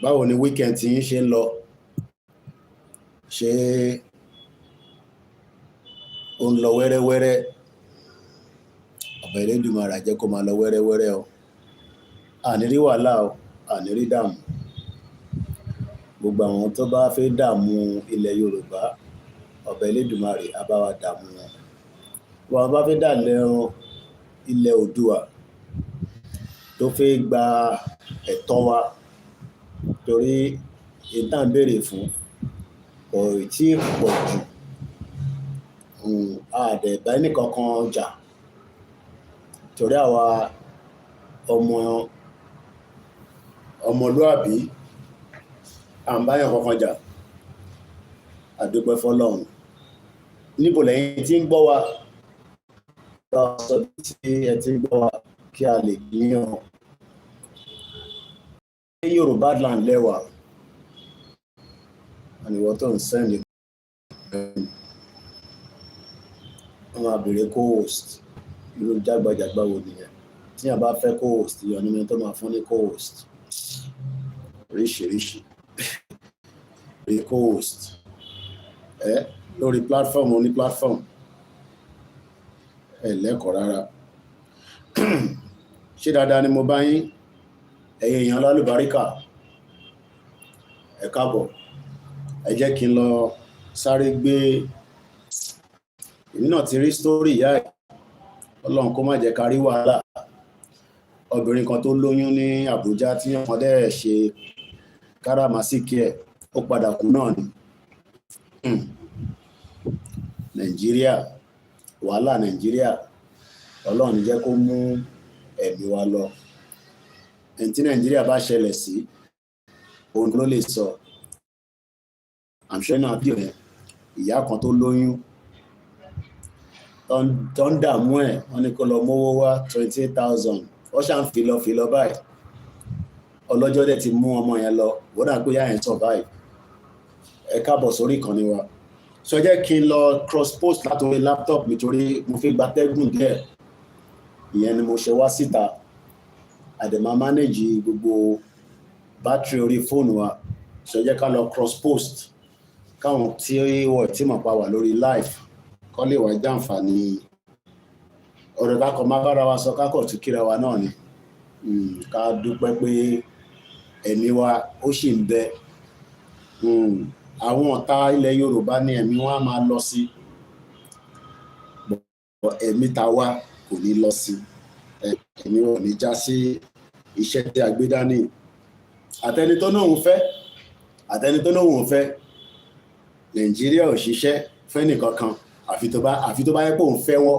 Báwo ni weekend tí yín ṣe ń lọ? Ṣé ó ń lọ wẹ́rẹ́wẹ́rẹ́? Ọba Elédùmarè jẹ́ kó máa lọ wẹ́rẹ́wẹ́rẹ́ o. Àní rí wàhálà o, àní rí dààmú. Gbogbo àwọn tó bá fẹ́ dààmú ilẹ̀ Yorùbá, Ọba Elédùmarè á bá wa dààmú wọn. Wọ́n bá fẹ́ dàlẹ̀ ilẹ̀ Oòduà tó fẹ́ gba ẹ̀tọ́ wa torí ìta ń béèrè fún kò tí ì pọ̀ jù. Àdẹ̀bá ẹnìkankan jà torí àwa ọmọlúàbí à ń báyàn kankan jà. A dúpẹ́ fọ́lọ́run. Níbo lẹ́yìn tí ń gbọ́ wa? Sọ tí ẹ ti ń gbọ́ wa kí a lè gbìyàn. Ní Yorùbá land lẹ́wà, àníwọ̀ tó ń sẹ́ndì wọ́n máa bèèrè co-host. Irú jágbàjàgbà wo nìyẹn? Tí a bá fẹ́ co-host, ìyọ̀ nínú tó máa fún ní co-host. Oríṣiríṣi rí co-host lórí platform oní platform lẹ́kọ̀ọ́ rárá. Ṣé dáadáa ni mo bá yín ẹ̀yin èèyàn lálùbáríkà? Ẹ káàbọ̀. Ẹ jẹ́ kí n lọ sáré gbé èmi náà ti rí story ìyá ẹ̀. Ọlọ́run kó má jẹ́ ká rí wàhálà. Obìnrin kan tó lóyún ní Àbújá tí wọ́n dẹ̀ ṣe káràmásìkí ẹ̀, ó padà kú náà ni. Nàìjíríà, wàhálà Nàìjíríà, Ọlọ́run ní jẹ́ kó mú ẹ̀mí wa lọ. Ẹni tí Nàìjíríà bá ṣẹlẹ̀ sí, òun ló lè sọ. Àmṣẹ́ náà bí ọ̀rẹ́ ìyá kan tó lóyún tó ń dààmú ẹ̀, wọ́n ní kó lọ mówó wá 28,000. Ó ṣá ń fi lọ báyìí. Ọlọ́jọ́ dẹ̀ ti mú ọmọ yẹn lọ, wọ́n dà pé yá yẹn survive. Ẹ káàbọ̀ sórí ìkànnì wa. So jẹ́ kí n lọ cross post látòrí laptop mi torí mo fi gba tẹ́gùn díẹ̀. Ìyẹn ni mo ṣe wá síta. Àdèmá manage gbogbo battery orí fóònù wa. So jẹ́ ká lọ cross post káwọn tí wọ́n tí mọ̀ pa wà lórí live kọ́ lè wá jàǹfààní ọ̀rọ̀ kákọ̀ má bára wa sọ kákọ̀ tún kíra wa náà ni. Ká dúpẹ́ pé ẹ̀mí wa ó ṣì ń bẹ. Àwọn ọ̀tá ilẹ̀ Yorùbá ní ẹ̀mí wọn á máa lọ sí. Ẹ̀mí ta wá kò ní lọ sí. Ẹ̀mí wọn ò ní já sí iṣẹ́ tí a gbé dání. Àtẹni tó náà ń fẹ́, àtẹni tó náà ń fẹ́. Nàìjíríà ò ṣiṣẹ́ fẹ́nìkankan àfi tó bá yẹ pé òun fẹ́ wọ́.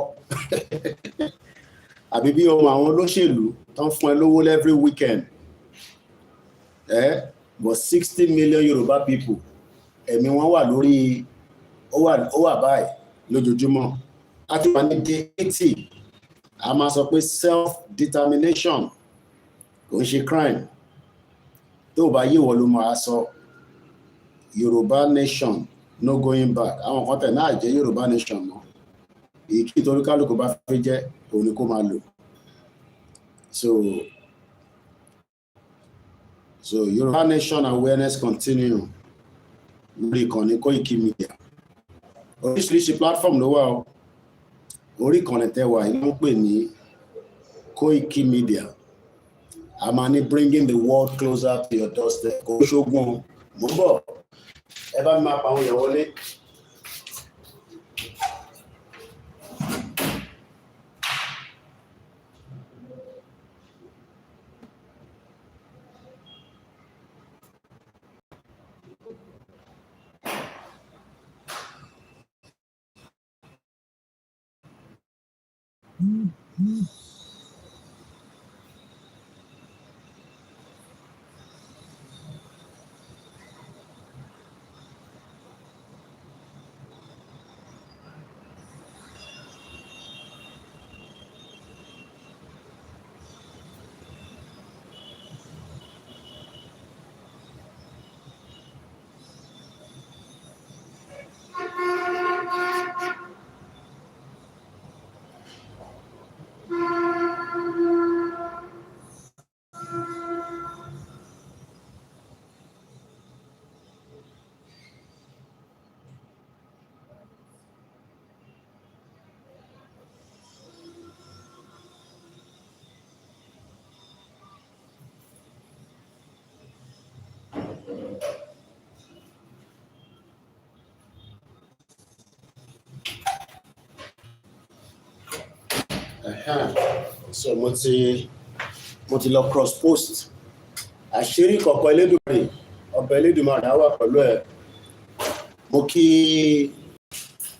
Àbí bí ohun àwọn olóṣèlú tó ń fún ẹ lówó every weekend. But 60 million Yorùbá people ẹ̀mí wọn wà lórí ó wà báyìí lójoojúmọ́. A ti wà ní day 80. A máa sọ pé self-determination kò ń ṣe crime. Tó bá yé wọ́n ló máa sọ Yorùbá nation no going back. Àwọn kan tẹ̀ náà jẹ́ Yorùbá nation mọ́. Èyí kí torí kálukú bá fẹ́ jẹ́ òun ni kó máa lò. So Yorùbá nation awareness continue lórí ìkànnì Koiki Media. Oríṣiríṣi platform ló wà o. Orí ìkànnì tẹ́wà yìí ló ń pè ní Koiki Media. A máa ní bringing the world closer to your doorstep. Kò ṣógun mo ń bọ̀. Ẹ bá mi máa pa àwọn èèyàn wọlé. So mo ti lọ cross post àṣírí kọ̀ọ̀kan Elédùmarè ọba Elédùmarè á wà pẹ̀lú ẹ̀. Mo kí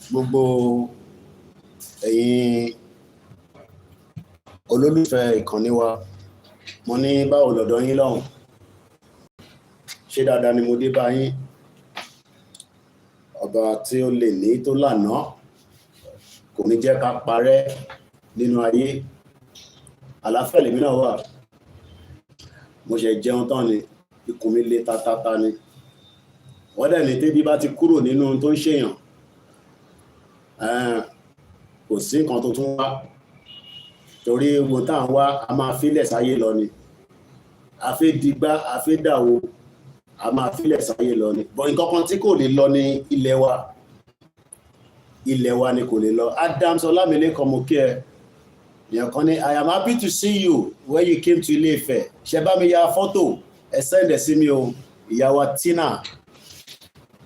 gbogbo ẹ̀yin olólùfẹ́ ìkànnì wa, mo ní báwo lọ́dọ̀ yín lọ́hùn, ṣé dáadáa ni mo dé bá yín? Ọba tí ó lè ní tó lànà kò ní jẹ́ ká parẹ́ nínú ayé. Àlàáfíà lèmi náà wà. Mo ṣe jẹun tán ni, ikùn mi le tatata ni. Wọ́n dẹ̀ ní tébí bá ti kúrò nínú tó ń ṣèyàn, kò sí nǹkan tó tún wá. Torí wo tá ń wá a máa fílẹ̀ sáyé lọ ni. A fẹ́ digbá, a fẹ́ dàwó, a máa fílẹ̀ sáyé lọ ni. Bọ̀ nǹkan kan tí kò lè lọ ní ilẹ̀ wa. Ilẹ̀ wa ni kò lè lọ. Adams Ọlámilékan mo kí ẹ. Èèyàn kan ní, I am happy to see you when you came to Ilé-Ifẹ̀. Ṣé bá mi ya fọ́tò, ẹ send ẹ̀ sí mi o. Ìyá wa Tina.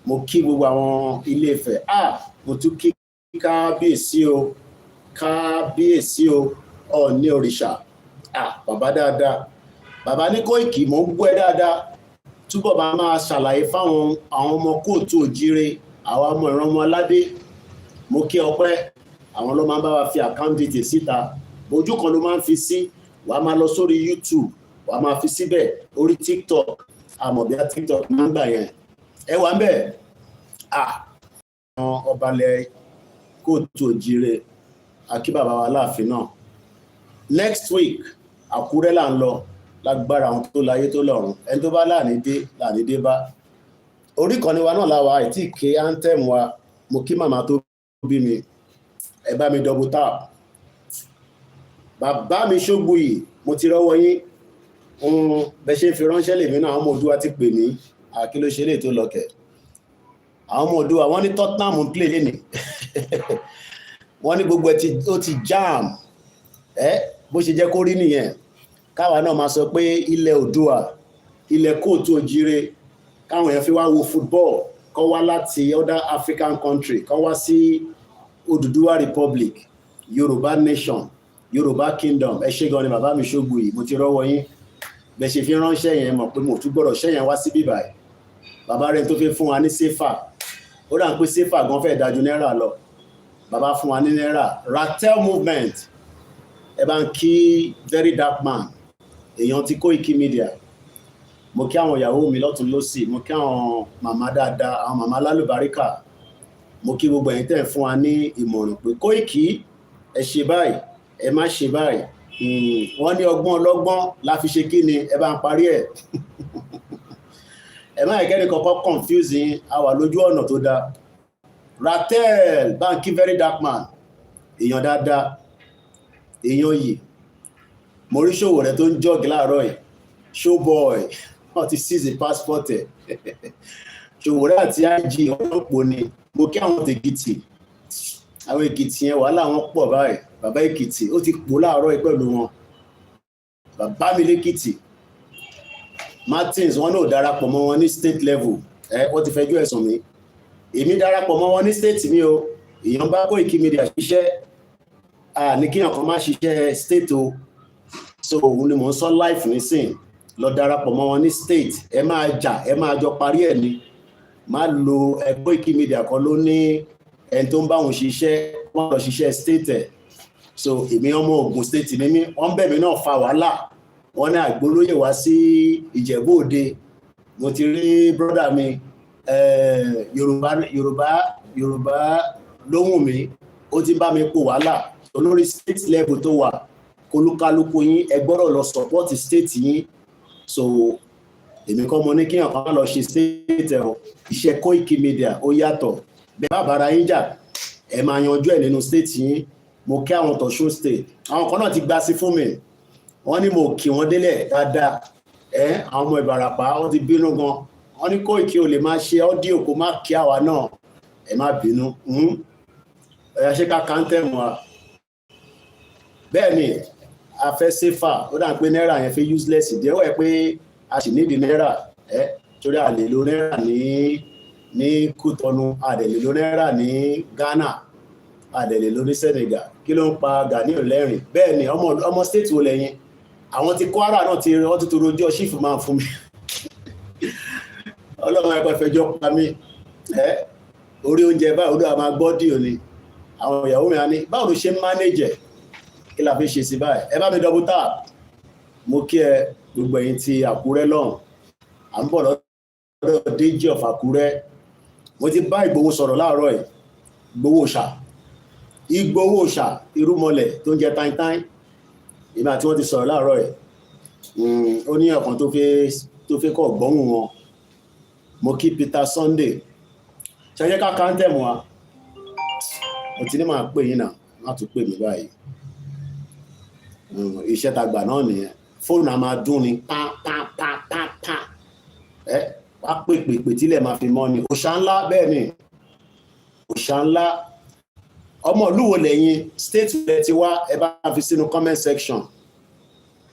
Mo kí gbogbo àwọn Ilé-Ifẹ̀. Mo tún kí kábíyèsí o. Kábíyèsí o. Ọọ̀ni Òrìṣà. Bàbá dáadáa. Bàbá ní Kóìkì mo ń gbọ́ ẹ dáadáa. Túbọ̀ bá máa ṣàlàyé fáwọn àwọn ọmọ kóòtù òjíire, àwọn ọmọ ìran ọmọ aládé. Mo kí ọpẹ́. Àwọn ló máa ń bá wa fi account details síta. Ojú kan ló máa ń fi sí. Wàá máa lọ sórí YouTube. Wàá máa fi síbẹ̀. Orí TikTok. Àmọ́ bí a TikTok máa ń gbà yẹn. Ẹ wà ń bẹ̀. Àwọn ọbalẹ̀ kóòtù òjíire. Akí bàbá wa láàfin náà. Next week, Àkúrẹ́ là ń lọ. Lágbára àwọn tó láyé tó lọ́run. Ẹni tó bá láàní dé bá. Orí ìkànnì wa náà láwa àìtí ké anthem wa. Mo kí màmá tó bí mi. Ẹ bá mi double tap. Bàbá mi Ṣógbùyì, mo ti rọ́wọ́ yín. Bẹ́ ṣe fi ránṣẹ́ lèmi náà, àwọn ọmọ Òdùwà ti pè mí. Kí ló ṣe lè tó lọ́kẹ̀. Àwọn ọmọ Òdùwà wọ́n ní Tottenham ń play lénìí. Wọ́n ní gbogbo ó ti jam. Bó ṣe jẹ́ kó rí nìyẹn. Káwa náà máa sọ pé ilẹ̀ Òdùwà, ilẹ̀ kóòtù òjíire, káwọn èèyàn fi wá wo football, kọ́ wá láti other African country, kọ́ wá sí Odùduwà Republic, Yorùbá Nation, Yorùbá Kingdom. Ẹ ṣé gan ni bàbá mi Ṣógbùyì, mo ti rọ́wọ́ yín. Bẹ́ ṣe fi ránṣẹ́ yẹn mọ̀ pé mo tún gbọ́dọ̀ ṣẹ́yẹn wá sí bíbáyìí. Bàbá rẹ̀ tó fi fún wa ní séfà. Ó dà ń pé séfà gan fẹ́ dájú náírà lọ. Bàbá fún wa ní náírà. Ratel movement. Ẹ bá ń kí very dark man. Èèyàn ti Koiki Media. Mo kí àwọn ìyàwó mi lọ́tún lósì. Mo kí àwọn màmá dáadáa, àwọn màmá lálùbáríkà. Mo kí gbogbo ẹ̀yin tẹ́ ń fún wa ní ìmọ̀ràn pé Koiki ẹ ṣe báyìí, ẹ má ṣe báyìí. Wọ́n ní ọgbọ́n ọlọ́gbọ́n la fi ṣe kí ni, ẹ bá ń parí ẹ̀. Ẹ má ẹ̀kẹ́ni kọ́kọ́ confuse yín, a wà lójú ọ̀nà tó dáa. Ratel Banky very dark man. Èèyàn dáadáa, èèyàn yìí. Mo rí ṣòwò rẹ̀ tó ń jọ́ọ̀gì láàárọ̀ yìí. Showboy, wọ́n ti seize passport ẹ̀. Ṣòwò rẹ̀ àti IG ọlọ́pọ̀ ni. Mo kí àwọn tèkìtì. Àwọn Èkìtì yẹn wàhálà wọn pọ̀ báyìí. Bàbá Èkìtì ó ti pò láàárọ̀ yìí pẹ̀lú wọn. Bàbá mi lÉkìtì. Martins wọn náà darapọ̀ mọ́ wọn ní state level. Wọ́n ti fẹjọ́ ẹ̀sùn mi. Èmi darapọ̀ mọ́ wọn ní state mi o. Èèyàn bá Koiki Media ṣiṣẹ́. Ní kíyàn kan má ṣiṣẹ́ state o. So òun ni mò ń sọ life nísìn. Lọ darapọ̀ mọ́ wọn ní state. Ẹ máa jà, ẹ máa jọ parí ẹ̀ ni. Má lo Koiki Media kan ló ní ẹni tó ń bá wọn ṣiṣẹ́, wọ́n lọ ṣiṣẹ́ state ẹ̀. So èmi ọmọ Ògùn state ni mí, wọ́n bẹ̀ mí náà fa wàhálà. Wọ́n ní àgbólóyè wá sí Ìjẹ̀bú Òde. Mo ti rí brọ́dà mi Yorùbá lóhùn mi, ó ti bá mi pò wàhálà. Olórí state level tó wà, kólúkálùkù yín ẹ gbọ́dọ̀ lọ support state yín. So èmi kọ́ mo ní kí èèyàn kan lọ ṣe state ẹ̀ o. Iṣẹ́ Koiki Media ó yàtọ̀. Bẹ́ẹ̀ bá bára yín jà, ẹ máa yanjú ẹ̀ nínú state yín. Mo kí àwọn t'Ọ̀ṣun state. Àwọn kan náà ti gbá sí fún mi. Wọ́n ní mo kí wọ́n délẹ̀ dáadáa. Àwọn ọmọ Ìbàràpá wọ́n ti bínú gan. Wọ́n ní Koiki ò lè máa ṣe ọ́díò kó má kí àwa náà. Ẹ má bínú. Ẹ̀yà ṣe ká kántẹ́mù wa. Bẹ́ẹ̀ ni a fẹ́ séfà. Ó dà pé náírà yẹn fi useless. Ìdíwọ̀ ẹ̀ pé a sì nídi náírà. Torí a lè lo náírà ní Kútọ́nù, a lè lo náírà ní Ghana. àdẹ̀lẹ̀ lóní Senegal kí ló ń pa Gani lẹ́rìn bẹ́ẹ̀ ni ọmọ state wo lẹ́yìn àwọn ti Kwara náà ti wọ́n ti toro ọjọ́ ṣífù máa fún mi ọlọ́run ẹ̀kọ́ ìfẹjọ́ pa mí orí oúnjẹ báyìí odò àmà gbọ́dì òní àwọn ìyàwó mi á ní báwo ló ṣe ń mánéjẹ̀ kí la fi ṣe sí báyìí ẹ bá mi double tap mo kí ẹ gbogbo ẹ̀yin ti Àkúrẹ́ lọ́hùn à ń bọ̀ lọ́dọ̀ Déjì of Àkúrẹ́ mo ti bá Ìgbòho sọ̀rọ̀ láàárọ̀ ẹ̀ Ìgbòho ṣà irúmọlẹ̀ tó ń jẹ táìtáì ìgbà tí wọ́n ti sọ̀rọ̀ láàárọ̀ ẹ̀ ó ní ọ̀kan tó fẹ́ kọ́ gbọ́hùn wọn mo kí Peter Sunday ṣẹ́yẹ́ ká káńtẹ̀mù wa mo ti ní máa pè yín náà má tún pè mí báyìí iṣẹ́ ta gbà náà nìyẹn fóònù a máa dún ni pá wá pèpè tílẹ̀ máa fi mọ́ ni òṣà ńlá bẹ́ẹ̀ ni òṣà ńlá ọmọ olúwo lẹ́yìn state rẹ̀ ti wá ẹ bá fi sínú comment section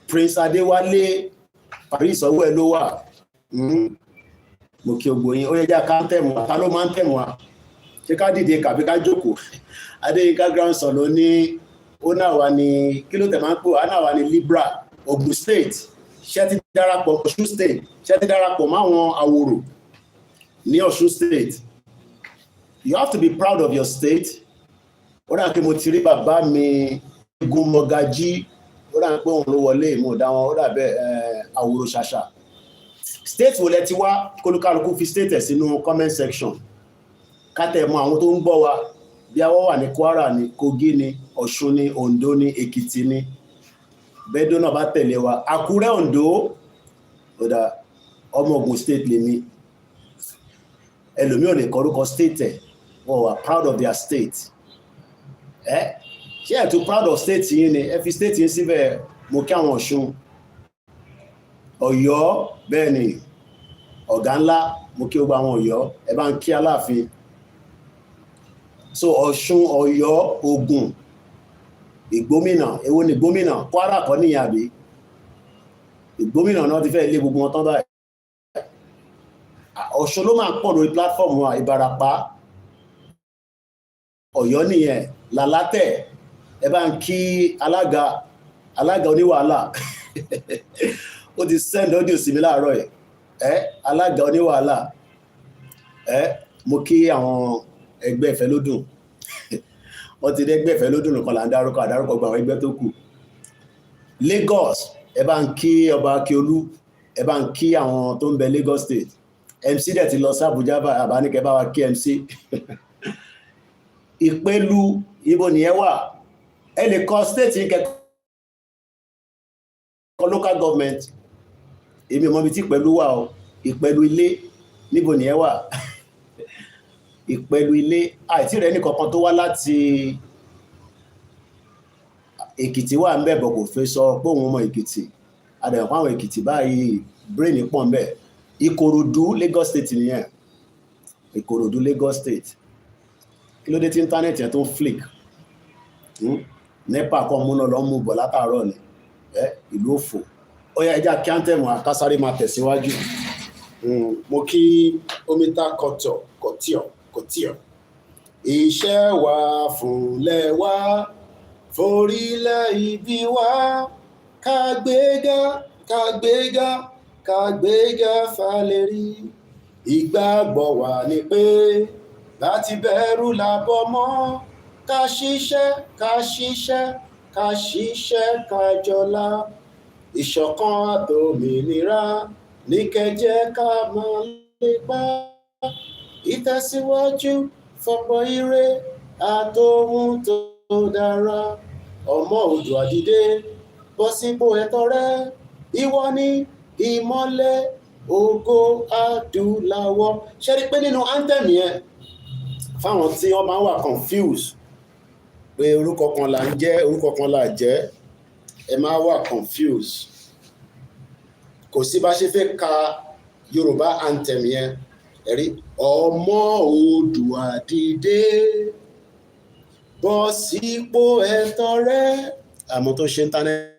Prince Adéwálé Paris ọwọ́ ẹ ló wà mo kí ogbò yín ó yẹ já ká ń tẹ̀mù wa ta ló máa ń tẹ̀mù wa ṣé ká dìde kàbí ká jókòó Adéyínká grandson ló ní ó náà wà ní kí ló tẹ̀ máa ń pò á náà wà ní Libra Ogun State ṣé ti darapọ̀ Ọ̀ṣun State ṣé ti darapọ̀ máwọn àwòrò ní Ọ̀ṣun State you have to be proud of your state ó dà pé mo ti rí bàbá mi Igun Mọ̀gájí ó dà pé òun ló wọlé ìmú ọ̀dá wọn ó dà bẹ́ẹ̀ àwòrò ṣàṣà state wo lẹ ti wá kólúkálukú fi state ẹ̀ sínú comment section kátẹ̀ mọ àwọn tó ń gbọ́ wa bí awọ́ wà ní Kwara ní Kogi ní Ọ̀ṣun ní Ondo ní Èkìtì ní bẹ́ẹ̀dọ́ náà bá tẹ̀lé wa Àkúrẹ́ Ondo ọ̀dà ọmọ Ògùn state lèmi ẹlòmí ò lè kọrúkọ state ẹ̀ wọ́n wà proud of their state ṣé ẹ̀ tó proud of state yìí ni ẹ fi state yìí síbẹ̀ mo kí àwọn Ọ̀ṣun Ọ̀yọ́ bẹ́ẹ̀ ni ọ̀gá ńlá mo kí gbogbo àwọn Ọ̀yọ́ ẹ bá ń kí Aláàfin so Ọ̀ṣun Ọ̀yọ́ Ògùn Ìgbómìnà èwo ni Ìgbómìnà Kwara kọ́ níyà bí Ìgbómìnà náà ti fẹ́ lé gbogbo wọn tán báyìí Ọ̀ṣun ló máa pọ̀ lórí platform wa Ìbàràpá Ọ̀yọ́ nìyẹn Làlátẹ̀ ẹ bá ń kí alága oníwàhálà ó ti send audio sí mi láàárọ̀ ẹ̀ alága oníwàhálà mo kí àwọn ẹgbẹ́ ìfẹ́ lódùn wọ́n ti dẹ́gbẹ́ ìfẹ́ lódùn nìkan là ń dárúkọ gba àwọn ẹgbẹ́ tó kù Lagos ẹ bá ń kí ọba Akíolú ẹ bá ń kí àwọn tó ń bẹ Lagos State MC dẹ̀ ti lọ sí Abuja àbáníkẹ́ bá wa kí MC Ìpẹ́lú ibo nìyẹn wà ẹ lè kọ state yìí kẹ́kọ̀ọ́ local government èmi mọ̀ bí tí Ìpẹ́lú wà o Ìpẹ́lú ilé níbo nìyẹn wà Ìpẹ́lú ilé àìtí rẹ̀ nìkankan tó wá láti Èkìtì wà ń bẹ̀ bọ̀ kò fẹ́ sọ pé òun ọmọ Èkìtì àdàpọ̀ àwọn Èkìtì báyìí brain pọ̀ ń bẹ̀ Ìkòròdú Lagos State nìyẹn Ìkòròdú Lagos State kí ló dé tí íńtánẹ́ẹ̀tì ẹ̀ tó ń flick nepa kan múná lọ mú bọ̀ látàárọ̀ ni ìlú òfò ó yá ẹjá kí áńtẹ̀mù àkásáré máa tẹ̀síwájú mo kí omita kọtíọ̀ iṣẹ́ wa fúnlẹ̀ wa forílẹ̀ ibi wa kàgbéga falẹ̀rí ìgbàgbọ́ wa ni pé láti bẹ̀rù làbọ̀ mọ́ ká ṣiṣẹ́ ká jọlá ìṣọ̀kan àtòmìnira ní kẹjẹ ká máa lépa ìtẹ̀síwájú fọ́pọ̀ ire àtòhun tó dára ọmọ Oòduà dìde bọ́ sípò ẹ̀tọ́ rẹ ìwọ ni ìmọ́lẹ̀ ògo adúláwọ̀ ṣe rí pé nínú anthem yẹn fáwọn tí wọ́n máa ń wà confused pé orúkọ kan là ń jẹ́ orúkọ kan là jẹ́ ẹ máa wà confused kò sí bá ṣe fẹ́ ka Yorùbá anthem yẹn ẹ̀rí ọmọ Oòduà dìde bọ́ sípò ẹ̀tọ́ rẹ àmọ́ tó ṣe íńtánẹ́ẹ̀tì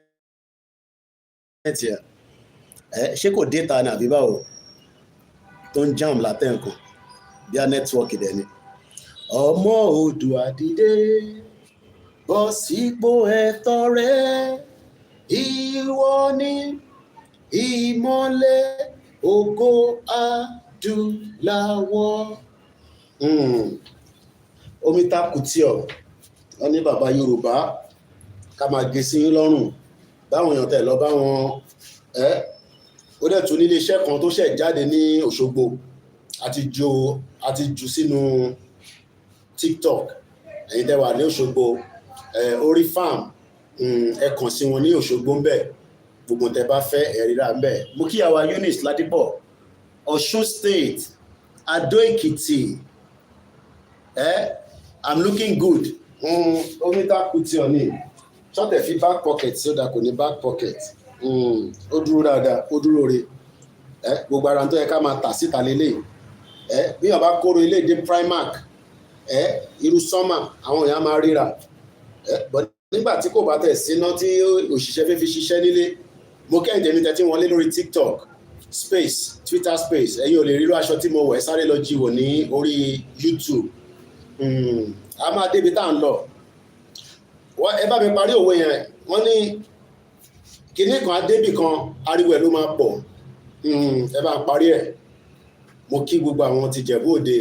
ṣé kò déta ní àbí báwo tó ń jam látẹ̀ nǹkan bí a nẹ́tíwọ́ọ̀kì dẹ̀ ni ọmọ Oòduà dìde bọ́ sípò ẹ̀tọ́ rẹ ìwọ ni ìmọ́lẹ̀ ògo adúláwọ̀. Omi takùtì ọ̀ wọ́n ní bàbá Yorùbá ká máa gé sí lọ́rùn báwọn èèyàn tẹ̀ lọ bá wọn ó dẹ̀ tún nílé iṣẹ́ kan tó ṣẹ̀ jáde ní Òṣogbo àti jù sínú TikTok ẹ̀yin tẹ́ wà ní Òṣogbo orí farm ẹ kàn sí wọn ní Òṣogbo ń bẹ̀ gbogbo tẹ́ bá fẹ́ ẹ̀ríra ń bẹ̀. Mo kí àwa Eunice Ládìpọ̀ Osun State Adó Èkìtì I'm looking good. Omi takùtì ọ̀ ni ṣọ́tẹ̀ fi back pocket sí ó dà kò ní back pocket ó dúró dáadáa ó dúró re gbogbo ara tó yẹ ká máa tà síta lélẹ̀ bí wọ́n bá kóró ilé ìdí Primark irú sọ́mà àwọn èèyàn máa ríra nígbà tí kò bá tẹ̀ síná tí òṣìṣẹ́ fẹ́ fi ṣiṣẹ́ nílé mo kẹ́hìndé mi tẹ́tí wọlé lórí TikTok space Twitter space ẹ̀yin ò lè rírú aṣọ tí mo wọ̀ sáré lọ jíwò ní orí YouTube a máa débi tá à ń lọ ẹ bá mi parí òwe yẹn wọ́n ní kinní kan adébì kan ariwo ẹ̀ ló máa pọ̀ ẹ bá ń parí ẹ̀. Mo kí gbogbo àwọn ti Jẹ̀bú Òde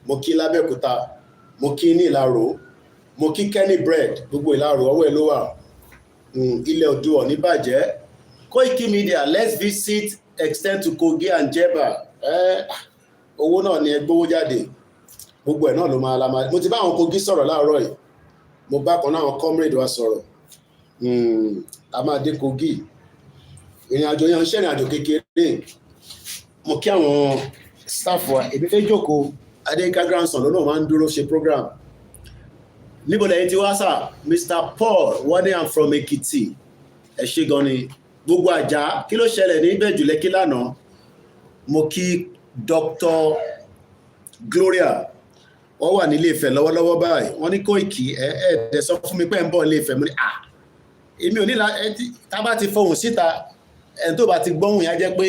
mo kí l'Abẹ́òkúta mo kí ní Ìlaró mo kí Kenny Bread gbogbo Ìlaró ọwọ́ ẹ̀ ló wà ilẹ̀ Oòduà ní bàjẹ́. Koiki Media let's visit extend to Kogi and Jeba owó náà ni ẹ gbówó jáde gbogbo ẹ̀ náà ló máa lámà. Mo ti bá àwọn Kogi sọ̀rọ̀ láàárọ̀ yìí mo bá kan náà àwọn comrade wa sọ̀rọ̀ a máa dé Kogi ìrìn àjò yẹn ń ṣe ìrìn àjò kékeré. Mo kí àwọn staff wa èmi fẹ́ jókòó Adéyínká grandson lọ́nà máa ń dúró ṣe program níbo lẹ́yìn tí wá sà Mr. Paul wọ́n ní I'm from Ekiti ẹ ṣé gan ni gbogbo àjà kí ló ṣẹlẹ̀ ní Ìbẹ̀jú Lẹ́kí lánàá. Mo kí Dr. Gloria wọ́n wà nílé Ifẹ̀ lọ́wọ́lọ́wọ́ báyìí wọ́n ní Koiki ẹ̀ẹ́dẹ̀ sọ fún mi pé ń bọ̀ nílé Ifẹ̀ mo ní èmi ò ní tá bá ti fohùn síta ẹni tó bá ti gbọ́hùn yá jẹ́ pé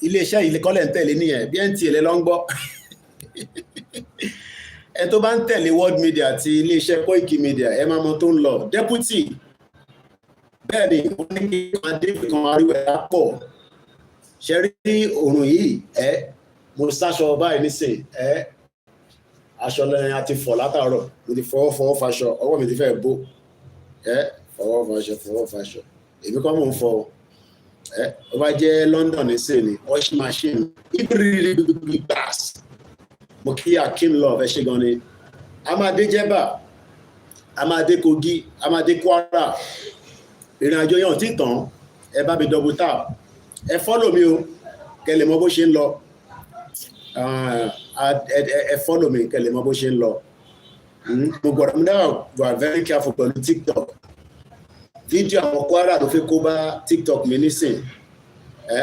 iléeṣẹ́ ilé kọ́lẹ̀ ń tẹ̀lé nìyẹn bí ẹ̀ ń tiẹ̀ lọ ń gbọ́ ẹni tó bá ń tẹ̀lé World Media àti iléeṣẹ́ Koiki Media ẹ máa mọ tó ń lọ. Deputy bẹ́ẹ̀ ni wọ́n ní kí adébí kan ariwo ẹ̀ pọ̀ ṣe rí òrùn yìí mo sáṣọ báyìí nísìn aṣọ lẹ́yìn àti fọ̀ látàárọ̀ mo ti fọwọ́ faṣọ ọwọ́ mi ti fẹ́ bó fọwọ́ faṣọ èmi kọ́ mò ń fọ ó bá jẹ́ London ní sè ní washing machine ibi gas. Mo kí Akim Love ẹ ṣé gan ni a máa dé Jẹ̀bà a máa dé Kogi a máa dé Kwara ìrìn àjò yẹn ò tí tán ẹ bá mi double tap ẹ follow mi o kẹ́ lè mọ bó ṣe ń lọ ẹ follow mi kẹ́ lè mọ bó ṣe ń lọ. Mo gbọ́dọ̀ náà wà very careful pẹ̀lú TikTok fídíò àwọn Kwara tó fi kó bá TikTok mi nísìn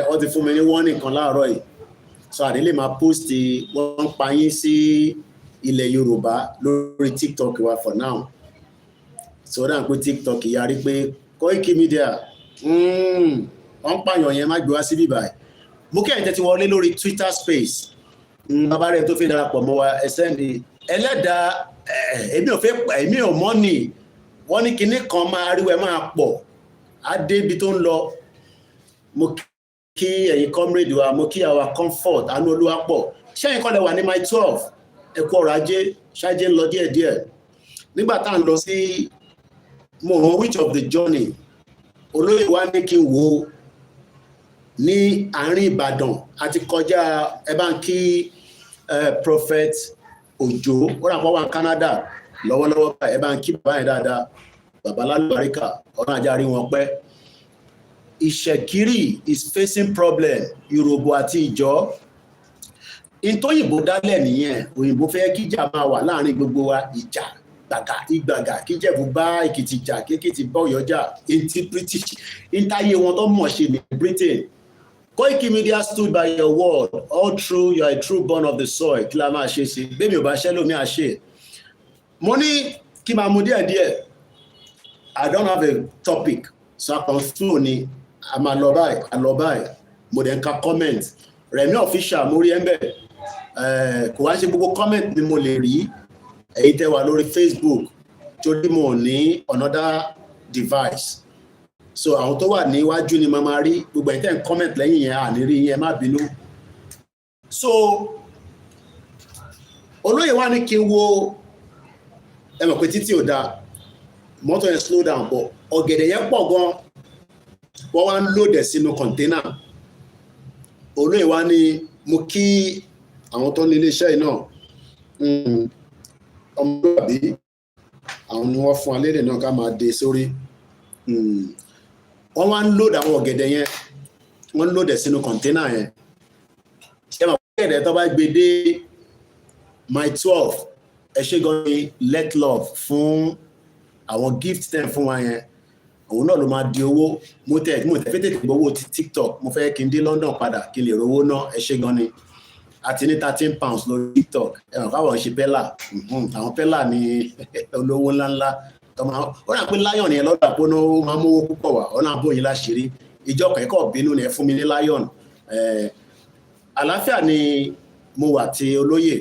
wọ́n ti fún mi ní warning kan láàárọ̀ yìí so àdílé máa post wọ́n pa yín sí ilẹ̀ Yorùbá lórí TikTok wa for now so dáa pé TikTok yarí pé Koiki Media wọ́n pààyàn yẹn má gbé wá sí bíbá ẹ̀. Mo kẹ́yìn tẹ́tí wọlé lórí Twitter space bàbá rẹ̀ tó fi darapọ̀ mọ́ wa ẹsẹ̀ ní ẹlẹ́dàá èmi ò mọ́ ni wọ́n ní kinní kan máa ríwẹ̀ máa pọ̀ á débi tó ń lọ. Mo kí ẹ̀yin comrade wa mo kí àwa comfort àánú olúwa pọ̀ ṣẹ́yìn kọ́lẹ̀ wà ní my 12 ẹ̀kọ́ ọ̀rọ̀ ajé ṣáájé ń lọ díẹ̀díẹ̀ nígbà tá à ń lọ sí mo hàn which of the journey olóyè wa ní kí n wo ní àárín Ìbàdàn àti kọjá ẹ bá ń kí prophet Òjó ó rà pọ̀ wá Canada lọ́wọ́lọ́wọ́ ẹ bá ń kí bàbá yẹn dáadáa bàbá lálùbáríkà ọ̀nà àjárí wọn pẹ́. Ìṣẹ̀kírì is facing problem Yorùbá àti ìjọ ìtòyìnbó dálẹ̀ nìyẹn òyìnbó fẹ́ kíjà máa wà láàrin gbogbo wa ìjà ìgbàgà kíjẹ̀bú bá Èkìtì jà kékìtì bá Ọ̀yọ́ jà etí British ìtayé wọn tó mọ̀ ṣe ní Britain. Koiki Media stood by your word all through you are a true born of the soil kí la máa ṣe sí bẹ́ẹ̀ mi ò bá ṣẹ́ lómi àṣẹ. Mo ní kí máa mú díẹ̀díẹ̀ I don't have a topic so I can flow ni a máa lọ báyìí mo dẹ̀ ń ka comment Rẹ̀mí official mo rí ẹ̀ ń bẹ̀ kò wá ṣe gbogbo comment ni mo lè rí ẹ̀yin tẹ́ wà lórí Facebook torí mo ní another device so àwọn tó wà níwájú ni màá máa rí gbogbo ẹ̀yin tẹ́ ń comment lẹ́yìn yẹn àní rí yẹn má bínú. So olóyè wá ní kí n wo ẹ mọ̀ pé títí ò dáa mọ́tò yẹn slow down bọ̀ ọ̀gẹ̀dẹ̀ yẹn pọ̀ gan wọ́n wá ń load ẹ̀ sínú container. Olóyè wá ní mo kí àwọn tó ní iléeṣẹ́ yìí náà ọmọlúwàbí àwọn ni wọ́n fún alẹ́ náà ká máa dé sórí. Wọ́n wá ń load àwọn ọ̀gẹ̀dẹ̀ yẹn wọ́n ń load ẹ̀ sínú container yẹn. Ẹ mọ̀ pé ọ̀gẹ̀dẹ̀ tó bá gbé dé my 12 ẹ ṣe gan ni let love fún àwọn gift ten fún wa yẹn òun náà ló máa di owó mo tẹ fẹ́ tètè gbowó ti TikTok mo fẹ́ kí n dé London padà kí n lè rówó ná ẹ ṣe gan ni àti ní 13 pounds lórí TikTok ẹ̀wọ̀n káwọn ṣe pẹ́là àwọn pẹ́là ní olówó ńláńlá ó rà pé lion yẹn lọ́dọ̀ àpónú máa mówó púpọ̀ wá ọ̀nà àbóyin láṣìírí ìjọ kẹ́kọ̀ọ́ bínú ni ẹ fún mi ní lion àlàáfíà ni mo wà tí olóyè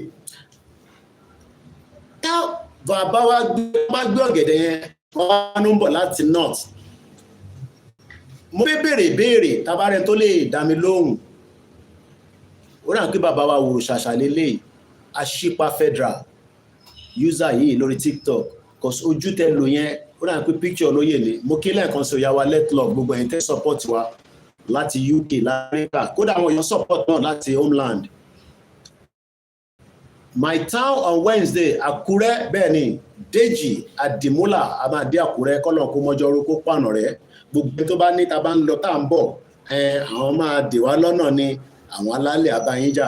tá bàbá wa gbé ọ̀gẹ̀dẹ̀ yẹn wọ́n ń bọ̀ láti north mo fẹ́ béèrè ìbéèrè tabarẹ́ tó lè dá mi lóhùn ó rà pé bàbá wa wò ṣàṣà lélẹ̀ àṣìpa federal user yìí lórí TikTok cause ojú tẹ lò yẹn ó rà pé picture olóyè ni mo kí lẹ́ẹ̀kan sí òyà wa let love gbogbo ẹ̀yin tẹ́ support wa láti UK lamẹ́ríkà kódà àwọn èèyàn support náà láti homeland. My town on Wednesday Àkúrẹ́ bẹ́ẹ̀ ni Déjì Àdìmúlà a máa dé Àkúrẹ́ kọ́lọ̀ kó mọ́jọ́rú kó pàànà rẹ̀ gbogbo tó bá ní ta bá ń lọ tá à ń bọ̀ àwọn máa dè wá lọ́nà ni àwọn alálẹ̀ àbáyínjà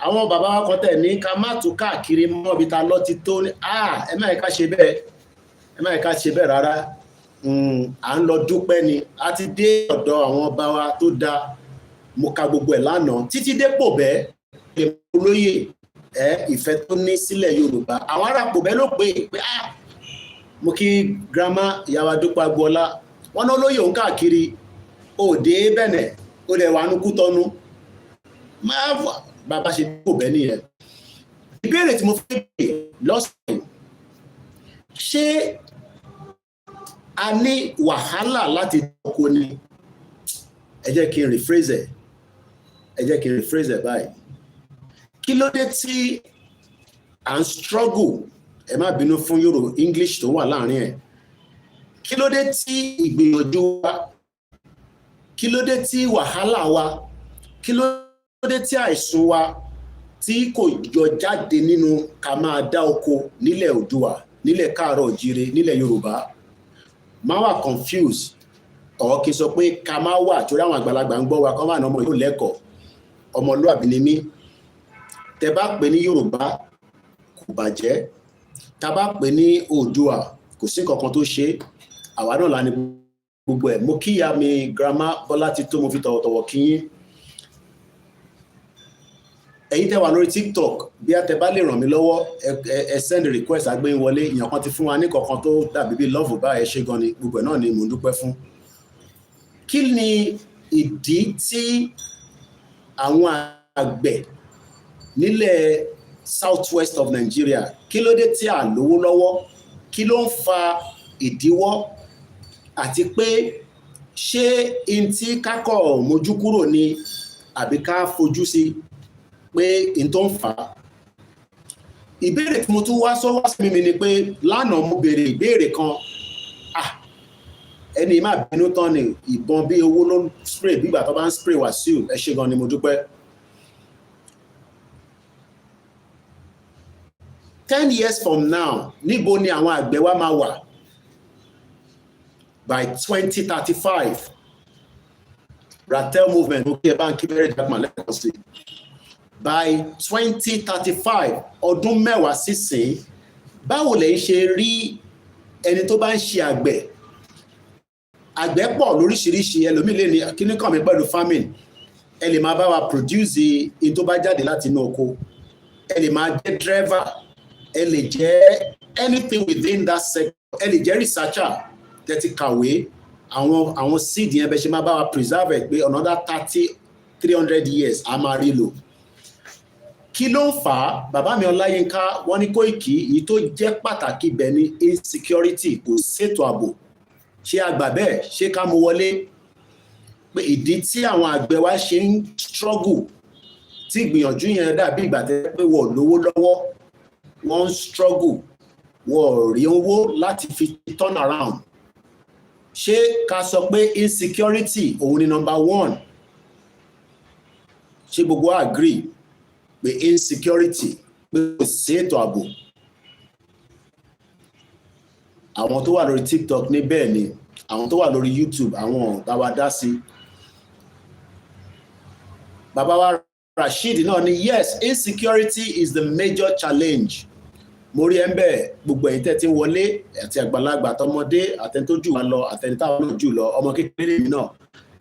àwọn bàbá wa kan tẹ̀ ní ká má tún káàkiri mọ́bi ta lọ́ ti tó ní ẹ má yẹ ká ṣe bẹ́ẹ̀ rárá à ń lọ dúpẹ́ ni a ti dé ọ̀dọ̀ àwọn ọba wa tó dáa mo ka gbogbo ẹ̀ lánàá títí dépò bẹ́ẹ̀ lè mú olóyè ìfẹ́ tó ní sílẹ̀ Yorùbá àwọn ará pò bẹ́ẹ̀ ló pé mo kí grandma ìyàwó Dúpẹ́ Agboola wọn náà lóyè òun káàkiri òde bẹ̀nẹ̀ ó lẹ̀ wà ní Kútọ́nù máa bàbá ṣe pò bẹ́ẹ̀ nìyẹn. Ìbéèrè tí mo fẹ́ bèèrè lọ́sàn-án ṣé a ní wàhálà láti dọ́kọ ni ẹ jẹ́ kí n rephrase ẹ̀ báyìí. Kí ló dé tí à ń struggle ẹ má bínú fún Yorùbá English tó wà láàrin ẹ̀ kí ló dé tí ìgbìyànjú wa kí ló dé tí wàhálà wa kí ló dé tí àìsùn wa tí kò yọ jáde nínú ká máa dá oko nílẹ̀ Oòduà nílẹ̀ Káàárọ̀ Oòjíire nílẹ̀ Yorùbá máa wà confused ọ̀ kí n sọ pé ká máa wà torí àwọn àgbàlagbà ń gbọ́ wa kọ́ wà ní ọmọ yóò lẹ́kọ̀ọ́ ọmọlúwàbí ni mí tẹ bá pè ní Yorùbá kò bàjẹ́ tá bá pè ní Oòduà kò sí kankan tó ṣe àwa náà la ní gbogbo ẹ̀ mo kíyà mi grandma Bọ́lá ti tó mo fi tọ̀wọ̀tọ̀wọ̀ kí yín ẹ̀yin tẹ́ wà lórí TikTok bí a tẹ bá lè ràn mí lọ́wọ́ ẹ send request agbẹ́yìn wọlé èèyàn kan ti fún wa ní kankan tó dàbí bí love bá ẹ ṣe gan ni gbogbo ẹ̀ náà ni mò ń dúpẹ́ fún. Kí ni ìdí tí àwọn àgbẹ̀ nílẹ̀ southwest of Nigeria kí ló dé tí à lówó lọ́wọ́ kí ló ń fa ìdíwọ́ àti pé ṣé in tí kákọ̀ mójú kúrò ni àbí ká fojú sí pé in tó ń fà á. Ìbéèrè tí mo tún wá sọ́wọ́ sí mi ni pé lánàá mo béèrè ìbéèrè kan ẹni má bínú tán ni ìbọn bí owó ló ń spray bí ìgbà tó bá ń spray Wàsíù ẹ ṣé gan ni mo dúpẹ́. 10 years from now níbo ni àwọn àgbẹ̀ wa máa wà by 2035 Ratel movement okay banki bẹ̀rẹ̀ dàgbà lẹ́kọ̀ọ́ sí by 2035 ọdún mẹ́wàá sísìn báwo lẹ ń ṣe rí ẹni tó bá ń ṣe àgbẹ̀ pọ̀ lóríṣiríṣi ẹlòmíì lè ní kíní kàn mí pẹ̀lú farming ẹ lè máa bá wa produce in tó bá jáde láti inú oko ẹ lè máa jẹ́ driver ẹ lè jẹ́ anything within that sector ẹ lè jẹ́ researcher tẹ́tí kàwé àwọn seed yẹn bẹ́ ṣe máa bá wa preserve ẹ̀ pé another 30-300 years a máa rí lò. kí ló ń fà á? Bàbá mi Ọláyínká wọ́n ní Kóìkì èyí tó jẹ́ pàtàkì bẹ̀ ní insecurity, kò ṣètò ààbò. Ṣé àgbà bẹ́ẹ̀? Ṣé ká mú wọlé? Pé ìdí tí àwọn àgbẹ̀ wa ṣe ń struggle, tí ìgbìyànjú yẹn dàbí ìgbà tẹ́ pé wọ́n lówó lọ́wọ́, wọ́n ń struggle, wọ́n rí owó láti fi turn around. Ṣé ká sọ pé insecurity òun ni number one? Ṣé gbogbo agree pé insecurity pé kò sí ètò ààbò? Àwọn tó wà lórí TikTok ní bẹ́ẹ̀ ni, àwọn tó wà lórí YouTube àwọn bàbá dá sí. Bàbá wa Rashid náà ni yes, insecurity is the major challenge. Mo rí ẹ̀ ń bẹ̀ gbogbo ẹ̀yin tẹ́ ti ń wọlé àti àgbàlagbà àtọmọdé àtẹni tó jù wá lọ àtẹni táwọn náà jù lọ, ọmọ kékeré mi náà.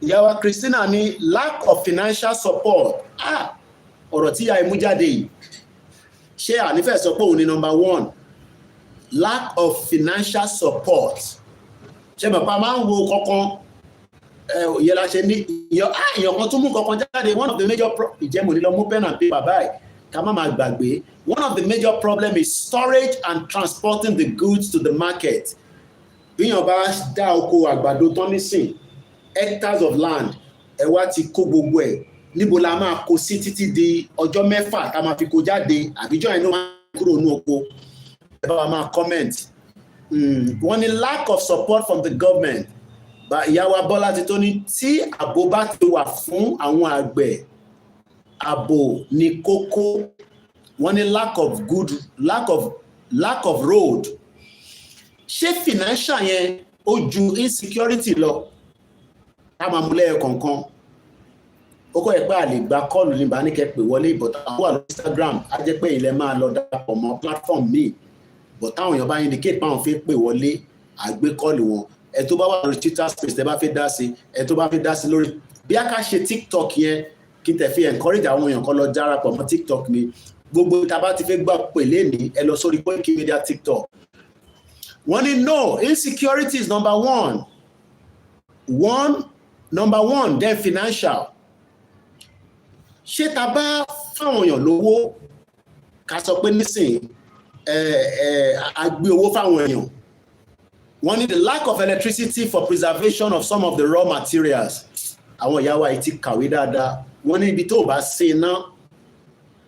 Ìyá wa Christina ní lack of financial support. Ọ̀rọ̀ tí ìyá imú jáde yìí, ṣé ànífẹ́ sọ pé òun ni number one? Lack of financial support. Ṣé bàbá máa ń wo kankan ìyẹn la ṣe ní èèyàn kan tún mú kankan jáde. One of the major ìjẹ́mu ní lọ mú pen and paper báyìí ká má máa gbàgbé. One of the major problem is storage and transporting the goods to the market. Bíyàn bá dá oko àgbàdo tán nísìn, hectares of land, ẹ wá ti kó gbogbo ẹ̀, níbo la máa kó sí títí di ọjọ́ 6 ká máa fi kó jáde, àbíjọ́ ẹ̀ ló máa kúrò ní oko? Ẹ bá wa máa comment. Wọ́n ní lack of support from the government. Ìyá wa Bọ́lá ti tó ní tí ààbò bá ti wà fún àwọn àgbẹ̀, ààbò ní kókó. Wọ́n ní lack of road. Ṣé financial yẹn ó ju insecurity lọ? Ká máa mú lẹ́yọ kọ̀ọ̀kan. Ó kọ́ ẹ̀ pé a lè gba kọ́ọ̀lù ní ìbáníkẹ́ pè wọlé, but àwọn wà lórí Instagram á jẹ́ pé ilẹ̀ máa lọ darapọ̀ mọ́ platform míì, but táwọn èèyàn bá indicate páwọn fẹ́ pè wọlé àgbé kọ́ọ̀lù wọn. Ẹ tó bá wà lórí Twitter space tẹ́ bá fẹ́ dá sí, ẹ tó bá fẹ́ dá sí lórí bí a ká ṣe TikTok yẹn kí tẹ̀ fi encourage àwọn èèyàn kan lọ darapọ̀ mọ́ TikTok mi. Gbogbo tá bá ti fẹ́ gbà pè lénìí ẹ lọ sórí Koiki Media TikTok. Wọ́n ní no, insecurity is number one, then financial. Ṣé tá bá fáwọn èèyàn lówó ká sọ pé nísìn a gbé owó fáwọn èèyàn? Wọ́n ní the lack of electricity for preservation of some of the raw materials. Àwọn ìyá wa ti kàwé dáadáa. Wọ́n ní ibi tó bá ṣe iná,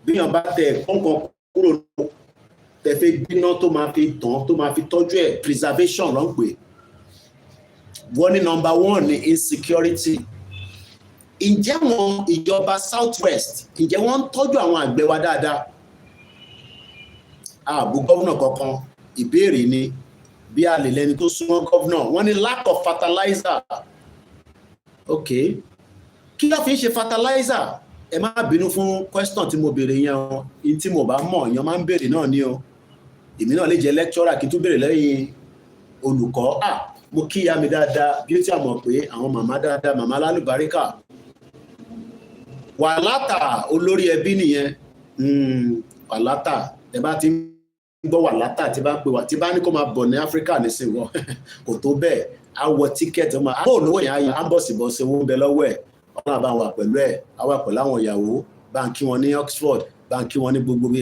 bíyàn bá tẹ kọ́ńkọ́ kúrò tẹ fẹ́ gbiná tó máa fi tàn tó máa fi tọ́jú ẹ̀, preservation ló ń pè. Wọ́n ní number one ní insecurity. Ǹjẹ́ wọn ìjọba Southwest, ǹjẹ́ wọ́n ń tọ́jú àwọn àgbẹ̀ wa dáadáa? Ààbò gọ́vnà kankan, ìbéèrè ni bí a lè lẹ́ni tó súnmọ́ gọ́vnà. Wọ́n ní lack of fertilizer. Okay, kí ló fi ń ṣe fertilizer? Ẹ má bínú fún question tí mo béèrè yẹn o, in tí mo bá mọ̀ èèyàn máa ń béèrè náà ni o. Èmi náà lè jẹ́ lecturer kí n tún béèrè lẹ́yìn olùkọ́. Mo kí ìyá mi dáadáa bí ó ti mọ̀ pé àwọn màmá dáadáa, màmá lálùbáríkà. Wàlátà olórí ẹbí nìyẹn. Wàlátà ẹ bá ti ń gbọ́ wàlátà tí bá pè wá tí bá ní kó máa bọ̀ ní Áfíríkà nísìnyí wọ́n kò tó bẹ́ẹ̀. A wọ tíkẹ́ẹ̀tì ọmọ àwọn olówó yẹn á bọ̀ sí bọ̀ sí owó ń bẹ lọ́wọ́ ẹ̀. Wọ́n náà bá wà pẹ̀lú ẹ̀, á wà pẹ̀lú àwọn ìyàwó, bá ń kí wọn ní Oxford, bá ń kí wọn ní gbogbo bí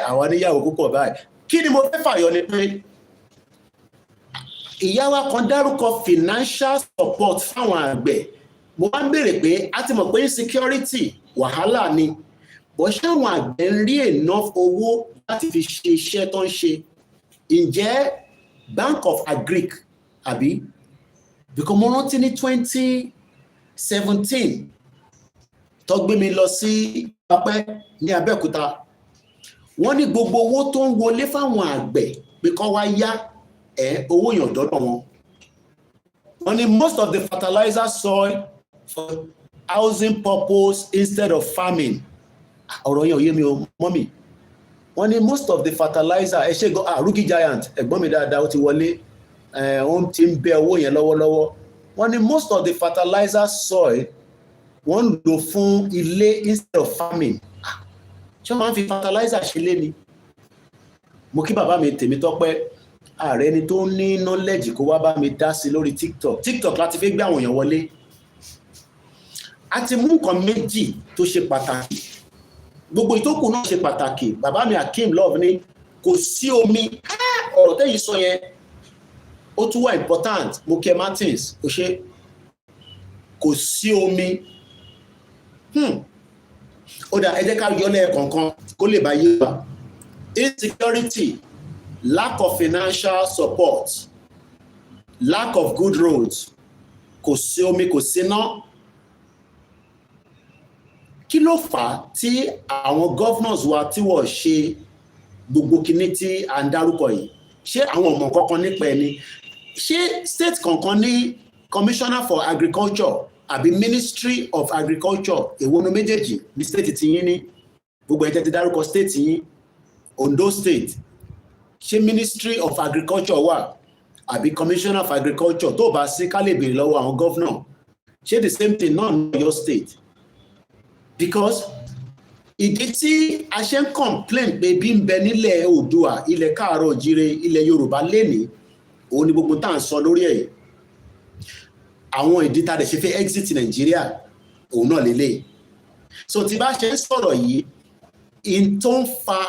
àwọn níyàwó púpọ̀ báyìí. Kí ni mo fẹ́ fàyọ ni pé ìyá wa kan dárúkọ financial support fáwọn àgbẹ̀. Mo máa ń béèrè pé a ti mọ̀ pé insecurity wàhálà ni, bó ṣé àwọn àgbẹ̀ ń rí enough owó láti fi ṣe iṣẹ́ tó ń ṣe? Ǹjẹ́ Bank of Agric àbí? Because mo rántí ní 2017 tó gbé mi lọ sí Pápẹ́ ní Abẹ́òkúta. Wọ́n ní gbogbo owó tó ń wọlé fáwọn àgbẹ̀ pé kó wá yá owó yàn dọ́dọ̀ wọn. Wọ́n ní most of the fertilizer soil for housing purpose instead of farming. Ọ̀rọ̀ yẹn ò yé mi o mọ́mì. Wọ́n ní most of the fertilizer ẹ ṣe gan Rookie Giant ẹ̀gbọ́n mi dáadáa ó ti wọlé wọ́n ti ń bẹ owó yẹn lọ́wọ́lọ́wọ́. Wọ́n ní most of the fertilizer soil wọ́n ń lò fún ilé instead of farming. Ṣé wọ́n máa ń fi fertilizer ṣe lé ni? Mo kí bàbá mi Tèmítọ́pẹ́ ààrẹ ni tó ní knowledge kó wá bá mi dá sí lórí TikTok láti fi gbé àwọn èèyàn wọlé. a ti mú nǹkan méjì tó ṣe pàtàkì gbogbo ìtókù náà ṣe pàtàkì. Bàbá mi Akeem Love ní kò sí omi ọ̀rọ̀ tẹ́yìn sọ yẹn ó tún wà important. Moke Martins kò ṣe kò sí omi ó dá ẹ jẹ́ ká yọ lẹ́ẹ̀kọ̀ọ̀kan kó lè bá yé wa. Insecurity, lack of financial support, lack of good roads, kò sí omi kò sí iná. Kí ló fà á tí àwọn governors wa tí wọ́n ṣe gbogbo kinní tí à ń dárúkọ yìí? Ṣé àwọn ọmọ kankan nípa ẹni? Ṣé state kankan ní commissioner for agriculture àbí ministry of agriculture? Èwo ni méjèèjì ní state tí yín ní? Gbogbo ẹ̀jẹ̀ ti dárúkọ state yín. Ondo state, ṣé ministry of agriculture wà àbí commissioner of agriculture? Tó bá sí ká lè béèrè lọ́wọ́ àwọn governor. Ṣé the same thing náà ní your state? Because ìdí tí a ṣe ń complain pé bí ń bẹ nílẹ̀ Oòduà, ilẹ̀ Káàárọ̀ Oòjíire, ilẹ̀ Yorùbá lénìí, òun ni gbogbo tá à ń sọ lórí ẹ̀. Àwọn ìdí tá a dẹ̀ ṣe fẹ́ exit Nàìjíríà òun náà lélẹ̀. So tí bá ṣe ń sọ̀rọ̀ yìí, in tó ń fa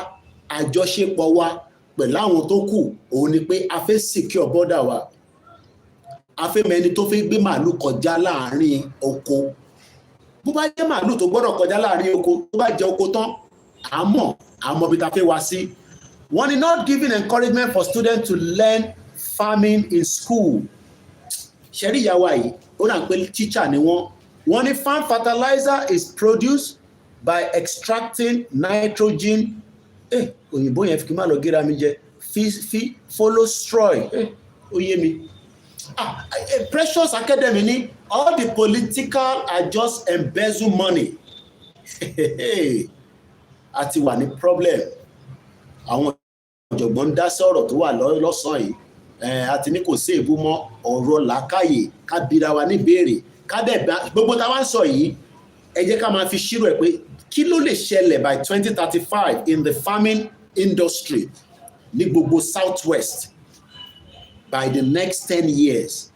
àjọṣepọ̀ wa pẹ̀lú àwọn tó kù òun ni pé a fẹ́ secure border wa. A fẹ́ mẹ́ni tó fẹ́ gbé màálù kọjá láàrin oko. Bó bá jẹ́ màálù tó gbọ́dọ̀ kọjá láàrin oko, tó bá jẹ́ oko tán, àmọ́ bí ta fẹ́ wá sí. Wọ́n ní not giving encouragement for students to learn farming in school. Ṣẹ́rí ìyàwó yìí, ó dà pé teacher ni wọ́n. Wọ́n ní farm fertilizer is produced by extracting nitrogen. Òyìnbó yẹn fi máa lọ gíra mi jẹ. Follow stroy. Ó yé mi. Precious Academy ní all the political are just embezzle money. A ti wà ní problem. Àwọn ọ̀jọ̀gbọ́n dá sọ̀rọ̀ tó wà lọ́sàn yìí. A ti ní kò sí èbú mọ́ ọ̀rọ̀ làákàyè ká bira wa ní béèrè. Ká dẹ̀ gbogbo tá a wá ń sọ yìí, ẹ jẹ́ ká máa fi ṣírò ẹ̀ pé kí ló lè ṣẹlẹ̀ by 2035 in the farming industry ní gbogbo Southwest by the next 10 years.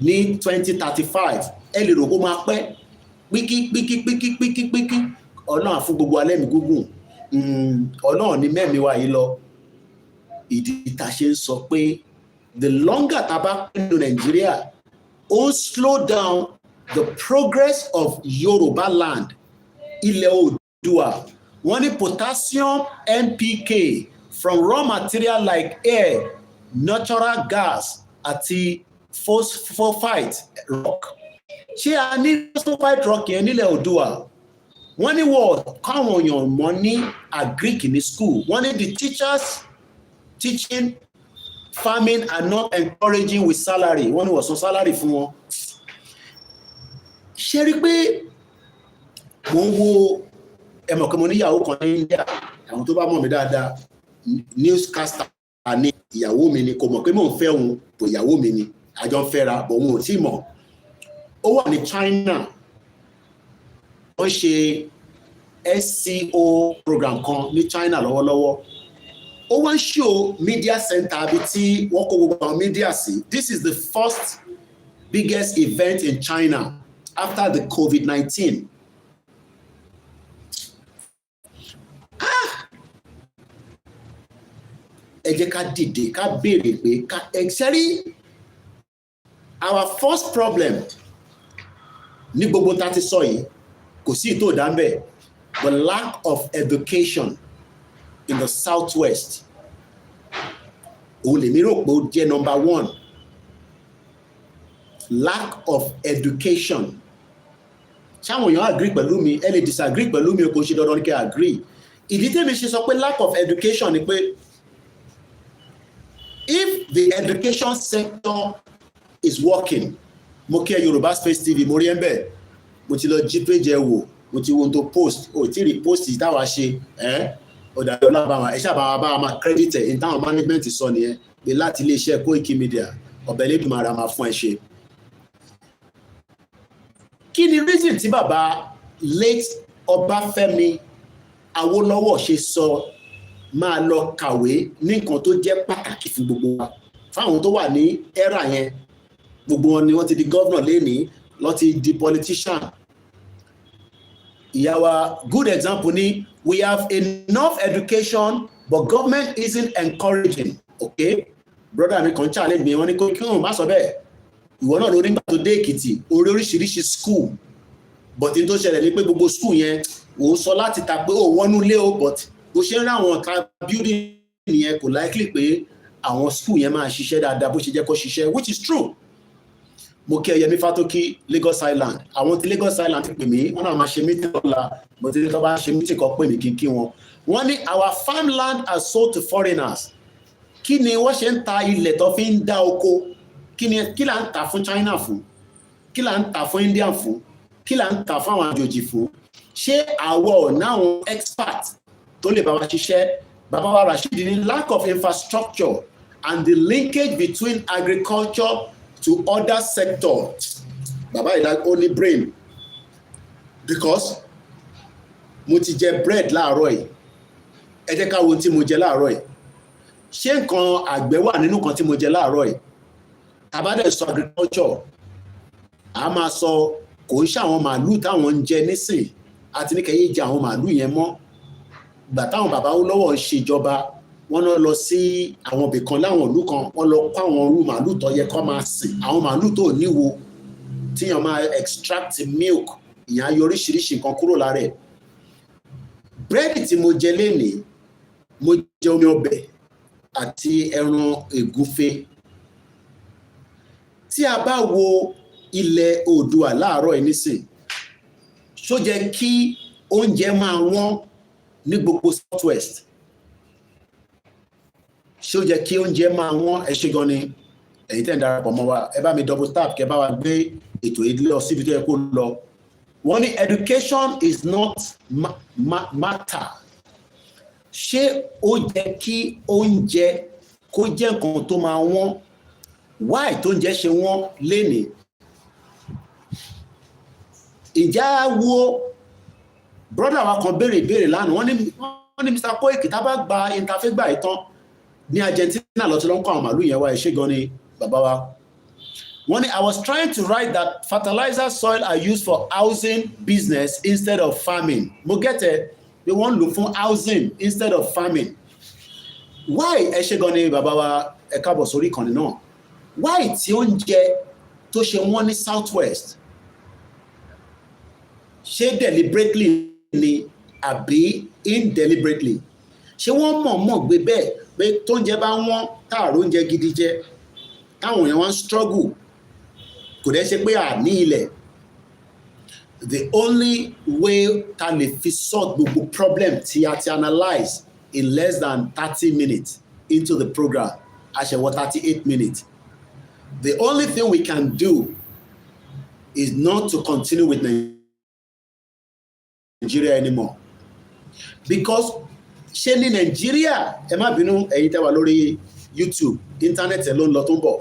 Ní 2035 ẹ lè rò kó máa pẹ́ píkí Ọlọ́run fún gbogbo alẹ́ mi gúngùn. Ọlọ́run ní mẹ́mi wá yìí lọ. Ìdí tá ṣe ń sọ pé the longer tá bá pinnu Nàìjíríà ó slow down the progress of Yoruba land. Ilẹ̀ Oòduà wọ́n ní potassium NPK from raw material like air, natural gas àti phosphate rock. Ṣé a ní phosphate rock yẹn nílẹ̀ Oòduà? Wọ́n ní wọ́n káwọn èèyàn mọ̀ ní agric ní school. Wọ́n ní the teachers teaching farming are not encouraging with salary. Wọ́n ní wọ́n san salary fún wọn. Ṣé rí pé mo ń wo ẹmọ̀ kí mo níyàwó kan ní India, àwọn tó bá mọ̀ mí dáadáa, newscaster ní ìyàwó mi ni, kò mọ̀ pé mò ń fẹ́ òun, tó ìyàwó mi ni, àjọ ń fẹ́ra, bọ̀ òun ò tí mọ̀. Ó wà ní China, wọ́n ṣe SCO program kan ní China lọ́wọ́lọ́wọ́. Ó wá ń show media center bí tí wọ́n kó gbogbo àwọn media sí. This is the first biggest event in China after the COVID-19. Ẹ jẹ́ ká dìde ká béèrè pé ká ẹ̀ṣẹ́rí our first problem ní gbogbo tá ti sọ yìí kò sí ìtò ìdánbẹ̀, the lack of education in the Southwest. Òun lèmi rò pé ó jẹ́ number one. Lack of education. Ṣáwọn èèyàn agree pẹ̀lú mi, ẹ lè disagree pẹ̀lú mi, kò ṣe dandan ní kí agree. Ìdí tèmi ṣe sọ pé lack of education ni pé if the education sector is working, mo kí ẹ Yorùbá Space TV, mo rí ẹ bẹ́ẹ̀, mo ti lọ jí page ẹ wò, mo ti wo ohun tó post, o ti rí post yìí táwa ṣe, ọ̀dà ọlọ́bàá ẹ ṣàbàwà bá wa máa credit ẹ̀ in táwọn management sọ nìyẹn pé láti iléeṣẹ́ Koiki Media ọ̀bẹ̀ lẹ́dùnmára máa fún ẹ ṣe. Kí ni reason tí bàbá late Ọbáfẹ́mi Awólọ́wọ̀ ṣe sọ máa lọ kàwé ní nǹkan tó jẹ́ pàtàkì fún gbogbo wa? Fáwọn tó wà ní era yẹn, gbogbo wọn ni wọ́n ti di governor lénìí, lọ́ti di politician. Ìyàwó good example ni we have enough education but government isn't encouraging. Okay, brother mi kan challenge mi wọ́n ní kí wọ́n má sọ bẹ́ẹ̀. Ìwọ náà ló nígbà tó dé Èkìtì orí oríṣiríṣi school but in tó ṣẹlẹ̀ ní pé gbogbo school yẹn ò sọ láti ta pé ó wọnú lé o but bó ṣe ń rí àwọn ọ̀ka building yẹn kò likely pé àwọn school yẹn máa ṣiṣẹ́ dáadáa bó ṣe jẹ́ kó ṣiṣẹ́, which is true. Mo kí Yẹmí Fátókí Lagos Island, àwọn tí Lagos Island ti pè mí wọ́n náà máa ṣe meeting lọ́la mo ti ní tó bá ṣe meeting kan pè mí kí wọn. Wọ́n ní our farmland are sold to foreigners. Kí ni wọ́n ṣe ń ta ilẹ̀ tó fi ń dá oko? Kí là ń tà fún China fún? Kí là ń tà fún India fún? Kí là ń tà fún àwọn àjòjì fún? Ṣé àwọ̀ náwọn expert tó lè bá wa ṣiṣẹ́? Bàbá wa Rashid ní lack of infrastructure and the linkage between agriculture to other sectors. Bàbá ìlà ó ní brain because mo ti jẹ bread láàárọ̀ yìí. Ẹ jẹ́ ká wo tí mo jẹ láàárọ̀ yìí. Ṣé nǹkan àgbẹ̀ wà nínú kan tí mo jẹ láàárọ̀ yìí? Tàbádẹ́ sọ agriculture, a máa sọ kò ń ṣàwọn màálù táwọn ń jẹ nísìn àti ní kẹ́yẹ́ jẹ àwọn màálù yẹn mọ́. Ìgbà táwọn bàbá lọ́wọ́ ṣèjọba wọ́n náà lọ sí àwọn ibì kan láwọn ìlú kan wọ́n lọ kó àwọn orú màálù tó yẹ kó máa sìn àwọn màálù tó níwo tíyàn máa extract milk ìyẹn ayọ oríṣiríṣi nǹkan kúrò lára ẹ̀. Búrẹ́dì tí mo jẹ lénìí mo jẹ omi ọbẹ̀ àti ẹran ègúnfe. Tí a bá wo ilẹ̀ Oòduà láàárọ̀ yìí nísìn ṣó jẹ́ kí oúnjẹ máa wọ́n ní gbogbo Southwest? Ṣó jẹ́ kí oúnjẹ máa wọ́n? Ẹ ṣé gan ni ẹ̀yin tẹ́ ń darapọ̀ mọ́ wa ẹ bá mi double tap kẹ́ bá wa gbé ètò yìí lọ síbi tó yẹ kó lọ. Wọ́n ní education is not matter. Ṣé ó jẹ́ kí oúnjẹ kó jẹ́ nǹkan tó máa wọ́n? Why tó ń jẹ́ ṣe wọ́n lénìí? Ìjà wo brother wa kan béèrè lánàá wọ́n ní Mr. Koiki tá bá gba interfaith gbà ìtàn ní Argentina lọ tí ló ń kọ́ àwọn màálù yẹn wá ẹ̀ṣẹ́ gan ni bàbá wa. Wọ́n ní I was trying to write that fertilizer soil are used for housing business instead of farming. Mo gẹ́tẹ̀ pé wọ́n lò fún housing instead of farming. Why ẹ̀ṣẹ́ gan ni bàbá wa ẹ káàbọ̀ sórí ìkànnì náà? Why tí oúnjẹ tó ṣe wọ́n ní Southwest ṣé deliberately ni àbí indeliberately? Ṣé wọ́n mọ̀ọ́mọ̀ gbé bẹ́ẹ̀ pé tóúnjẹ bá wọ́n táàrọ̀ oúnjẹ gidi jẹ táwọn èèyàn wá ń struggle kò dẹ́ ṣe pé àní ilẹ̀? The only way ta lè fi solve gbogbo problem tí a ti analyse in less than 30 minutes into the program àṣẹwọ́ 38 minutes. The only thing we can do is not to continue with Nigeria anymore. Because ṣé ní Nigeria ẹ má bínú ẹ̀yin tẹ́ wà lórí YouTube internet ẹ̀ ló ń lọ tó ń bọ̀.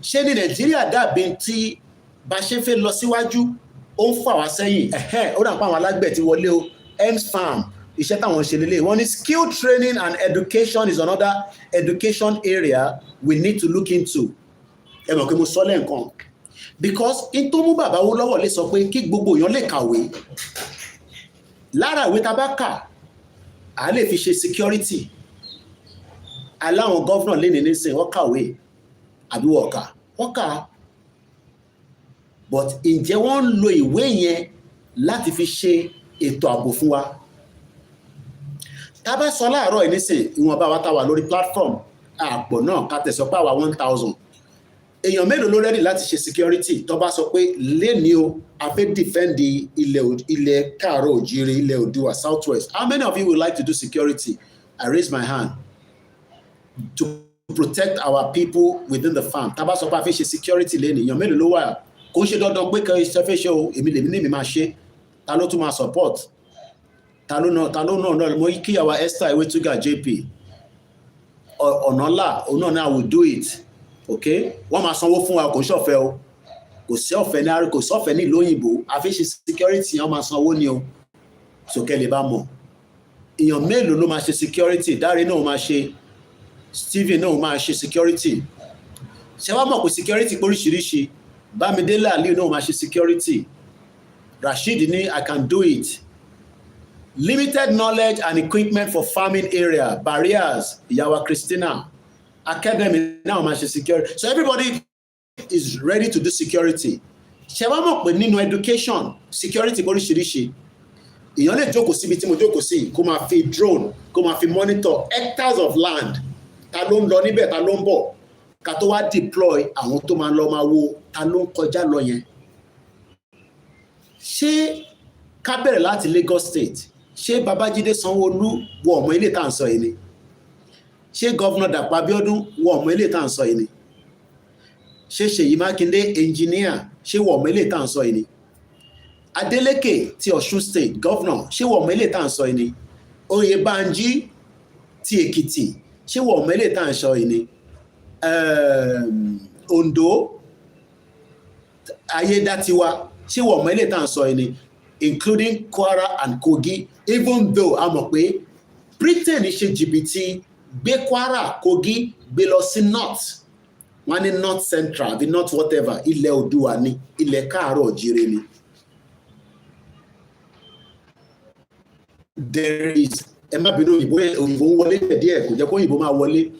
Ṣé ní Nigeria dàbí tí bá ṣe fẹ́ lọ síwájú ó ń fà wá sẹ́yìn? Ó dà pé àwọn alágbẹ̀ ti wọlé o. Ems Farm iṣẹ́ táwọn ṣe lélẹ̀ wọ́n ní skill training and education is another education area we need to look into. Ẹ mọ̀ pé mo sọ lẹ́ǹkan because in tó mú bàbá wo lọ́wọ́ lè sọ pé kí gbogbo èèyàn lè kàwé. Lára ìwé tá bá kà á lè fi ṣe security. Aláwọn gọ́vnà lẹ́ni nísìn wọ́n kàwé àbí wọ́n kà but ǹjẹ́ wọ́n ń lo ìwé yẹn láti fi ṣe ètò ààbò fún wa? Tá bá sọ láàárọ̀ yìí nísìn ìwọ̀nba wa tá wà lórí platform àpọ̀ náà ká tẹ̀sọ́ pé àwa 1000 èèyàn mélòó ló rẹ́dì láti ṣe security tó bá sọ pé lẹ́ni o a fẹ́ defend ilẹ̀ káàárọ̀ òjíire ilẹ̀ Oòduà Southwest. How many of you would like to do security? I raise my hand to protect our people within the farm. Tá bá sọ pé a fẹ́ ṣe security lẹ́ni èèyàn mélòó ló wà? Kò ń ṣe dandan pé kí ẹ fẹ́ ṣe o èmi lèmi ní mi máa ṣe. Ta ló tún máa support? Ta ló náà mo kí àwa Esther Ewetuga JP ọ̀nàlà òun náà I will do it. Okay, wọ́n máa sanwó fún wa kò ṣọ̀fẹ́ o kò sí ọ̀fẹ́ ní àríkò sọ́fẹ́ ní ìlú òyìnbó àfíṣe security wọ́n máa sanwó ní o sókè lè bá mọ̀. Èèyàn mélòó ló máa ṣe security? Dáre náà máa ṣe, Stephen náà máa ṣe security. Ṣé wá mọ̀ pé security póríṣiríṣi? Bámidélé Aliyu náà máa ṣe security. Rasheed ní I can do it. Limited knowledge and equipment for farming area, barriers, Ìyàwó Christina. Academy now máa ṣe security. So everybody is ready to do security. Ṣé wá mọ̀ pé nínú education, security oríṣiríṣi. Èèyàn lè jókòó síbi tí mo jókòó sí, kó máa fi drone, kó máa fi monitor hectares of land. Ta ló ń lọ níbẹ̀, ta ló ń bọ̀. Ká tó wá deploy àwọn tó máa lọ máa wo ta ló ń kọjá lọ yẹn. Ṣé ká bẹ̀rẹ̀ láti Lagos State? Ṣé Babájídé Sanwó-Olú wọ ọmọ ilé tá à ń sọ yìí ni? Ṣé Governor Dàpọ̀ Abíọ́dún wọ ọmọ ilé tá à ń sọ yìí ni? Ṣé Ṣèyí Mákindé engineer ṣé wọ ọmọ ilé tá à ń sọ yìí ni? Adeleke ti Osun State Governor ṣé wọ ọmọ ilé tá à ń sọ yìí ni? Oyèbánjí ti Èkìtì ṣé wọ ọmọ ilé tá à ń sọ yìí ni? Ondo Ayédatiwa ṣé wọ ọmọ ilé tá à ń sọ yìí ni? Including Kwara and Kogi, even though a mọ̀ pé Britain ṣe jìbìtì gbé Kwara, Kogi gbé lọ sí north, wọ́n ní north central àbí north whatever, ilẹ̀ Oòduà ni, ilẹ̀ káàárọ̀ òjíire ni. There is, ẹ má bínú òyìnbó ń wọlé díẹ̀ kò jẹ́ kó òyìnbó máa wọlé.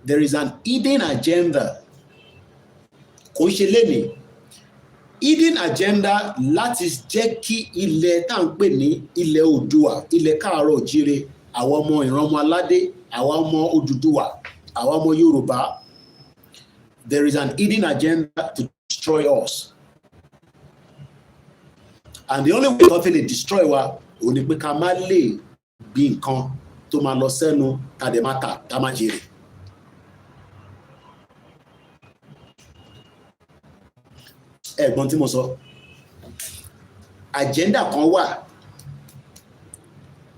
There is an hidden agenda, kò ń ṣe lénìí. Hidden agenda láti jẹ́ kí ilẹ̀ tá à ń pè ní ilẹ̀ Oòduà, ilẹ̀ káàárọ̀ òjíire, àwọn ọmọ ìran ọmọ aládé, àwọn ọmọ Odùduwà, àwọn ọmọ Yorùbá. There is an hidden agenda to destroy us. And the only way tó fi lè destroy wa ò ní pé ká má lè bí nǹkan tó máa lọ sẹ́nu tàdé má tà tá má jèrè. Ẹ̀gbọ́n tí mo sọ, agenda kan wà,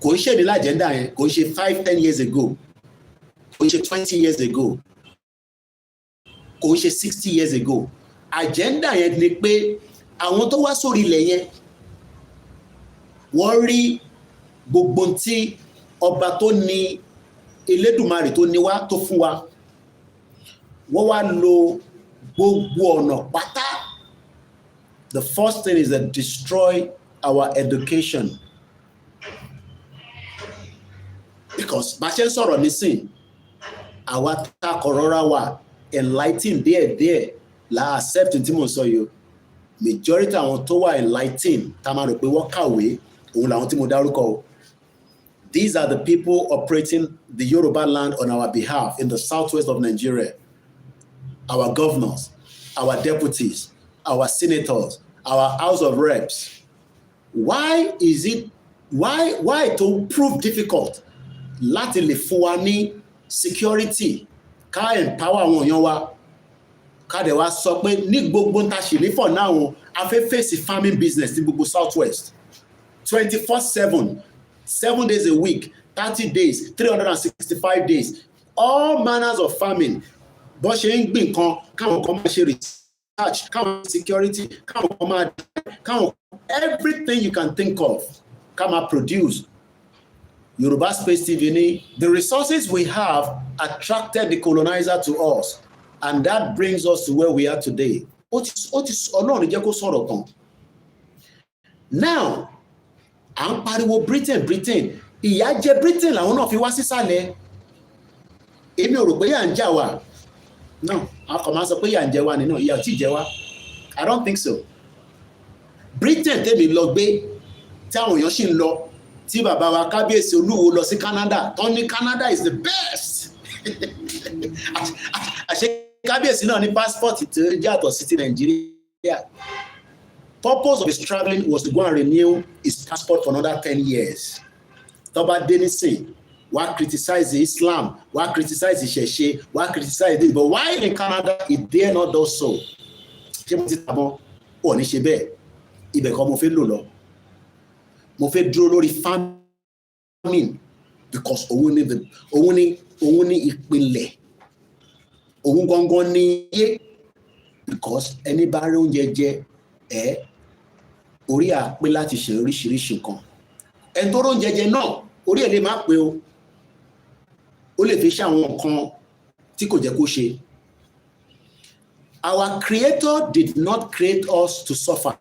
kò ń ṣe ní l'agenda yẹn, kò ń ṣe 5-10 years ago, kò ń ṣe 20 years ago, kò ń ṣe 60 years ago. Agenda yẹn ni pé àwọn tó wá sórí ilẹ̀ yẹn wọ́n rí gbogbo tí ọba tó ní Elédùmarè tó ní wá tó fún wa, wọ́n wá lo gbogbo ọ̀nà pátá. The first thing is that destroy our education. Because bá ṣe ń sọ̀rọ̀ nísìn, àwa tá kọ̀rọ̀ra wà enlighten díẹ̀díẹ̀ la accept tí mo sọ yìí. Majority àwọn tó wà enlighten tá máa rò pé wọ́n kàwé òun làwọn tí mo dárúkọ o. These are the people operating the Yoruba land on our behalf in the southwest of Nigeria. Our governors, our deputies, our senators, our House of Reps. Why to prove difficult láti lè fún wa ní security, ká empower àwọn èèyàn wa, ká dẹ̀ wá sọ pé ní gbogbo ń ta ṣì ní for now a fẹ́ face farming business ní gbogbo southwest 24/7, 7 days a week, 30 days, 365 days, all manners of farming. Bó ṣe ń gbìn kan káwọn kan máa ṣe research, káwọn security, káwọn kan máa káwọn everything you can think of ká máa produce. Yoruba Space TV ní the resources we have attracted the colonizer to us, and that brings us to where we are today. Ọlọ́run jẹ́ kó sọ̀rọ̀ tán. Now à ń pariwo Britain, ìyà jẹ Britain làwọn náà fi wá sísàlẹ̀. Èmi ò rò pé yà ń jà wá. No, a kò máa sọ pé yà ń jẹ wá nínú ìyà ò tí jẹ wá. I don't think so. Britain tèmi lọ gbé tí àwọn èèyàn sì ń lọ, tí bàbá wa kábíyèsí Olúwo lọ sí Canada, tó ní Canada is the best. Àṣé kábíyèsí náà ní passport tó yàtọ̀ sí ti Nàìjíríà. Purpose of his traveling was to go and renew his passport for another 10 years. Tó bá dé nísìn, wá criticize Islam, wá criticize ìṣẹ̀ṣe, wá criticize this, but why in Canada he dare not do so? Ṣé mo ti tàbọ̀? Ò ní ṣe bẹ́ẹ̀. Ibẹ̀ kan mo fẹ́ lò lọ. Mo fẹ́ dúró lórí farming because òun ní ìpìlẹ̀. Òun gangan ní iye because ẹni bá rí oúnjẹ jẹ orí àpé láti ṣe oríṣiríṣi nǹkan. Ẹni tó róúnjẹ jẹ náà orí ẹ̀ lè má pé o. Ó lè fi ṣe àwọn nǹkan tí kò jẹ́ kó ṣe. Our Creator did not create us to suffer.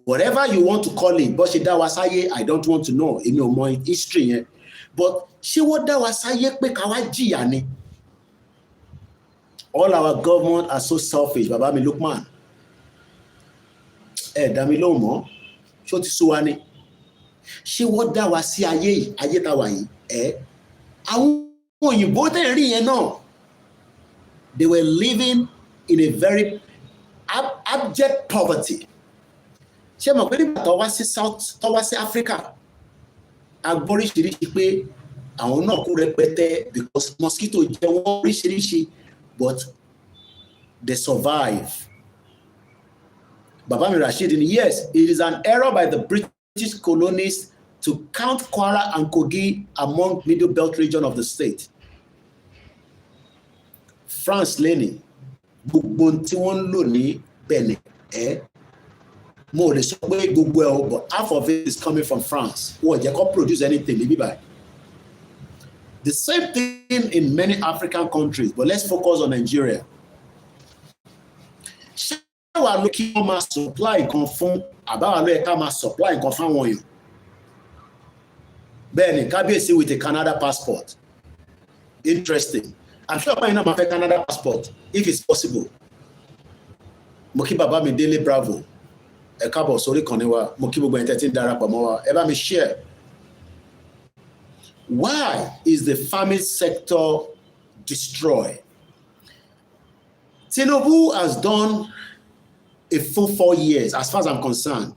Whatever you want to call it, but ṣe dá wa sáyé, I don't want to know. Èmi ò mọ history yẹn. But ṣé wọ́n dá wa sáyé pé ká wá jìyà ni? All our government are so selfish, Baba mi Lukman. Dá mi lóhùn mọ́, ṣó ti sú wa ni? Ṣé wọ́n dá wa sí ayé yìí, ayé tá wà yìí? Àwọn òyìnbó tẹ̀ rí yẹn náà, they were living in a very abject poverty. Ṣé mọ̀ pé nígbà tó wá sí South, tó wá sí Africa, agbóríṣiríṣi pé àwọn náà kú rẹpẹtẹ because mosquito jẹ wọ́n oríṣiríṣi, but they survive. Baba mi Rashid, yes, it is an error by the British colonists to count Kwara and Kogi among Middle Belt region of the state. France lẹ́ni, gbogbo tí wọ́n lò ní Benin, mo lè sọ pé gbogbo ẹ̀, but half of it is coming from France. Wọ́n jẹ́ kó produce anything níbí báyìí. The same thing in many African countries, but let's focus on Nigeria. Ṣé wàá ló kí wọ́n máa supply nǹkan fún àbáwá ló yẹ ká máa supply nǹkan fáwọn èèyàn? Bẹ́ẹ̀ni, kábíyèsí with a Canada passport. Interesting. I'm sure pé iná máa fẹ́ Canada passport if it's possible. Mo kí bàbá mi Délé Bravo. Ẹ káàbọ̀ sórí ìkànnì wa. Mo kí gbogbo ẹ̀yin tẹ́ tí ń darapọ̀ mọ́ wa. Ẹ bá mi share. Why is the farming sector destroyed? Tinubu has done a full 4 years, as far as I'm concerned.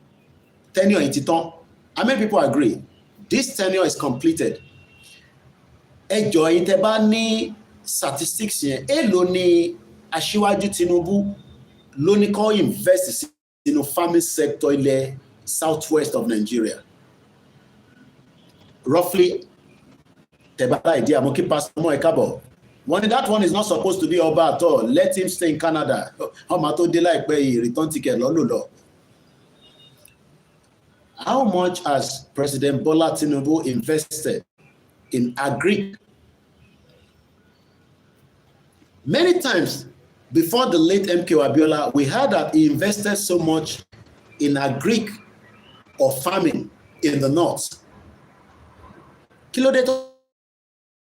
Tenure in Titon. How many people agree? This tenure is completed. Ẹ jọ̀ọ́ yín tẹ́ bá ní statistics yẹn, èló ni Aṣíwájú Tinubu ló ní kó invest in farming sector ilẹ̀ southwest of Nigeria? Roughly, tẹ́ bá idea, mo kí Pastor Mo ẹ káàbọ̀. That one is not supposed to be Oba at all. Let him stay in Canada. Ọmọ tó dé láìpẹ́ yìí, return ticket lọ́lọ́. How much has President Bola Tinubu invested in agri? Many times before the late MKO Abiola, we heard that he invested so much in agri or farming in the north. Kí ló dé tó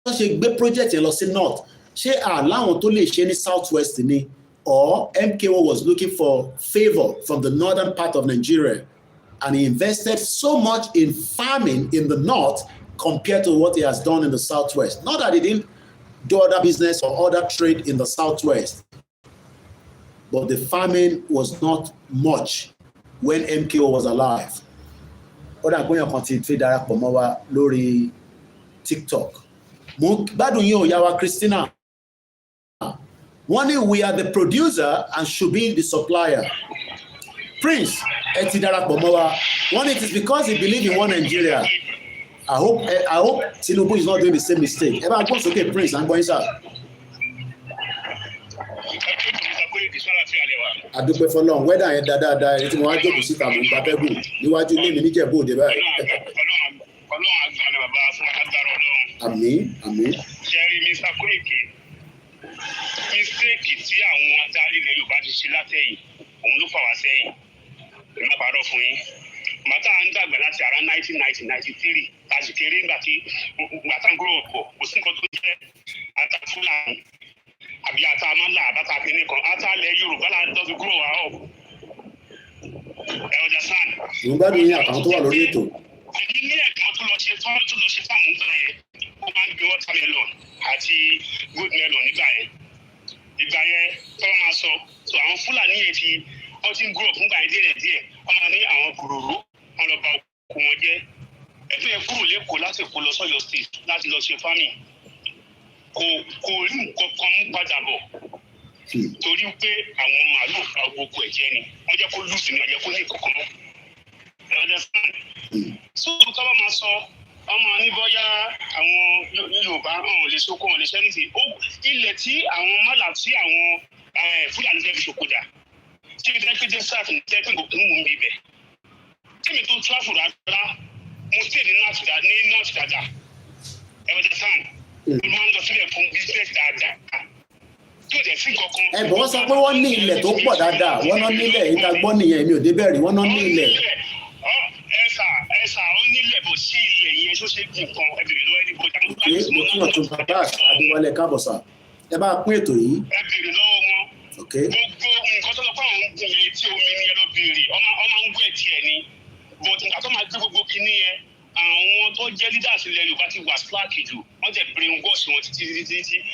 ṣe gbé project yẹn lọ sí north? Ṣé àláwọn tó lè ṣe ní southwest ni? Or MKO was looking for favor from the northern part of Nigeria, and he invested so much in farming in the north compared to what he has done in the southwest? Not that he didn't do other business or other trade in the southwest, but the farming was not much when MKO was alive. Ọ̀dà gbóyàn kan ti fi darapọ̀ mọ́ wa lórí TikTok. Mo gbádùn yín o, ìyá wa Christina. Wọ́n ní we are the producer and should be the supplier. Prince, ẹ ti darapọ̀ mọ́ wa. One, it is because he believe in one Nigeria. I hope Tinubu is not doing the same mistake. Ẹ bá gbọ́ sókè Prince, à ń gbọ́ yín sá. Adúpẹ́ fọlọ́run, wẹ́dà yẹn dáadáa, ẹni tí mo wá jókòó síta mò ń gbatẹ́gùn níwájú ilé mi níjẹ̀bú òde báyìí. Ọlọ́run àgbàlẹ̀ bàbá fún agbára Ọlọ́run. Àmín. Ṣẹ́rí Mr. Koiki, mistake tí àwọn adarí ilẹ̀ Yorùbá ti ṣe látẹ̀yìn, òun ló fà wá sẹ́yìn. Èmi máa parọ́ fún yín. Màtá ń dàgbà láti ara 1993 láti kéré nígbà tí màtá ń grow up, kò sí nǹkan tó jẹ́ ata Fúlàní àbí ata amálà àbáta kìíní kan. Ata ilẹ̀ Yorùbá láti tọ́jú grow up. Ẹ understand? Mo gbádùn yín àtàwọn tó wà lórí ètò. Èmi ní ẹ̀gbọ́n tó lọ ṣe fáàmù nígbà yẹn, ó máa ń gbé watermelon àti good melon nígbà yẹn. Ìgbà yẹn tó máa sọ, so àwọn Fúlàní yẹn wọ́n ti ń grow up nígbà yẹn díẹ̀. Wọ́n máa ní àwọn kòròró, wọ́n lọ bà oko wọn jẹ́. Ẹ̀fọ́ yẹn kúrò lẹ́kọ̀ọ́ láti kó lọ sọ́yọ́ state láti lọ ṣe farming. Kò rí nǹkan kan mú padà bọ̀. Torí pé àwọn màálù fa oko ẹ̀jẹ̀ ni. Wọ́n jẹ́ kó lùsì ni, wọ́n jẹ́ kó ní ìkọ̀kan mọ́. Understand? So tó bá máa sọ ọmọ ní bóyá àwọn Yorùbá hàn lè sóko hàn lè ṣẹ́ nìsí ilẹ̀ tí àwọn mọ́là tí àwọn Fúlàní fẹ́ fi ṣòkòdà tí mi tẹ́ pé jẹ́ sáà ní tẹ́ pé kò kún mú mi bẹ̀ tí mi tó tráfù rárá mo stay ní north dáadáa ẹ̀rọ jẹ́ sáà mo máa ń lọ sílẹ̀ fún business dáadáa ò dẹ̀ sí kankan. Ẹ bọ̀ wọ́n sọ pé wọ́n ní ilẹ̀ tó pọ̀ dáadáa, wọ́n náà nílẹ̀ ìta gbọ́ nìyẹn, mi ò débẹ̀ rí, wọ́n náà ní ilẹ̀. Ẹ̀sà ó nílẹ̀ bó sí ilẹ̀ yẹn tó ṣe gùn kan ẹ̀bìrì lọ́wọ́ ẹni bó dáhùn. Mo tún ọ̀tún bàbá Adéwálé káàbọ̀ sà, ẹ bá pín ètò yìí. Ẹ̀bìrì lọ́wọ́ wọn. Gbogbo nǹkan tó lọ fún àwọn gùn yẹn tí omi ni ẹ lọ bèrè, ọmọ ń gbé tiẹ̀ ni. But nǹkan tó máa gbé gbogbo kinní yẹn, àwọn tó jẹ́ leaders ilẹ̀ Yorùbá ti wà slack jù, wọ́n jẹ́ brainwash wọn títí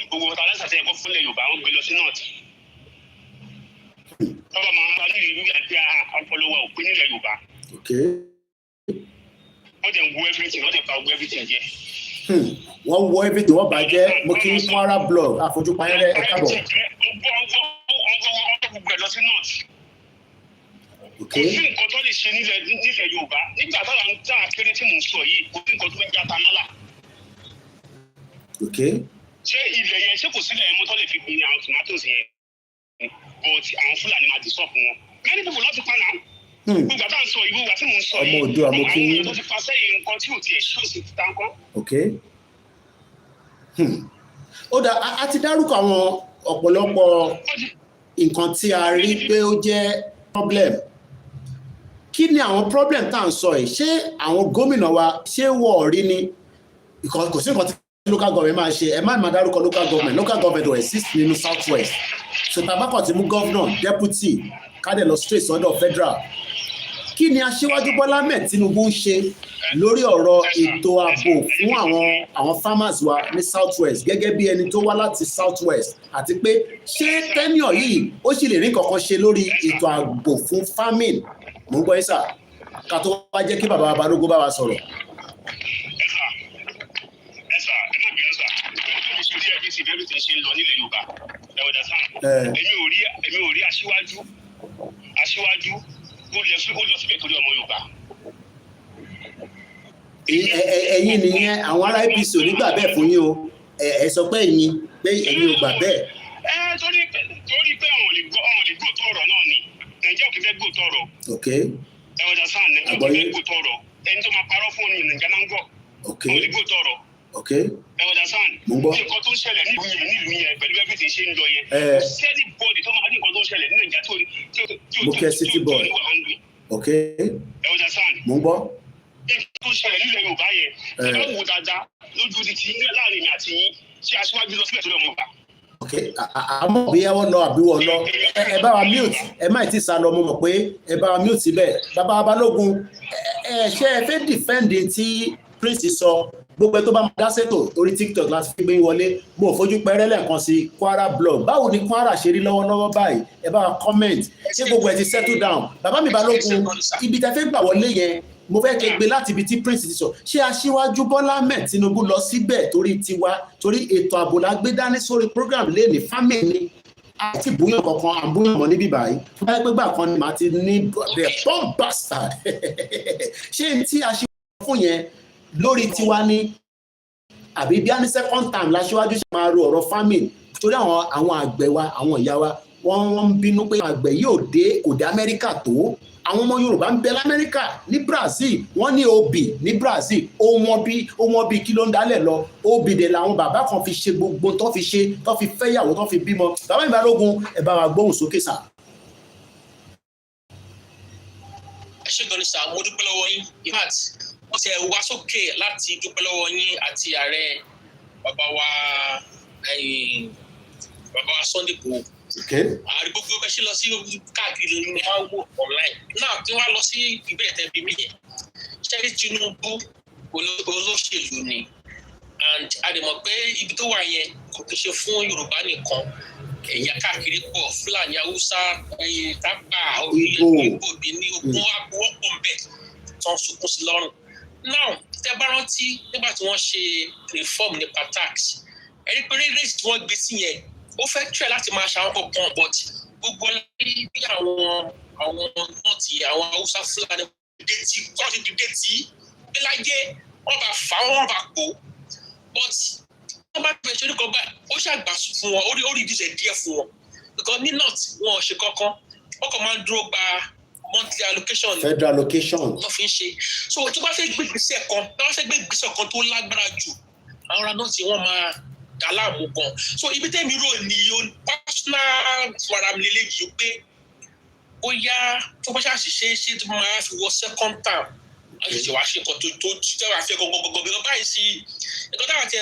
gbogbo ọ̀tá aláṣàtẹ̀ ẹ̀kọ́ fún ilẹ̀ Yorùbá wọn gbé lọ sí north. Tọ́ba máa ń bá ní ìrírí àti ọpọlọwà òpin nílẹ̀ Yorùbá. Wọ́n jẹ́ ń wo everything, wọ́n jẹ́ pa gbogbo everything jẹ́. Wọ́n wọ everything wọ́n bàjẹ́, mo kí Kwara blog àfojúpayẹ́rẹ́ ẹ káàbọ̀. Ọgbọ́n gbogbo ẹ̀ lọ sí north. Kò sí nǹkan tó lè ṣe nílẹ̀ Yorùbá nígbà táwa ń tà kéré tí mò ń sọ yìí, kò sí nǹkan tó ń gbé atamálà. Ṣé ilẹ̀ yẹn ṣé kò sílẹ̀ yẹn mú tó lè fi gbin àwọn tomatoes yẹn? But àwọn Fúlàní máa disturb wọn. Many people lọ ti pa náà. Gbogbo àtà ń sọ ìwé ìgbà tí mò ń sọ yìí. Ọmọ Odun àmókí. Àwọn èèyàn tó ti fa sẹ́yìn nǹkan tí ò tiẹ̀ ṣó sí ti ta nǹkan. Ó dà á ti dárúkọ àwọn ọ̀pọ̀lọpọ̀ nǹkan tí a rí pé ó jẹ́ problem. Kí ni àwọn problem tá à ń sọ yìí? Ṣé àwọn gómìnà wa ṣé wọ́n rí ni? Kò sí nǹkan tí local government máa ṣe, ẹ má máa dárúkọ local government ò exist nínú south west. So tabakọ̀ ti mú governor, deputy, kádẹ̀ lọ straight sọ́dọ̀ federal. Kí ni Aṣíwájú Bọ́lá Ahmed Tinubu ń ṣe lórí ọ̀rọ̀ ètò ààbò fún àwọn farmers wa ní south west gẹ́gẹ́ bí ẹni tó wá láti south west, àti pé ṣé tenure yìí ó sì lè rí kankan ṣe lórí ètò ààbò fún farming? Mo ń gbọ́ yín sà, ká tó wá jẹ́ kí bàbá Balógun bá wa sọ̀rọ̀. Everything ṣe ń lọ nílẹ̀ Yorùbá ẹ̀wọ̀dà sáà èmi ò rí aṣíwájú ó lọ síbẹ̀ torí ọmọ Yorùbá. Ẹ̀yin nìyẹn àwọn ará APC ò ní gbà bẹ́ẹ̀ fún yín o, ẹ sọ pé ẹ̀yin ò gbà bẹ́ẹ̀. Torí pé àwọn ò lè gbóòtọ́ ọ̀rọ̀ náà ni Nàìjíríà kì í fẹ́ gbóòtọ́ ọ̀rọ̀. Ẹ̀wọ̀dà sáà Nàìjíríà kì í fẹ́ gbóòtọ́ ọ̀rọ̀, ẹni tó máa parọ́ fún ni Nàìjíríà máa ń gbọ́. Àwọn ò lè gbóòtọ́ ọ̀rọ̀. Ẹ̀wọ̀dàsán nǹkan tó ń ṣẹlẹ̀ nílùú yẹn pẹ̀lú bí ti ṣe ń lọ yẹn steady body tó máa ní nǹkan tó ń ṣẹlẹ̀ ní Nàìjíríà tí ó ẹ̀wọ̀dàsán mo ń gbọ́ nǹkan tó ń ṣẹlẹ̀ nílẹ̀ Yorùbá yẹn ẹ bá wò dáadáa lójú ti láàrin mi àti yín ṣé Aṣíwájú lọ síbẹ̀ tó lọ mọ̀ gbà. àmọ́ bí wọ́n lọ àbí wọ́n lọ ẹ bá wa mute, ẹ má ti sá lọ, mo mọ̀ pé ẹ bá wa mute síbẹ̀. Bàbá Balógun ṣé ẹ fẹ́ defend tí Prince sọ? Gbogbo ẹ tó bá máa dá sétò orí TikTok láti fi gbé wọlé, mo fojú pẹ́rẹ́ lẹ́ẹ̀kan sí Kwara blog. Báwo ni Kwara ṣe rí lọ́wọ́lọ́wọ́ báyìí? Ẹ bá wa comment. Ṣé gbogbo ẹ ti settle down? Bàbá mi Balógun, ibi tẹ́ fẹ́ gbà wọlé yẹn mo fẹ́ kẹ́ gbé láti ibi tí Prince ti sọ. Ṣé Aṣíwájú Bọ́lá Ahmed Tinubu lọ síbẹ̀ torí tiwa, torí ètò ààbò la gbé dání sórí program lẹ́ni family ni àti búyàn kankan àbúyàn mọ́ níbí báyìí? Báyìí pé gbà kan ni màá ti ní the bomb bastard. Ṣé tí Aṣíwájú fún yẹn lórí tiwa ní àbí bí a ní second time láṣíwájú ṣe máa ro ọ̀rọ̀ farming? Torí àwọn àgbẹ̀ wa, àwọn ìyá wa, wọ́n ń bínú pé àgbẹ̀ yóò kò dé Amẹ́ríkà tó. Àwọn ọmọ Yorùbá ń bẹ l'Amẹ́ríkà, ní Brazil wọ́n ní obì ní Brazil ó wọ́n bí kí ló ń dálẹ̀ lọ. Obì dẹ̀ làwọn bàbá kan fi ṣe gbogbo tó fi fẹ́yàwó tó fi bímọ. Bàbá mi Balógun, ẹ bá wa gbóhùn sókè sà. Ẹ ṣé gan ni sà, mo dúpẹ́ lọ́wọ́ yín. In fact, wọ́n ti wá sókè láti dúpẹ́ lọ́wọ́ yín àti ààrẹ bàbá wa Sunday Igboho. Ààrẹ gbogbo bẹ́ẹ̀ ṣe lọ sí káàkiri ní wọ́n wò online. Náà tí wọ́n lọ sí ìbéèrè tẹ́bí mi yẹn. Ṣé Tinubu olóṣèlú ni? And a lè mọ̀ pé ibi tó wà yẹn kò kí ṣe fún Yorùbá nìkan. Ẹ̀yà káàkiri pọ̀, Fúlàní, Haúsá, Tápà, orílẹ̀-èdè Ìgbò bí ní ogun wọ́pọ̀ ń bẹ̀ tán sunkún sí lọ́rùn. Now, tẹ́ bá rántí nígbà tí wọ́n ṣe reform nípa tax, ẹni pé rate tí wọ́n gbé sí yẹn, ó fẹ́ try láti máa ṣàwọn kankan, but gbogbo bí àwọn nọ́ọ̀tì, àwọn Haúsá, Fúlàní déètì pé láyé wọ́n bá fà wọ́n bá pò, but wọ́n bá bẹ̀rẹ̀ ṣe oníkan báyìí, ó ṣàgbà fún wọn, ó rí ìdíje díẹ̀ fún wọn, because ní north wọn ò ṣe kankan, wọ́n kàn máa ń dúró gba monthly allocation, federal allocation wọ́n fi ń ṣe. So tó bá fẹ́ gbé ìgbésẹ̀ kan tó lágbára jù, àwọn ará náà tí wọ́n máa dàlámù gan. So ibi tẹ́mi rò ní personal forum lélẹ́yìí pé bóyá tó bá ṣàṣìṣe ṣe tó máa fi wọ second term àṣìṣe wàá ṣe nǹkan tó tẹ́wàá fẹ́ gbọ̀ngbọ̀ngbọ̀n bí wọ́n báyìí sí nǹkan táwọn ti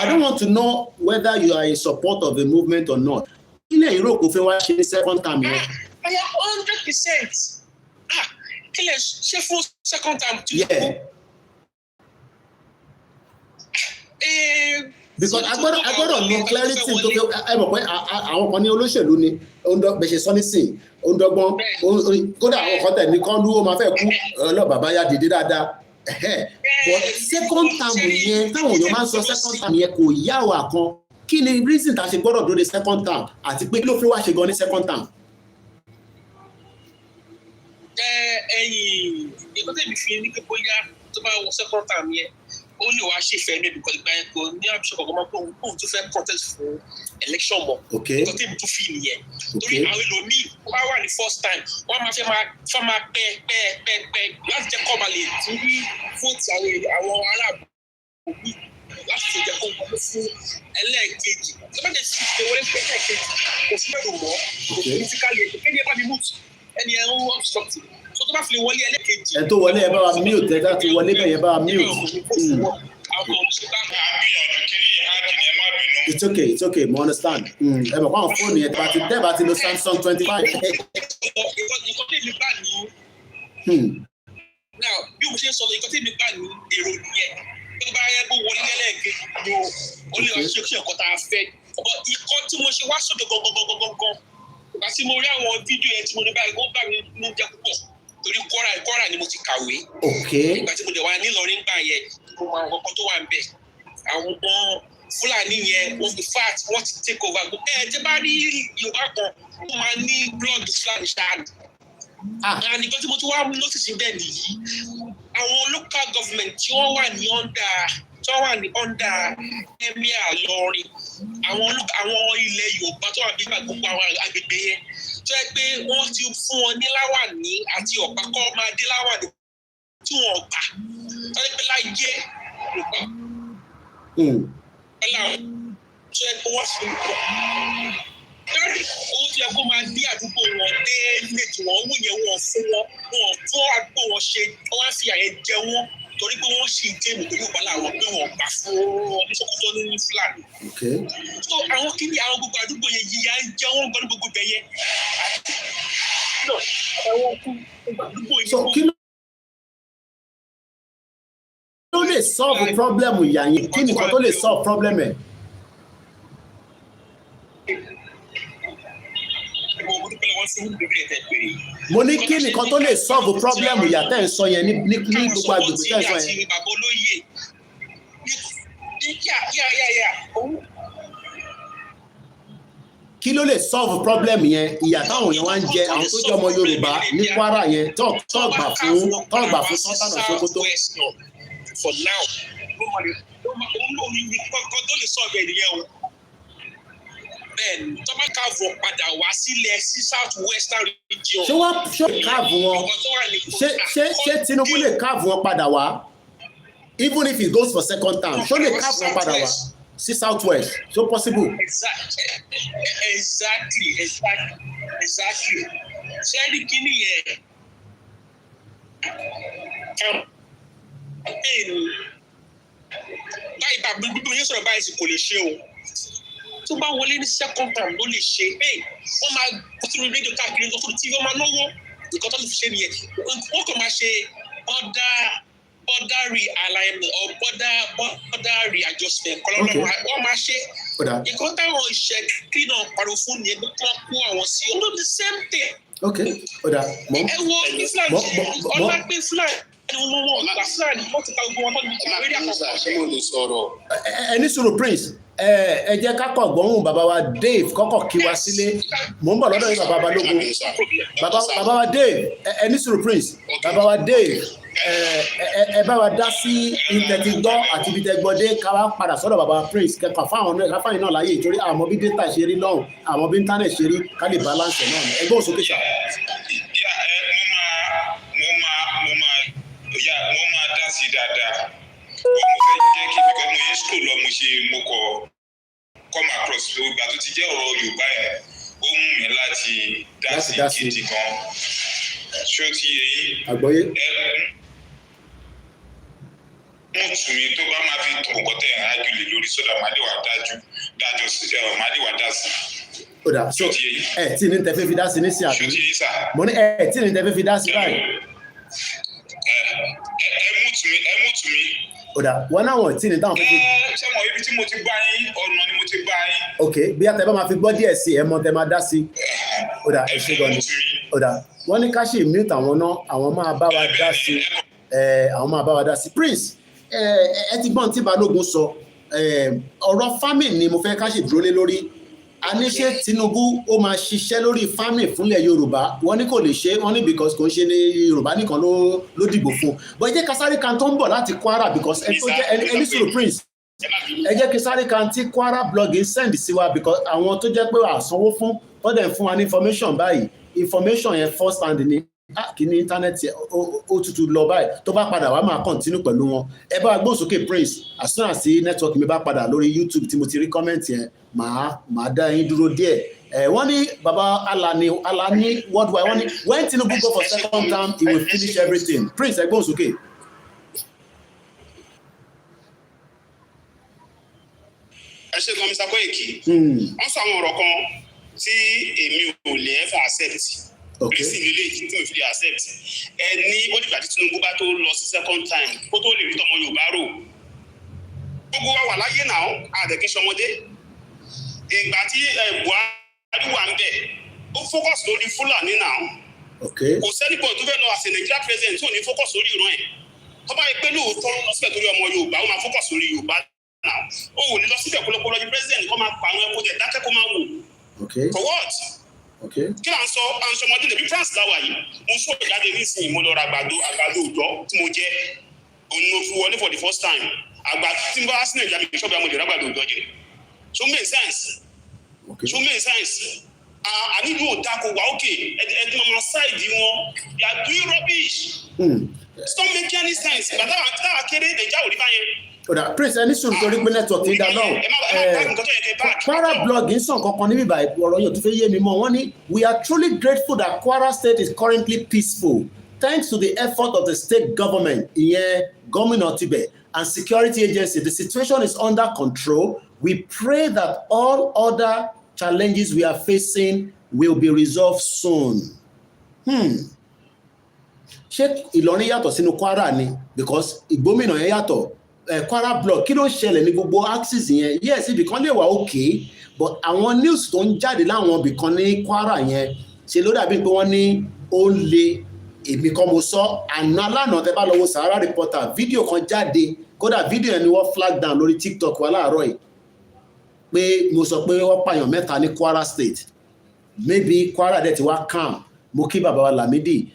I don't want to know whether you are in support of the movement or not. Ilé ìrókò fẹ́ wá ṣe second term yẹn. I am 100%. Kí lè ṣe fún second term tó kú? Because agbọ́dọ̀ ní clarity tó fi ẹ mọ̀ pé àwọn kan ní olóṣèlú ni bẹ̀ṣẹ̀ sọ́ní sìn ondọ́gbọ́n kódà àwọn kan tẹ̀ ní kán lúwó máa fẹ́ kú ọlọ́bàbá yá dìde dáadáa. But second term yẹn táwọn èèyàn máa ń sọ second term yẹn kò yá wa kan. Kí ni reason tá a ṣe gbọ́dọ̀ dúró de second term àti pé kí ló fi wá ṣe gan ní second term? Ìgbà tẹ̀mí fi ní pé bóyá tó bá wọ second term yẹn ó lè wá ṣèfẹ́ ní ẹ̀dùnkọ́ ìgbà yẹn kò ní àbíṣe kọ̀ọ̀kan máa pé òun tó fẹ́ contest fún election mọ̀. Ìgbà tẹ̀mí tó fi nìyẹn. Torí àwọn ẹlòmíì wọ́n wà ní first time wọ́n máa fẹ́ máa pẹ́ láti jẹ́ kọ́ máa lè tún rí vote àwọn aráàlú òbí láti ṣe jẹ́ kó wọlé fún ẹlẹ́ẹ̀kejì. Lọ́mọdé sì ṣe wọlé fún ẹlẹ́ẹ̀kejì kò sí mẹ́rin mọ́ kò sí physically ẹni ẹ bá mi mute ẹni ẹ ń obstructive. So tó bá fi lè wọlé ẹlẹ́ẹ̀kejì. Ẹ tó wọlé ẹ bá wa mute ẹ dá tó wọlé bẹ́ẹ̀ yẹn bá wa mute. It's okay, mo understand. Ẹ mọ̀ fáwọn fóònù yẹn tẹ́ bá ti lo Samsung 25. Ìkọ́ tèmi bá ní. Now bí mo ṣe ń sọ lọ ìkọ́ tèmi bá ní èrò nìyẹn. Tó bá yẹ kó wọlé lẹ́lẹ́ẹ̀kejì ni ó lè wá ṣe ẹ̀kọ́ tá a fẹ́. Ọ̀pọ̀ ìkọ́ tí mo ṣe wá sódò gangan. Ìgbà tí mo rí àwọn fídíò yẹn tí mo ní báyìí ó bá mi ní jẹ́ púpọ̀. Torí Kwara ni mo ti kàwé. Ìgbà tí mo dẹ̀ wá nílọrin gbà yẹn mo mọ àwọn ọkọ̀ tó wà ń bẹ̀. Àwọn Fúlàní yẹn in fact wọ́n ti take over. Tẹ́ bá rí Yorùbá kan wọ́n máa ní blood Fúlàní ṣáàlì. Nǹkan tí mo tún wá notice bẹ́ẹ̀ nìyí àwọn local government tí wọ́n wà ní under emir Ìlọrin àwọn ilẹ̀ Yorùbá tó wà nígbà gbogbo àwọn agbègbè yẹn tó yẹ pé wọ́n ti fún wọn ní láwàní àti ọ̀pá kọ́ máa dé láwàní tí wọ́n gbà tó yẹ pé láyé Yorùbá tó yẹ pé wọ́n fi owó tí ẹ kó máa dé àdúgbò wọn dé ilé tí wọ́n wù yẹn wọ́n fún àdúgbò wọn ṣe wọ́n á fi àyè jẹ wọ́n torí pé wọ́n ṣì géèmù tó yóò bá láwọn pé wọ́n gbà fún oníṣòkòtò ní Fúlàní. So àwọn kìíní àwọn gbogbo àdúgbò yẹn yíya ń jẹ wọ́n gbọ́dọ̀ gbogbo bẹ̀ yẹn. So kí ló lè solve problem ìyá yẹn kí nìkan tó lè solve problem ẹ̀? Mo ní kí nìkan tó lè solve problem ìyá tẹ́ ń sọ yẹn ní gbogbo agbègbè tẹ́ ń sọ yẹn. Kí ló lè solve problem yẹn ìyá táwọn èèyàn wá ń jẹ àwọn tó jẹ́ ọmọ Yorùbá ní Kwara yẹn tó gbà fún Sọ́tànà Sókótó. For now, nǹkan tó lè solve ẹ̀ nìyẹn o. Bẹ́ẹ̀ni tó bá káàbọ̀ padà wá sílẹ̀ sí south western region. Ṣé wọ́n káàbù wọn? Ṣé Tinubu lè káàbù wọn padà wá? Even if he goes for second term, ṣó lè káàbù wọn padà wá sí south west? So possible? Exactly. Ṣé rí kíní yẹn? Báyìí bá gbogbo yẹn sọ̀rọ̀ báyìí sì kò lè ṣe o. Tó bá wọlé ní second term ló lè ṣe wọ́n máa kó sínú rédíò káàkiri nǹkan tó ti wọ́n máa náwó nǹkan tó lè fi ṣe nìyẹn wọ́n kàn máa ṣe border realignment or border readjustment kọlọ́nà wọ́n máa ṣe nǹkan táwọn ìṣẹ́kí náà pariwo fún nìyẹn pé wọ́n kó àwọn sí ọ̀nà the same thing. Ẹ wo ọlá pé Fúlàní wọ́n gbà Fúlàní wọ́n ti ta gbogbo wọn tó ní ìrírí àkọ́kọ́. Ẹni sùúrù Prince ẹ jẹ́ ká kọ̀ gbọ́hùn bàbá wa Dave kọ́kọ́ kí wa sílé mò ń bọ̀ lọ́dọ̀ yìí bàbá Balógun bàbá wa Dave ẹni sùúrù Prince bàbá wa Dave ẹ bá wa dá sí ìtẹ̀tí gbọ́ àti ibi tẹ gbọ́ dé ká wá padà sọ́dọ̀ bàbá Prince kẹkọ̀ọ́ fáwọn náà láyé ìtorí àmọ́ bí data ṣe rí lọ́hùn àmọ́ bí internet ṣe rí ká lè balance náà ẹgbẹ́ òsókè ṣá. mo máa dá sí dáadáa jẹ́ kí because mo yẹ school lọ mo kọ come across ìgbà tó ti jẹ́ ọ̀rọ̀ Yorùbá yẹn ó mú mi láti dá sí gidi kan ṣó ti yẹ yìí. Àgbọ́yé. Mo tù mí tó bá máa fi tó nǹkan tẹ̀ ẹ̀ ájú lè lórí sódà máa lè wà dájọ́ sí máa lè wà dá sí. Ó dà so tí ní tẹ́fẹ́ fi dá sí ní sí àbí. Ṣó ti yé sà. Mo ní tí ní tẹ́fẹ́ fi dá sí báyìí. Ẹ mú tù mí. Ó dà wọ́n náà wọ̀n tí ní táwọn fẹ́ fi. Ṣé mo ibi tí mo ti bá yín ọ̀nà ni mo ti bá yín. Ok bí a tẹ bá máa fi gbọ́ díẹ̀ sí ẹ mọ tẹ máa dá sí. Ó dà ẹ ṣe gan ni. Ó dà wọ́n ní ká ṣe mute àwọn náà àwọn máa bá wa dá sí. Àwọn máa bá wa dá sí. Prince ẹ ti gbọ́n tí Balógun sọ ọ̀rọ̀ farming ni mo fẹ́ ká ṣe dúró lé lórí. A ní ṣé Tinubu ó máa ṣiṣẹ́ lórí farming fúnlẹ̀ Yorùbá wọ́n ní kò lè ṣe wọ́n ní because kò ń ṣe ní Yorùbá nìkan ló dìbò fún but ẹ jẹ́ ká sáré kan tó ń bọ̀ láti Kwara because ẹ tó jẹ́ ẹni sọ̀rọ̀ Prince ẹ jẹ́ kí sáré kan tí Kwara blogging send sí wa because àwọn tó jẹ́ pé àsanwó fún wọ́n dẹ̀ fún wa ní information báyìí information yẹn first hand ni kí ní íńtánẹ́ẹ̀tì ó tutù lọ báyìí tó bá padà wá máa continue pẹ̀lú wọn ẹ bá gbóhùn sókè Prince as soon as network mi bá padà lórí YouTube tí mo ti rí comment yẹn màá dá yín dúró díẹ̀ wọ́n ní baba Alani worldwide wọ́n ní when Tinubu go for second term he will finish everything Prince ẹ gbóhùn sókè. ẹ ṣe gan Mr. Koiki wọ́n sọ àwọn ọ̀rọ̀ kan tí èmi ò lè ẹ́fà accept reason ilé tí mo fi lè accept ní ó dìgbà tí Tinubu bá tó lọ sí second time kó tó lè rí tọmọ Yorùbá rò gbogbo wa wà láyé náà àdẹ̀kí sọmọdé ìgbà tí Buhari wà ń bẹ̀ ó focus lórí Fúlàní náà kò sẹ́nìbọ̀ tó fẹ́ lọ àṣẹ Nigeria president tó ní focus lórí ìran ẹ̀ tó bá yẹ pé lóòótọ́ lọ síbẹ̀ torí ọmọ Yorùbá ó máa focus lórí Yorùbá náà ó wò ní lọ síbẹ̀ kólókó lọ́jọ́ president kó máa pa àwọn ẹ̀kọ́ jẹ̀ dákẹ́ kó máa wò for what? Kí là ń sọ ọmọdé lè bí France láwà yìí mo sọ ìjáde nísìnyí mo lọ ra àgbàdo òòjọ́ tí mo jẹ òun mo fi wọlé for the first time àgbàdo tí n bá sí Nàìjíríà mi ṣọ́ọ̀bù àmọ̀jẹ̀ rágbàdo òòjọ́ jẹ so make sense ànílù òdàkọ wà ókè ẹdí mama ṣáìdì wọn you are doing rubbish it don't make any sense ìgbà táwa kéré Nàìjíríà ò rí báyẹn. Ọ̀dà Prince ẹni sùn torí pé network ti dá náà Kwara blogging sàn kankan níbi ìbà ọ̀rọ̀ yóò tún fẹ́ yé mi mọ́ wọ́n ní we are truly grateful that Kwara state is currently peaceful thanks to the effort of the state government ìyẹn gómìnà tibẹ̀ and security agency the situation is under control we pray that all other challenges we are facing will be resolved soon. Ṣé Ìlọrin yàtọ̀ sínú Kwara ni because ìgbómìnà yẹn yàtọ̀ Kwara blog kí ló ń ṣẹlẹ̀ ní gbogbo axis yẹn yes ibìkan lè wà okay but àwọn news tó ń jáde láwọn ibìkan ní Kwara yẹn ṣe ló dàbí pé wọ́n ní ó ń le èmi kan mo sọ àná lánàá tẹ́ bá lọ wo Sahara Reporter fídíò kan jáde kódà fídíò yẹn ni wọ́n flag down lórí TikTok wa láàárọ̀ yìí pé mo sọ pé wọ́n pààyàn 3 ní Kwara State maybe Kwara dẹ̀ ti wá calm mo kí bàbá wa Lamidi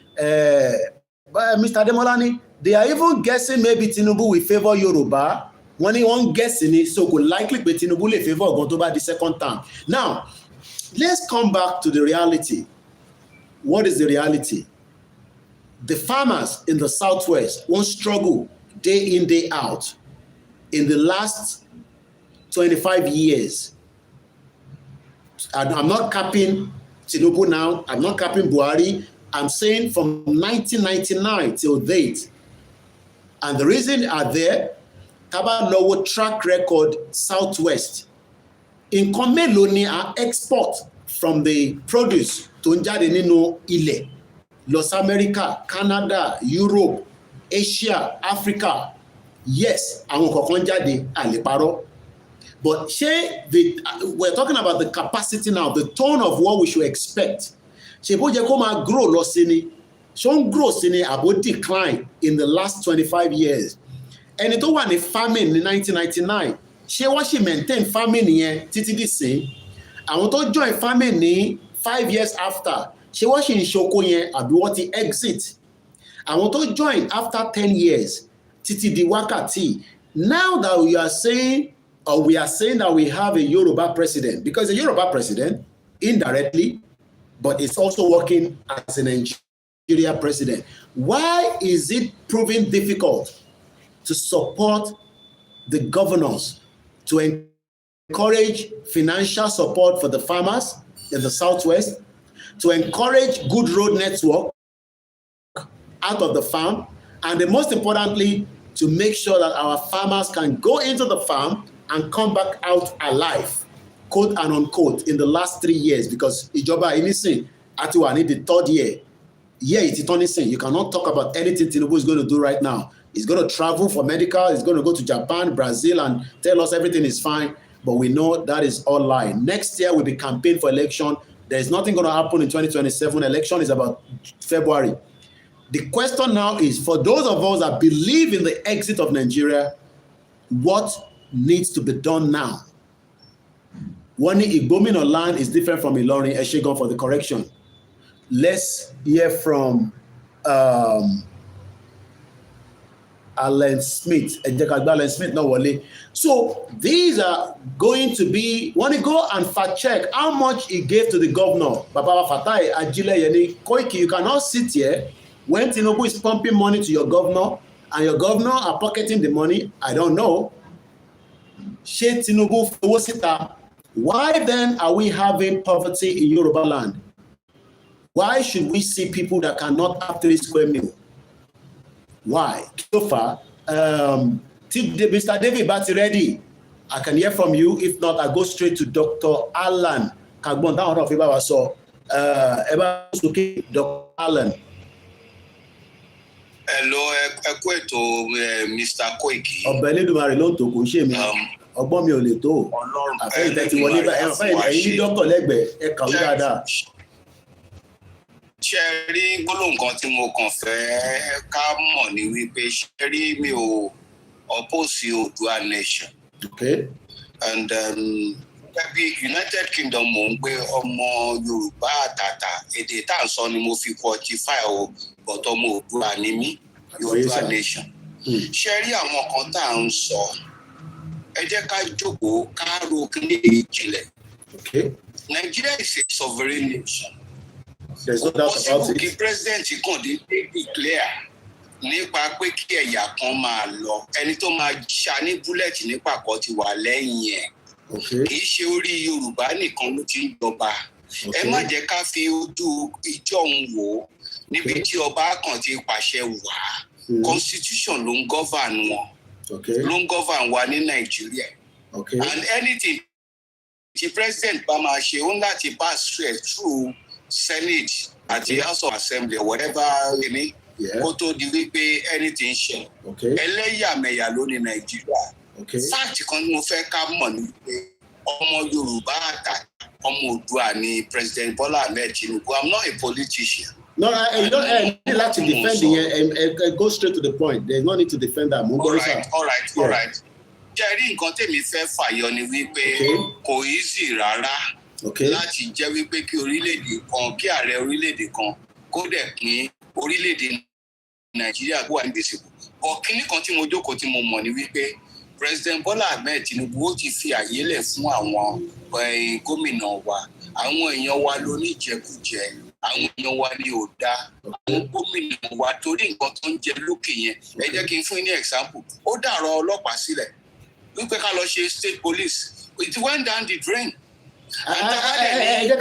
Mr. Ademola ni they are even guessing maybe Tinubu will favour Yoruba wọ́n ní wọ́n guessing ni so kò likely pé Tinubu lè favour ọ̀gán tó bá di second term. Now let's come back to the reality. What is the reality? The farmers in the southwest won't struggle day in day out in the last 25 years. And I'm not capping Tinubu now, I'm not capping Buhari, I'm saying from 1999 till date. And the reason are there, Taba Lowo track record Southwest. Nǹkan mélòó ni a export from the produce tó ń jáde nínú ilẹ̀ lọ sí America, Canada, Europe, Asia, Africa. Yes, àwọn kọ̀ọ̀kan jáde àlèparọ́. But we're talking about the capacity now, the tone of what we should expect. Ṣé bó jẹ́ kó máa grow lọ sí ni? Ṣó ń grow sí ni àbó decline in the last 25 years? Ẹni tó wà ní famine ní 1999, ṣé wọ́n ṣì maintain famine yẹn títí dìsín? Àwọn tó join famine ní 5 years after, ṣé wọ́n ṣì ń ṣoko yẹn àbí wọ́n ti exit? Àwọn tó join after 10 years títí di wákàtí. Now that we are saying that we have a Yoruba president, because a Yoruba president indirectly, but it's also working as a Nigeria president. Why is it proving difficult to support the governors to encourage financial support for the farmers in the Southwest, to encourage good road network out of the farm, and the most importantly, to make sure that our farmers can go into the farm and come back out alive, quote and unquote, in the last 3 years, because Ijoba Inisin Atiwa need the 3rd year. Yeah, it's Inisin. You cannot talk about anything Tinubu is going to do right now. He's going to travel for medical, he's going to go to Japan, Brazil, and tell us everything is fine, but we know that is all lie. Next year will be campaign for election. There's nothing going to happen in 2027. Election is about February. The question now is, for those of us that believe in the exit of Nigeria, what needs to be done now? One Igbomina land is different from Ilorin, Eshegon, for the correction. Let's hear from Alan Smith. Alan Smith, no Wale. So these are going to be, want to go and fact check how much he gave to the governor. Baba Fatai Ajile Yeni Koiki, you cannot sit here when Tinubu is pumping money to your governor and your governor are pocketing the money. I don't know. She Tinubu Fowosita. Why then are we having poverty in Yoruba land? Why should we see people that cannot have 3 square meals? Why? So far, Mr. David Batty, I can hear from you. If not, I go straight to Dr. Alan Kagbon. That one of you saw. Dr. Alan. Hello, Mr. Koiki. Ọ̀bẹ̀lẹ́dùmarè ló ń tó kò ń ṣe mi. Ọgbọ́n mi ò lè tó. Àfẹ́yìn tẹ́tí wọlé bá ẹ̀yìn ní dọ́kọ̀ lẹ́gbẹ̀ẹ́ ẹ kàwé dáadáa. Ṣé rí gbólóhùn kan tí mo kàn fẹ́ ká mọ̀ ní wípé ṣé rí mi ò oppose Odua nation. Okay. And bí United Kingdom mò ń gbé ọmọ Yorùbá àtàtà èdè tá à ń sọ ni mo fi qualify o but ọmọ Odua ni mí Odua nation. Ṣé rí àwọn kan tá à ń sọ ẹ jẹ́ ká jókòó ká ro kíní ìjìnlẹ̀. Okay. Nigeria is a sovereign nation. There's no doubt about it. Kí president kàn dé declare nípa pé kí ẹ̀yà kan máa lọ ẹni tó máa ṣá ní búlẹ̀tì nípa kan ti wà lẹ́yìn ẹ̀. Kì í ṣe orí Yorùbá nìkan ló ti ń jọba. Ẹ má jẹ́ ká fi ojú ìjọ̀hún wò níbi tí ọba kan ti pàṣẹ wà. Constitution ló ń govern wọn. Ló ń govern wa ní Nàìjíríà. And anything tí president bá máa ṣe ó ń láti pass straight through Senate àti House of Assembly whatever any kó tó di wípé anything ṣe. Ẹlẹ́yàmẹ̀yà ló ní Nàìjíríà. Fact kan ni mo fẹ́ ká mọ̀ ní pé ọmọ Yorùbá àtàtà ọmọ Oòduà ni President Bola Ahmed Tinubu. I'm not a politician. No, you don't need to defend the go straight to the point. There's no need to defend that. All right. Jerry, nǹkan tèmi fẹ́ fàyọ ni wípé kò easy rárá láti jẹ́ wípé kí orílẹ̀-èdè kan kí ààrẹ orílẹ̀-èdè kan kó dẹ̀ pín orílẹ̀-èdè Nàìjíríà kó wà ní gbèsè. Ọ̀kíní kan tí mo jókòó tí mo mọ̀ ni wípé President Bola Ahmed Tinubu ó ti fi àyè lẹ̀ fún àwọn gómìnà wa. Àwọn èèyàn wa ló ní ìjẹkújẹ. Àwọn èèyàn wa ni ò dá. Àwọn gómìnà wa torí nǹkan tó ń jẹ lókè yẹn. Ẹ jẹ́ kí n fún yín ní example. Ó dàrọ̀ ọlọ́pàá sílẹ̀. Wípé ká lọ ṣe state police. It went down the drain. Ẹ jẹ́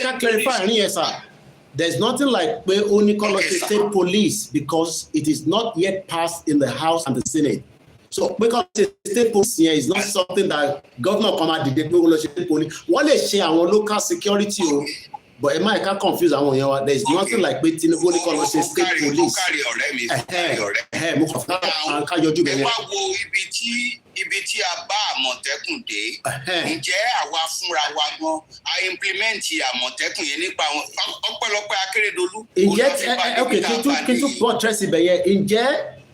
ká clarify àárín yẹn sir. There's nothing like pé ó ní kó lọ ṣe state police because it is not yet passed in the House and the Senate. So because the state police here is not something that governor come out the day pé ó lọ ṣe state police. Wọ́n lè ṣe àwọn local security o. But ẹ má ẹ̀ka confuse àwọn èèyàn wa. There is nothing like pé Tinubu ní kó lọ ṣe state police. Ó kárí ọ̀rẹ́ mi. Mo kàn fún ká yọjú bẹ̀rẹ̀. Ẹ wá wo ibi tí a bá Àmọ̀tẹ́kùn dé. Ǹjẹ́ àwa fúnra wa gan a implement Àmọ̀tẹ́kùn yẹn nípa ọpẹ́lọpẹ́ Akérédolú. Ǹjẹ́ okay kí n tún bọ́ tẹ́sí bẹ̀yẹ ǹjẹ́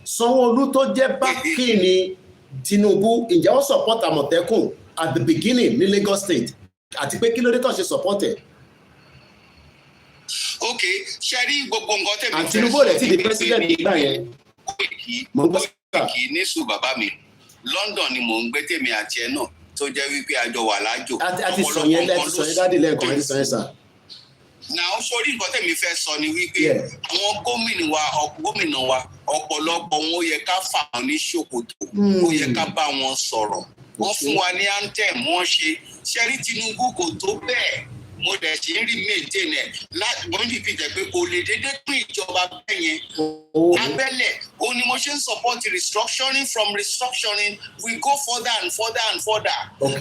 Sanwó-Olú tó jẹ́ bákì ní Tinubu ǹjẹ́ ó support Àmọ̀tẹ́kùn at the beginning ní Lagos State àti pé kí ló dé tó ṣe support ẹ̀. Okay, ṣe rí gbogbo nǹkan tẹ̀mí. And Tinubu rẹ̀ ti di president nígbà yẹn. Kì í ní sùn bàbá mi. London ni mò ń gbé tèmi àti ẹ náà tó jẹ́ wípé àjọ wà lájò. A ti sọ yẹn dádì lẹ́ẹ̀kan ẹ ti sọ yẹn sà. Now, sorry, nǹkan tẹ̀mí fẹ́ sọ ni wípé àwọn gómìnà wa ọ̀pọ̀lọpọ̀ wọn ó yẹ ká fà wọn ní ṣòkòtò, ó yẹ ká bá wọn sọ̀rọ̀. Wọ́n fún wa ní anthem, wọ́n ṣẹ́rí Tinubu kò tó bẹ́ẹ̀. Mo dẹ̀ ṣe ń rí maintain ẹ̀ láti wọ́n ní ìfìtẹ̀ pé kò lè dédé pín ìjọba bẹ́ẹ̀ yẹn. Abẹ́lẹ̀ ó ní mo ṣe ń support restructuring from restructuring we go further and further and further.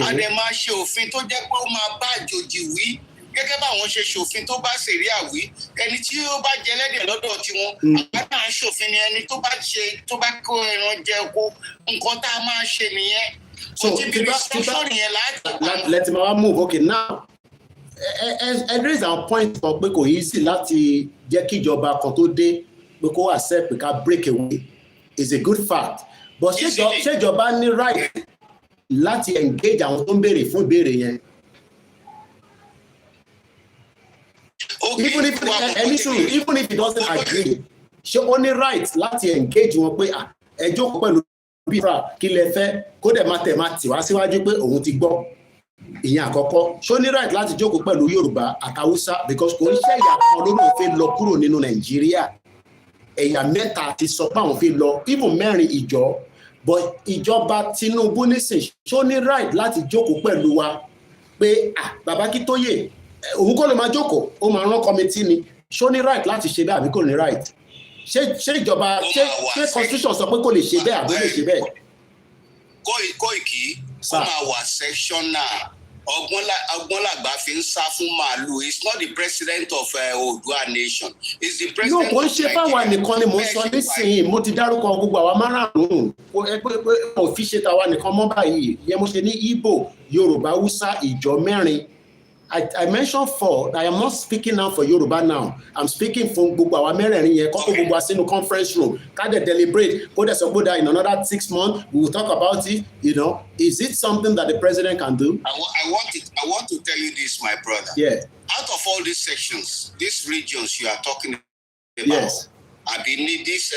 Àdè máa ṣe òfin tó jẹ́ pé ó máa bá àjòjì wí. Gẹ́gẹ́ báwọn ṣe ṣòfin tó bá ṣèríà wí ẹni tí ó bá jẹ lẹ́dẹ̀ lọ́dọ̀ tiwọn àgbàdo à ń ṣòfin ni ẹni tó bá kó ẹran jẹ kó nǹkan tá a máa ṣe nìyẹn. So restructuring yẹn láti. Let me move. Okay, now. There is a point for pé kò easy láti jẹ́ kí ìjọba kan tó dé pé kó accept pé ká break away is a good fact but ṣé ìjọba ní right láti engage àwọn tó ń béèrè fún ìbéèrè yẹn. Even if it doesn't agree ṣé ó ní right láti engage wọn pé ẹ jókòó pẹ̀lú bí kí lẹ fẹ́ kó dẹ̀ máa tì wá síwájú pé òun ti gbọ́. Ìyẹn àkọ́kọ́ ṣó ní right láti jókòó pẹ̀lú Yorùbá àtàwùsá because kò ń ṣe ẹ̀yà kan lórí òfin lọ kúrò nínú Nàìjíríà ẹ̀yà mẹ́ta ti sọ pé àwọn fi lọ even mẹ́rin ìjọ but ìjọba Tinubu nísìn ṣó ní right láti jókòó pẹ̀lú wa pé bàbá Akíntóyè òun kò lè máa jókòó ó máa rán kọmitì ni ṣó ní right láti ṣe bẹ́ẹ̀ àbí kò ní right ṣé ìjọba ṣé constitution sọ pé kò lè ṣe bẹ́ẹ̀ àbí lè ṣe bẹ́ẹ̀. Kóìkì ó máa wà sectional ọgbọ́n làgbà fi ń sá fún màálù. It's not the president of Odua nation. It's the president of Nigeria. No, kò ń ṣe fáwa nìkan ni mo sọ nísìnyí mo ti dárúkọ gbogbo àwa márùn-ún mo fi ṣe tàwa nìkan mọ́ báyìí yẹn mo ṣe ní Igbo Yorùbá Hausa ìjọ mẹ́rin. I mentioned 4. I am not speaking now for Yoruba now. I'm speaking for gbogbo àwa mẹ́rẹ̀ẹ̀rin yẹn kọ́kọ́ gbogbo àsínú conference room. Ká dẹ̀ deliberate. Kó dẹ̀ sọ pé that in another 6 months we will talk about it. You know, is it something that the president can do? I want to tell you this, my brother. Yeah. Out of all these sections, these regions you are talking about. Yes. I believe this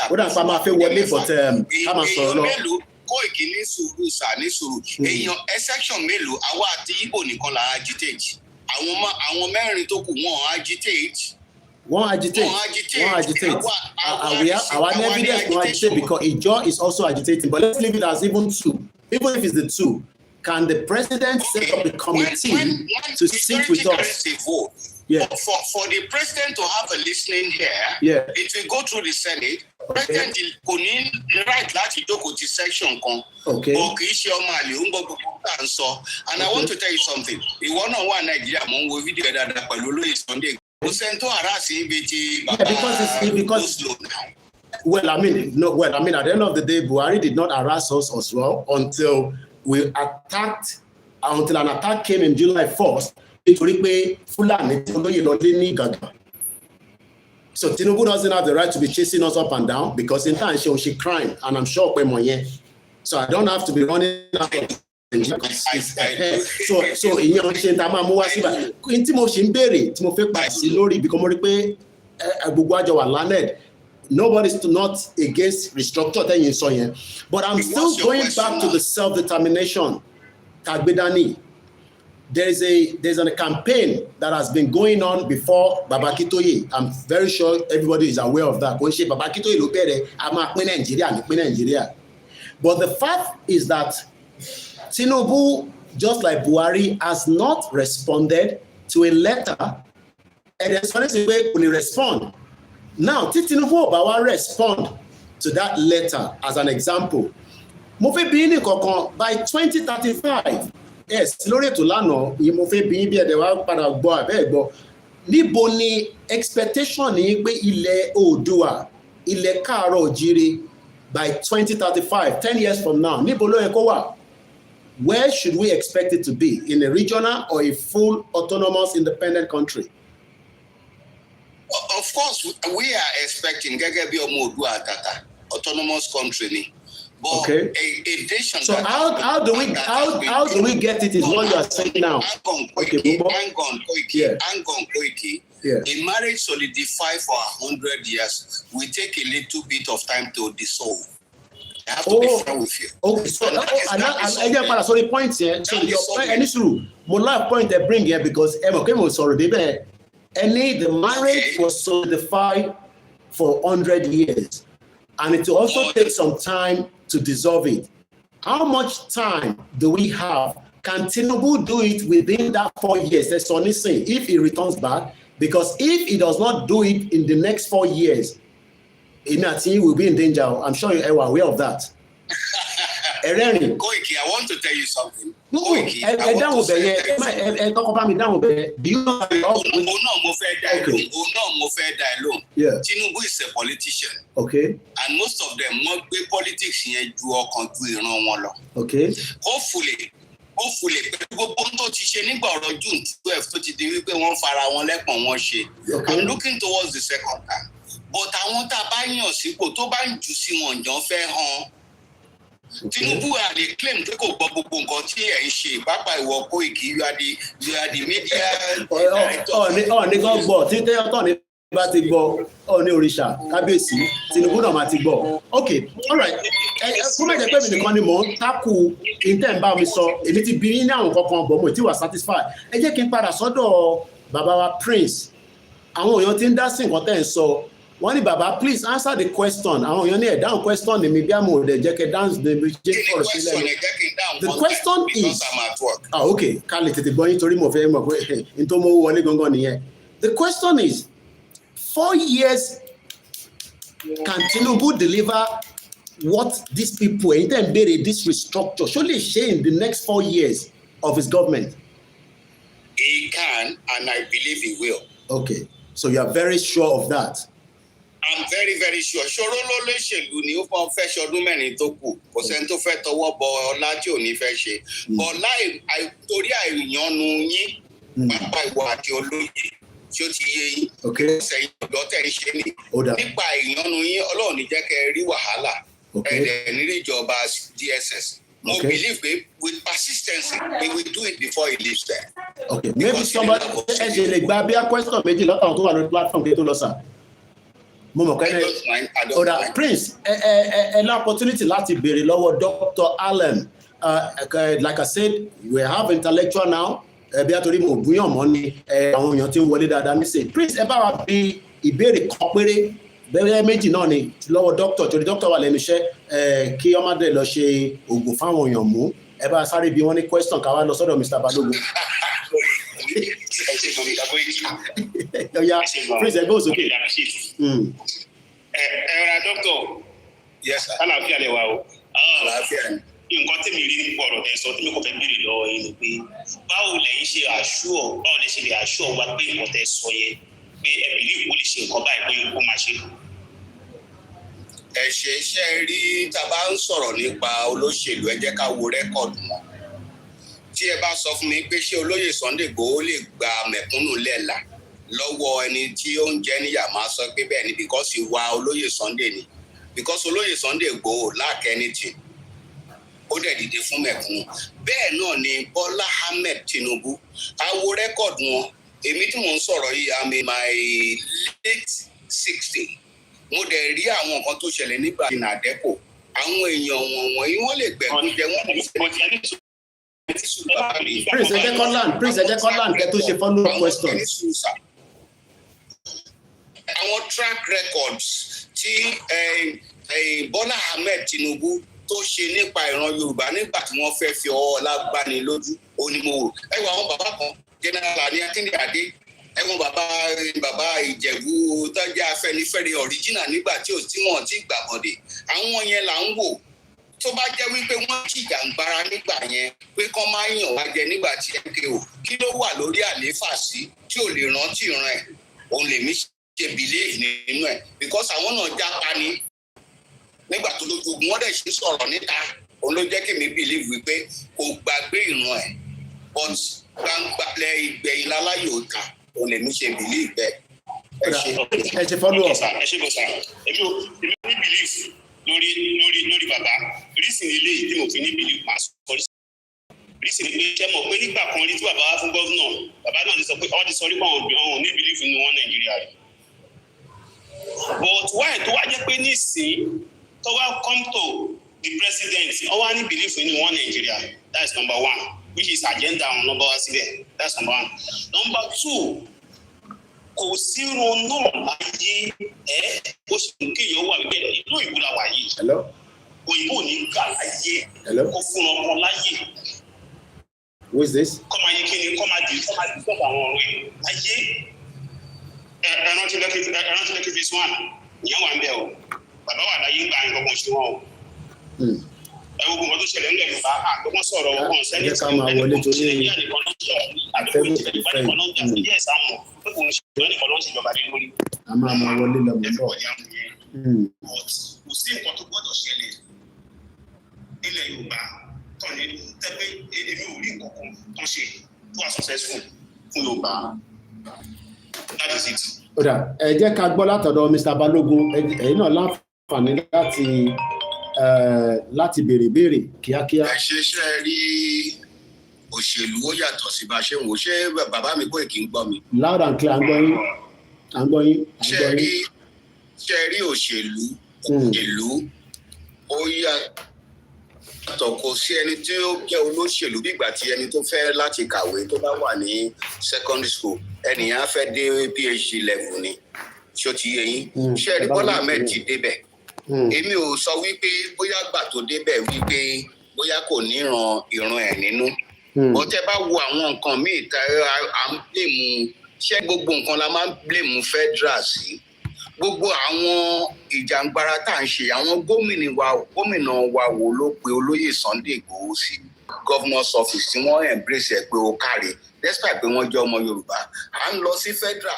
What I'm saying, wọlé but ká máa sọ̀rọ̀ lọ. Kóìkì ní sùúrù ní sùúrù èèyàn section mélòó àwa àti Igbo nìkan la agitate àwọn mẹ́rin tó kù wọ́n agitate. Our evidence won't agitate because Ijo is also agitating but let's leave it as even 2. Even if it's the 2, can the president set up a committee to sit with us? Yeah. For the president to have a listening here, it will go through the Senate. President kò ní right láti jókòó ti section kan. Okay. Or kì í ṣe ọmọ àlè ń gbọ́ gbogbo tá à ń sọ. And I want to tell you something. Ìwọ náà wà Nàìjíríà mo ń wo fídíò dáadáa pẹ̀lú olóyè Sunday. Kò sẹ́ni tó harass ibi ti bàbá because well, I mean, at the end of the day, Buhari did not harass us as well until an attack came in July 1st. Nítorí pé Fúlàní tí olóyè lọ dé ní Gàgà. So Tinubu doesn't have the right to be chasing us up and down because in time she crime and I'm sure pé mọ̀ yẹn. So I don't have to be running out of so ìyẹn ṣe ta máa mú wá síbà. Tí mo ṣe ń béèrè tí mo fẹ́ pa sí lórí because mo rí pé gbogbo àjọ wà landed. Nobody's not against restructure tẹ́yìn sọ yẹn. But I'm still going back to the self-determination. Tagbedani. There's a campaign that has been going on before Baba Akíntóyè. I'm very sure everybody is aware of that. Kò ń ṣe Baba Akíntóyè ló bẹ̀rẹ̀ a máa pín Nàìjíríà. But the fact is that Tinubu, just like Buhari, has not responded to a letter. And there's something where he respond. Now, Tinubu ò bá wá respond to that letter as an example. Mo fẹ́ bí ní kankan by 2035. Yes, lórí ètò lánàá yìí mo fẹ́ bí ẹ̀dẹ̀ wá padà gbọ́ àbẹ́ gbọ́. Níbo ni expectation ní pé ilẹ̀ Oòduà, ilẹ̀ Káàárọ̀ Oòjíire by 2035, 10 years from now, níbo ló yẹ kó wà? Where should we expect it to be? In a regional or a full autonomous independent country? Of course, we are expecting gẹ́gẹ́ bí ọmọ Oòduà àtàtà autonomous country ni. But okay. A nation. So how do we get it? Is what you are saying now? Hang on, Koiki. Yeah. A marriage solidify for 100 years. We take a little bit of time to dissolve. I have to be fair with you. Okay, so again, para sorry point here. So any suru, mo like point they bring here because okay, mo sorry, the marriage was solidified for 100 years, and it will also take some time to dissolve it. How much time do we have? Can Tinubu do it within that 4 years? That's only saying if he returns back, because if he does not do it in the next 4 years, Inati will be in danger. I'm sure you are aware of that. Koiki, I want to tell you something. Koiki, talk about me down. Do you know? Tinubu is a politician. Okay. And most of them not be politics in okay. Hopefully, gbogbo tó ti ṣe nígbà ọ̀rọ̀ June 12 tó ti di wípé wọ́n fara wọn lẹ́pọ̀n wọn ṣe. I'm looking towards the second time. But àwọn tá a bá yàn sípò tó bá ń jù sí wọn jọ fẹ́ hàn. Tinubu are dey claim pé kò gbọ́ gbogbo nǹkan tí ẹ̀ ń ṣe pápá ìwọ Koiki you are the media. ní kan gbọ́ tí tẹ́yọ̀tọ̀ ní bá ti gbọ́ ní Orisa kábíyèsí Tinubu náà máa ti gbọ́. Okay, all right. Kó má jẹ́ pé mi nìkan ni mò ń takù intent bá mi sọ èmi ti bí ní àwọn kankan bọ̀ mo ti wà satisfied. Ẹ jẹ́ kí n padà sọ́dọ̀ bàbá wa Prince. Àwọn èèyàn ti ń dá sí nǹkan tẹ́ ń sọ. Wọ́n ní bàbá please answer the question. Àwọn èèyàn ní ẹ̀ dáhùn question ni mi bí àmọ́ òde jẹ́ kẹ́ dance ní jẹ́ fọ̀rọ̀ sílẹ̀. The question is okay ká lè tètè gbọ́ yín torí mo fẹ́ mọ̀ pé n tó mówó wọlé gangan nìyẹn. The question is 4 years can Tinubu deliver what these people this restructure should they share in the next 4 years of his government? He can, and I believe he will. Okay, so you are very sure of that? I'm very, very sure. Ṣòro ló lóṣèlú ni ó fọ́n fẹ́ ṣọdún mẹ́rin tó kù. Kò sẹ́ni tó fẹ́ tọwọ́ bọ ọlá tí ò ní fẹ́ ṣe. But torí àìyànnu yín, pápá ìwọ àti olóyè tí ó ti yé yín. Sẹ́yìn ọ̀dọ́ tẹ̀ ń ṣe ni. Nípa ìyànnu yín, Ọlọ́run ní jẹ́ kẹ́ rí wàhálà. Nírí ìjọba DSS. Mo believe pé with persistence he will do it before he leaves there. Okay, maybe somebody ẹ ṣe lè gba bí a question méjì lọ́tọ̀ tó wà lórí platform kí tó lọ sà. Mo mọ̀ kẹ́lẹ́ ọ̀dà Prince ẹ ní opportunity láti béèrè lọ́wọ́ Dr. Allen. Like I said, we have intellectual now. Bí a torí mo búyàn mọ́ ni àwọn èèyàn tí ń wọlé dáadáa nísìnyí. Prince ẹ bá wa bí ìbéèrè kan péré. Bẹ́ẹ̀ méjì náà ni lọ́wọ́ dókítà torí dókítà wà lẹ́nu iṣẹ́ kí ọmọdé lọ ṣe oògùn fáwọn èèyàn mú ẹ bá sáré bí wọ́n ní question ká wá lọ sọ́dọ̀ Mr. Balogun. Ọ̀ya Prince ẹgbẹ́ òsókè. Ra dókítà. Yes sir. Àlàáfíà lẹ wà o. Àlàáfíà ni. Nǹkan tí mi rí nípa ọ̀rọ̀ tẹ́ sọ tí mi kò fẹ́ béèrè lọ́wọ́ yín ni pé báwo lẹ́yìn ṣe àṣùọ̀ báwo lẹ ṣe lè àṣùọ̀ wa pé nǹkan tẹ́ sọ yẹn pé ẹ̀bìlì ìwò lè ṣe nǹkan báyìí pé kó máa ṣe. Ẹ ṣe iṣẹ́ rí tá a bá ń sọ̀rọ̀ nípa olóṣèlú ẹ jẹ́ ká wo rẹ́kọ̀dù wọn. Tí ẹ bá sọ fún mi pé ṣé olóyè Sunday Igboho lè gba mẹ̀kúnnù lẹ́la lọ́wọ́ ẹni tí ó ń jẹ́ níyà máa sọ pé bẹ́ẹ̀ ni because ìwà olóyè Sunday ni because olóyè Sunday Igboho lack anything. Ó dẹ̀ dìde fún mẹ̀kúnnù. Bẹ́ẹ̀ náà ni Bọ́lá Ahmed Tinubu a wo rẹ́kọ̀dù wọn. Èmi tí mò ń sọ̀rọ̀ yìí I'm in my late 60. Mo dẹ̀ rí àwọn nǹkan tó ṣẹlẹ̀ nígbà tí nàdẹ́kò àwọn èèyàn wọ̀nyí wọ́n lè gbẹ̀gún jẹ wọ́n lè gbẹ̀gún. Prince ẹ jẹ́ kọ́ land kẹ́ tó ṣe follow up question. Àwọn track records tí Bọ́lá Ahmed Tinubu tó ṣe nípa ìran Yorùbá nígbà tí wọ́n fẹ́ fi ọwọ́ ọlá gbani lójú onímọ̀wò ẹ wọ àwọn bàbá kan General ní Akíndé ẹ̀wọ̀n bàbá Ìjẹ̀bú tọ́jú Afẹ́nifẹ́re original nígbà tí wọ́n ti gbàbọ̀dé àwọn yẹn là ń wò tó bá jẹ́ wípé wọ́n jìjàǹgbara nígbà yẹn pé kán máa yàn wá jẹ nígbà tí MKO kí ló wà lórí àlééfà sí tí ò lè rántí ìran ẹ̀ òun lèmi ṣe believe nínú ẹ̀ because àwọn náà jápa ni nígbà tó lójú ogun wọ́n dẹ̀ ṣe sọ̀rọ̀ níta òun ló jẹ́ kí mi believe wípé kò gbàgbé ìran ẹ̀ but gbangba ìgbẹ̀yìn láláyò ta òun lèmi ṣe believe bẹ́ẹ̀. Ẹ ṣe follow up. Ẹ ṣe bọ̀ sá èmi ní believe lórí bàbá rísìn eléyìí tí mo fi ní believe máa sọ rísìn pé ṣé mọ̀ pé nígbà kan rí tí bàbá wá fún gọ́vnà bàbá náà ti sọ pé ọ́ ti sọ nípa àwọn ní believe nínú wọn Nàìjíríà rẹ̀ but why tó wá jẹ́ pé nísìn tó wá come to the president only believe in one Nigeria. That's number one, which is agenda on number one. That's number one. Number two, kò sí ronú láyé ó sì ń kéèyàn wà wípé ìlú ìlú la wà yìí. Òyìnbó ní gbà láyé kó fún ọmọ láyé. Who is this? Kọ́ máa yé kí ni kọ́ máa di sọ́ọ̀bù àwọn ọ̀rọ̀ yìí. Ayé ẹ̀rántí lẹ́kì phase one ìyẹn wà ń bẹ̀ o. Bàbá wà láyé ń gba àyìn gbọ́gbọ́n ṣe wọ́n o. Ẹ wo gbogbo tó ṣẹlẹ̀ ńlẹ̀ Yorùbá àgbọ̀gbọ́n sọ̀rọ̀ ọgbọ́n sẹ́ni tí wọ́n ń bọ̀ sílẹ̀ ní àdìkan náà sọ̀rọ̀ àdìkan ìjọba náà jà sí díẹ̀ sáwọn pé kò ń ṣe ìjọba nìkan náà ṣèjọba lé lórí. A máa wọlé lọ mọ́ bọ̀. Kò sí nǹkan tó gbọ́dọ̀ ṣẹlẹ̀ nílẹ̀ Yorùbá tó ní tẹ́pẹ́ èmi ò rí nǹkan kan tó ṣe tó wà successful fún Yorùbá. That is it. Ó dà, ẹ jẹ́ ká gbọ́ látọ̀dọ̀ Mr. Balógun, ẹ̀yin náà láǹfààní láti béèrè kíákíá. Ẹ ṣe rí òṣèlú ó yàtọ̀ sí bá ṣe ń wò, ṣé bàbá mi kò kí ń gbọ́ mi. Loud and clear, à ń gbọ́ yín. Ṣé rí òṣèlú ó yàtọ̀, kò sí ẹni tí ó jẹ́ olóṣèlú bí ìgbà tí ẹni tó fẹ́ láti kàwé tó bá wà ní secondary school ẹnìyàn á fẹ́ dé PhD level ni ṣó ti yé yín. Ṣé rí Bọ́lá Ahmed ti débẹ̀. Èmi ò sọ wípé bóyá gbà tó débẹ̀ wípé bóyá kò ní ìran ẹ̀ nínú. Bó tẹ́ bá wo àwọn nǹkan míì tá à ń blame, ṣé gbogbo nǹkan la máa ń blame federal sí? Gbogbo àwọn ìjàngbara tá à ń ṣe, àwọn gómìnà wa wo ló pe olóyè Sunday Igboho sí governor's office tí wọ́n embrace ẹ̀ pé ó káre despite pé wọ́n jẹ́ ọmọ Yorùbá. À ń lọ sí federal.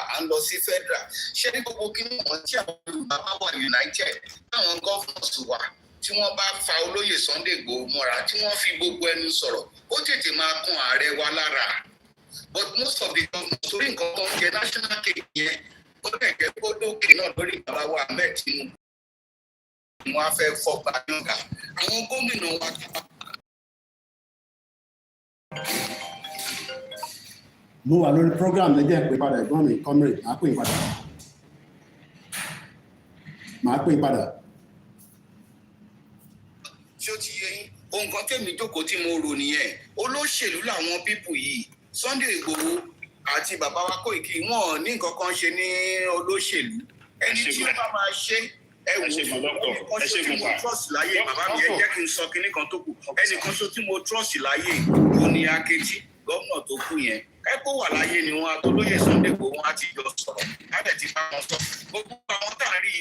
Ṣé ní gbogbo kí wọ́n tí àwọn Yorùbá bá wà united táwọn governors wa tí wọ́n bá fa olóyè Sunday Igboho mọ́ra tí wọ́n fi gbogbo ẹnu sọ̀rọ̀ ó tètè máa kún ààrẹ wa lára. But most of the governors torí nǹkan kan jẹ national cake yẹn ó lè jẹ́ kó lókè náà lórí bàbá wa Ahmed Tinubu wọn á fẹ́ fọ́gbà yọ̀ǹgà àwọn gómìnà wa. Mo wà lórí program lẹ́jẹ̀ pé padà ẹ̀gbọ́n mi comrade máa pè padà. Ṣé ó ti yé yín? Ohun kan tẹ̀mí jókòó tí mo rò nìyẹn. Olóṣèlú làwọn pípù yìí. Sunday Igboho àti bàbá wa Koiki wọn ní nǹkan kan ṣe ní olóṣèlú. Ẹni tí ó bá máa ṣe ẹnìkan ṣo tí mo trust láyé bàbá mi ẹ jẹ́ kí n sọ kinní kan tó kù. Ẹnìkan ṣo tí mo trust láyé òun ni Akechi gómìnà tó kù yẹn. Ẹ̀kọ́ wà láyé ni wọ́n àtolóyè Sunday Igboho wọn á ti jọ sọ̀rọ̀. Lábẹ̀ ti bá wọn sọ. Gbogbo àwọn tá a rí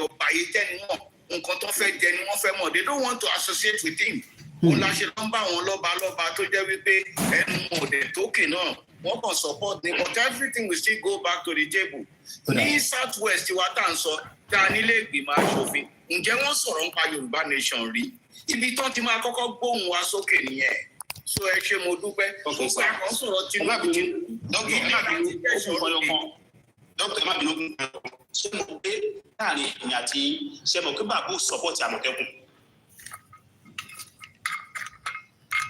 ọ̀pá yìí tẹ́ni wọn nǹkan tó fẹ́ jẹ ni wọ́n fẹ́ mọ̀. They don't want to associate with him. Òun la ṣe lọ́n bá àwọn lọ́ba tó jẹ́ wípé ẹnu òde tókè náà wọ́n kàn support ni but everything will still go back to the table. Ní south west wa tá à ń sọ tá a nílé ìgbìmọ̀ aṣòfin ǹjẹ́ wọ́n sọ̀rọ̀ nípa Yorùbá nation rí? Ibi tán ti máa kọ́kọ́ gbóhùn wa sókè nìyẹn. So ẹ ṣé mo dúpẹ́. Ọ̀pọ̀ àkọ́ sọ̀rọ̀ Tinubu. Dókítà má bínú ṣé mo gbé láàrin ìyìn àti ṣé mo gbé bàbá support Àmọ̀tẹ́kùn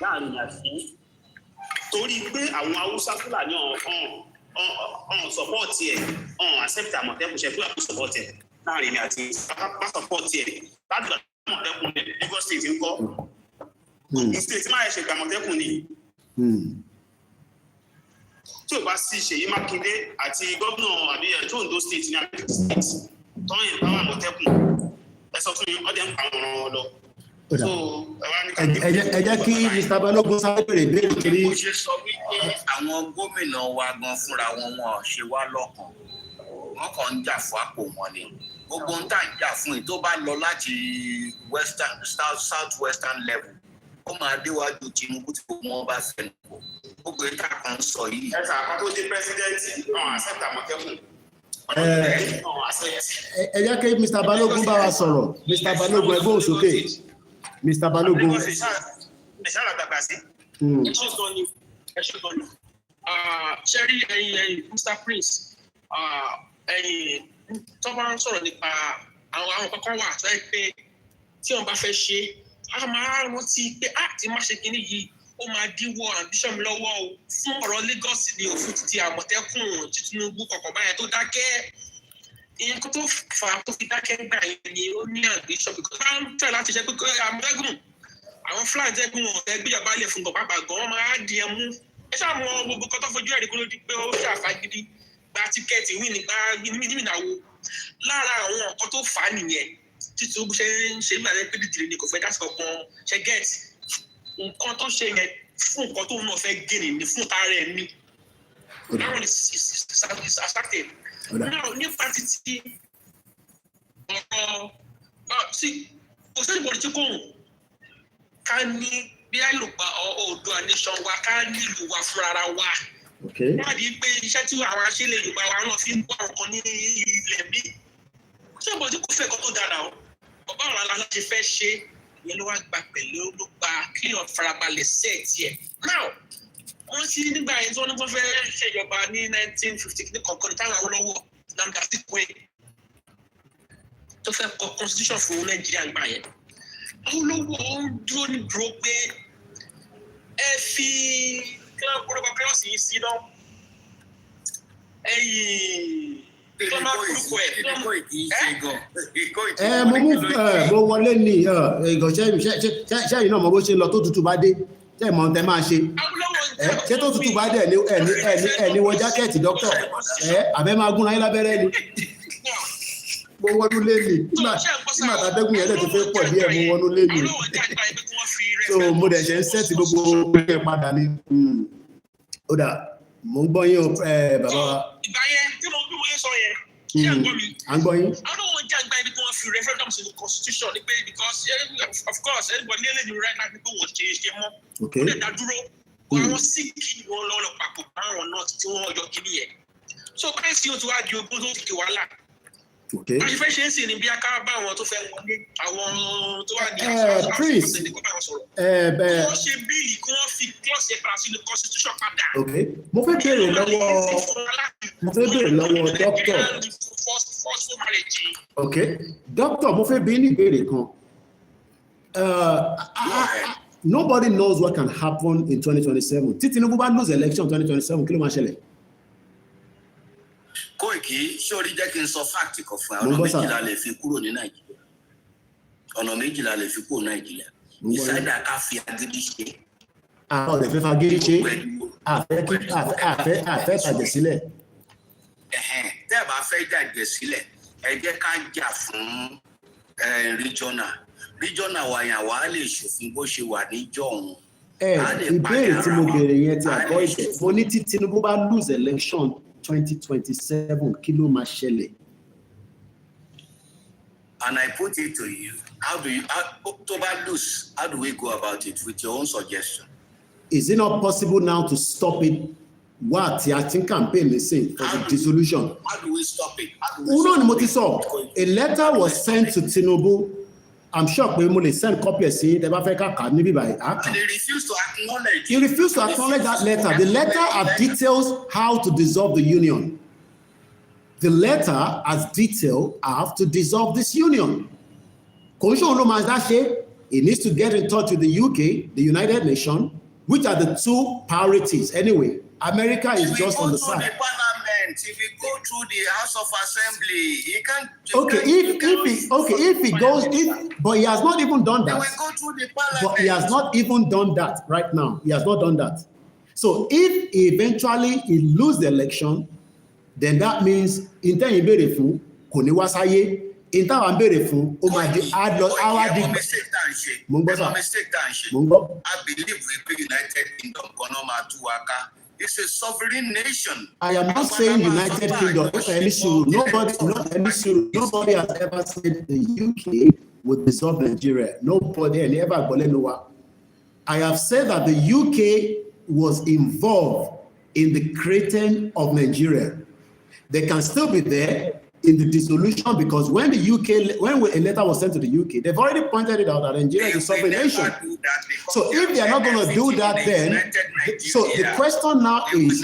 láàrin àti torí pé àwọn Haúsá Fúlàní ọ̀hún support ẹ̀ ọ̀hún accept Àmọ̀tẹ́kùn ṣe fún àbúrò support ẹ̀ láàrin àti bá support ẹ̀ láti gbà Àmọ̀tẹ́kùn ní Lagos state ń kọ́ state máa ṣe Àmọ̀tẹ́kùn ni tí ò bá sí Ṣèyí Mákindé àti gómìnà àbí ẹ̀tọ́ Ondo state ní Abẹ́òkúta state tọ́yìn bá wà Àmọ̀tẹ́kùn ẹ sọ fún mi ọdẹ ń pa àwọn ọ̀rọ̀ lọ. Ẹ jẹ́ kí Mr. Balógun sáré béèrè kiri. Mo ṣe sọ wípé àwọn gómìnà wa gan fúnra wọn ṣe wá lọ́kàn wọn kàn ń jà fún àpò wọn ni gbogbo ń tà ń jà fún yìí tó bá lọ láti south western level ó máa déwájú Tinubu tí gbogbo wọn bá fẹ́ nù gbogbo ìta kan sọ yìí. Ẹ̀ka àkọ́kọ́ dé pẹ́sidẹ́ǹtì náà accept Àmọ̀tẹ́kùn. Ẹ jẹ́ kí Mr. Balógun bá wa sọ̀rọ̀. Mr. Balógun ẹgbẹ́ òsókè. Mr. Balógun. Ẹ ṣáà dàgbà sí. Ẹ ṣe gan ni. Ṣẹ́rí ẹ̀yin Mr. Prince ẹ̀yin tó bá ń sọ̀rọ̀ nípa àwọn kankan wà tó yẹ pé tí wọ́n bá fẹ́ ṣe a máa rántí pé tí má ṣe kinní yìí ó máa díwọ́ ambition mi lọ́wọ́ o fún ọ̀rọ̀ Lagos ní òfin ti Àmọ̀tẹ́kùn tí Tinubu kọ̀ọ̀kan báyẹn tó dákẹ́ ìyẹn kó tó fà á tó fi dákẹ́ gbà yẹn ni ó ní ambition because wọ́n ń tẹ̀ láti ṣe pé àmọ́gùn àwọn fúlàní jẹ́ pé wọn ò fẹ́ gbéjọba lè fún bàbá gan wọ́n máa di ẹ mú ẹ ṣàmọ gbogbo kan tó fojú ẹ̀rí kó ló di pé ó ṣàfagídí gba tíkẹ́ẹ̀tì wí nígbà nímìnàwó lára àwọn nǹkan tó fà á nìyẹn títí ó ṣe ń ṣe nígbà pé dídìrì ni kò fẹ́ dásìkò kan ṣe gẹ́ẹ̀tì nǹkan tó ṣe yẹn fún nǹkan tó náà fẹ́ gé ní fún tààrà ẹ̀ ní that one is attractive now nípa títí ọ̀rọ̀ sí kò sẹ́ni bọ̀dì tí kò hùn ká ní bí àìlùpà Oòduà nation wa ká nílùú wa fúnra wa wọ́n á di pé iṣẹ́ tí àwọn aṣẹ́lẹ̀ Yorùbá wa náà fi ń bọ́ àwọn kan ní ilẹ̀ mi ṣé bọ̀dì kò fẹ́ kọ́ tó dára o ọba ọ̀rọ̀ aláṣẹ fẹ́ ṣe ìyẹn ló wá gba pẹ̀lú ló gba kí wọ́n farabalẹ̀ sẹ́ẹ̀tì ẹ̀ now wọ́n sì nígbà yẹn tí wọ́n ní wọ́n fẹ́ ṣèjọba ní 1950 ní kọ̀ọ̀kan ní táwọn Awólọ́wọ̀ Nnamdi Azikiwe tó fẹ́ kọ constitution fún Nàìjíríà gbà yẹn Awólọ́wọ̀ ń dúró ní dúró pé ẹ fi kílọ̀ gbọ́dọ̀ kílọ̀sì yìí sí náà mo wọlé ní ṣẹ́yìn náà mọ bó ṣe lọ tó tutù bá dé ṣẹ́yìn mọ̀ tẹ́ máa ṣe ṣé tó tutù bá dé ẹni wọ jákẹ́ẹ̀tì dókítà àbẹ́ máa gún láyé lábẹ́rẹ́ ni mo wọnú lé ní nígbà tàbẹ́gùn yẹn lẹ́tọ̀ fẹ́ pọ̀ díẹ̀ mo wọnú lé ní so mo dẹ̀ ṣe ń sẹ́ẹ̀tì gbogbo ẹ̀ padà ní ó dà mo ń gbọ́ yín bàbá wa. ìgbà yẹn tí mo bí mo yẹ sọ yẹn ṣé à ń gbọ́ mi. à ń gbọ́ yín. àwọn ọmọ ìjà ìgbà yẹn ni wọ́n fi referendum sí the constitution ni pé because of course everybody lè ní right láti pé wọ́n ṣe é ṣe mọ́. ó lè dá dúró àwọn sì kí wọn lọ́wọ́ papọ̀ báwọn náà tí wọ́n yọ kíní yẹn. so báyìí sí o ti wá di ogún tó ti di wàhálà. àti fẹ́ ṣe é sì ni bí aká bá àwọn tó fẹ́ wọlé àwọn tó wà ní Prince wọ́n ṣe bíìlì kí wọ́n fi clause yẹn padà sínú constitution padà. mo fẹ́ béèrè lọ́wọ́ dókítà. Dókítà mo fẹ́ bí ní ìbéèrè kan. Nobody knows what can happen in 2027. Tí Tinubu bá lose election 2027 kí ló máa ṣẹlẹ̀? Kóìkì sórí jẹ́ kí n sọ fáàtì kan fún ẹ ọ̀nà méjìlá lè fi kúrò ní Nàìjíríà ọ̀nà méjìlá lè fi kúrò Nàìjíríà ìsáyédà ká fi agídí ṣe. àwọn ọ̀rẹ́ fẹ́ fagídí ṣe àfẹ́ tàjẹ̀ sílẹ̀. tẹ́ ẹ bá fẹ́ jàjẹ̀ sílẹ̀ ẹ jẹ́ ká jà fún regional wàyàwá lè ṣòfin bó ṣe wà níjọ́ òun. ìbéèrè tí mo béèrè yẹn ti àkọ́ ìṣẹ̀ mo ní tí Tinubu bá lose election 2027 kí ló máa ṣẹlẹ̀. And I put it to you, October lose, how do we go about it with your own suggestion? Is it not possible now to stop it? What I think campaign is saying for the dissolution. How do we stop it? A letter was sent to Tinubu. I'm sure we will send copy of it. And they refuse to acknowledge. He refused to acknowledge that letter. The letter has details how to dissolve the union. The letter has detail how to dissolve this union. He needs to get in touch with the UK, the United Nations, which are the two priorities. Anyway, America is just on the side. If we go through the House of Assembly, he can't. If he goes, but he has not even done that. He will go through the parliament. But he has not even done that right now. He has not done that. So if eventually he loses the election, then that means in time he bere fún kò ní wá sáyé. In time I'm bere fún ó máa di mistake that shit. I believe we be United Kingdom kono ma tu waka. It's a sovereign nation. I am not saying United Kingdom. Nobody has ever said the UK would dissolve Nigeria. Nobody and ever. I have said that the UK was involved in the creating of Nigeria. They can still be there in the dissolution because when a letter was sent to the UK, they've already pointed it out that Nigeria is a sovereign nation. So if they are not going to do that, then so the question now is,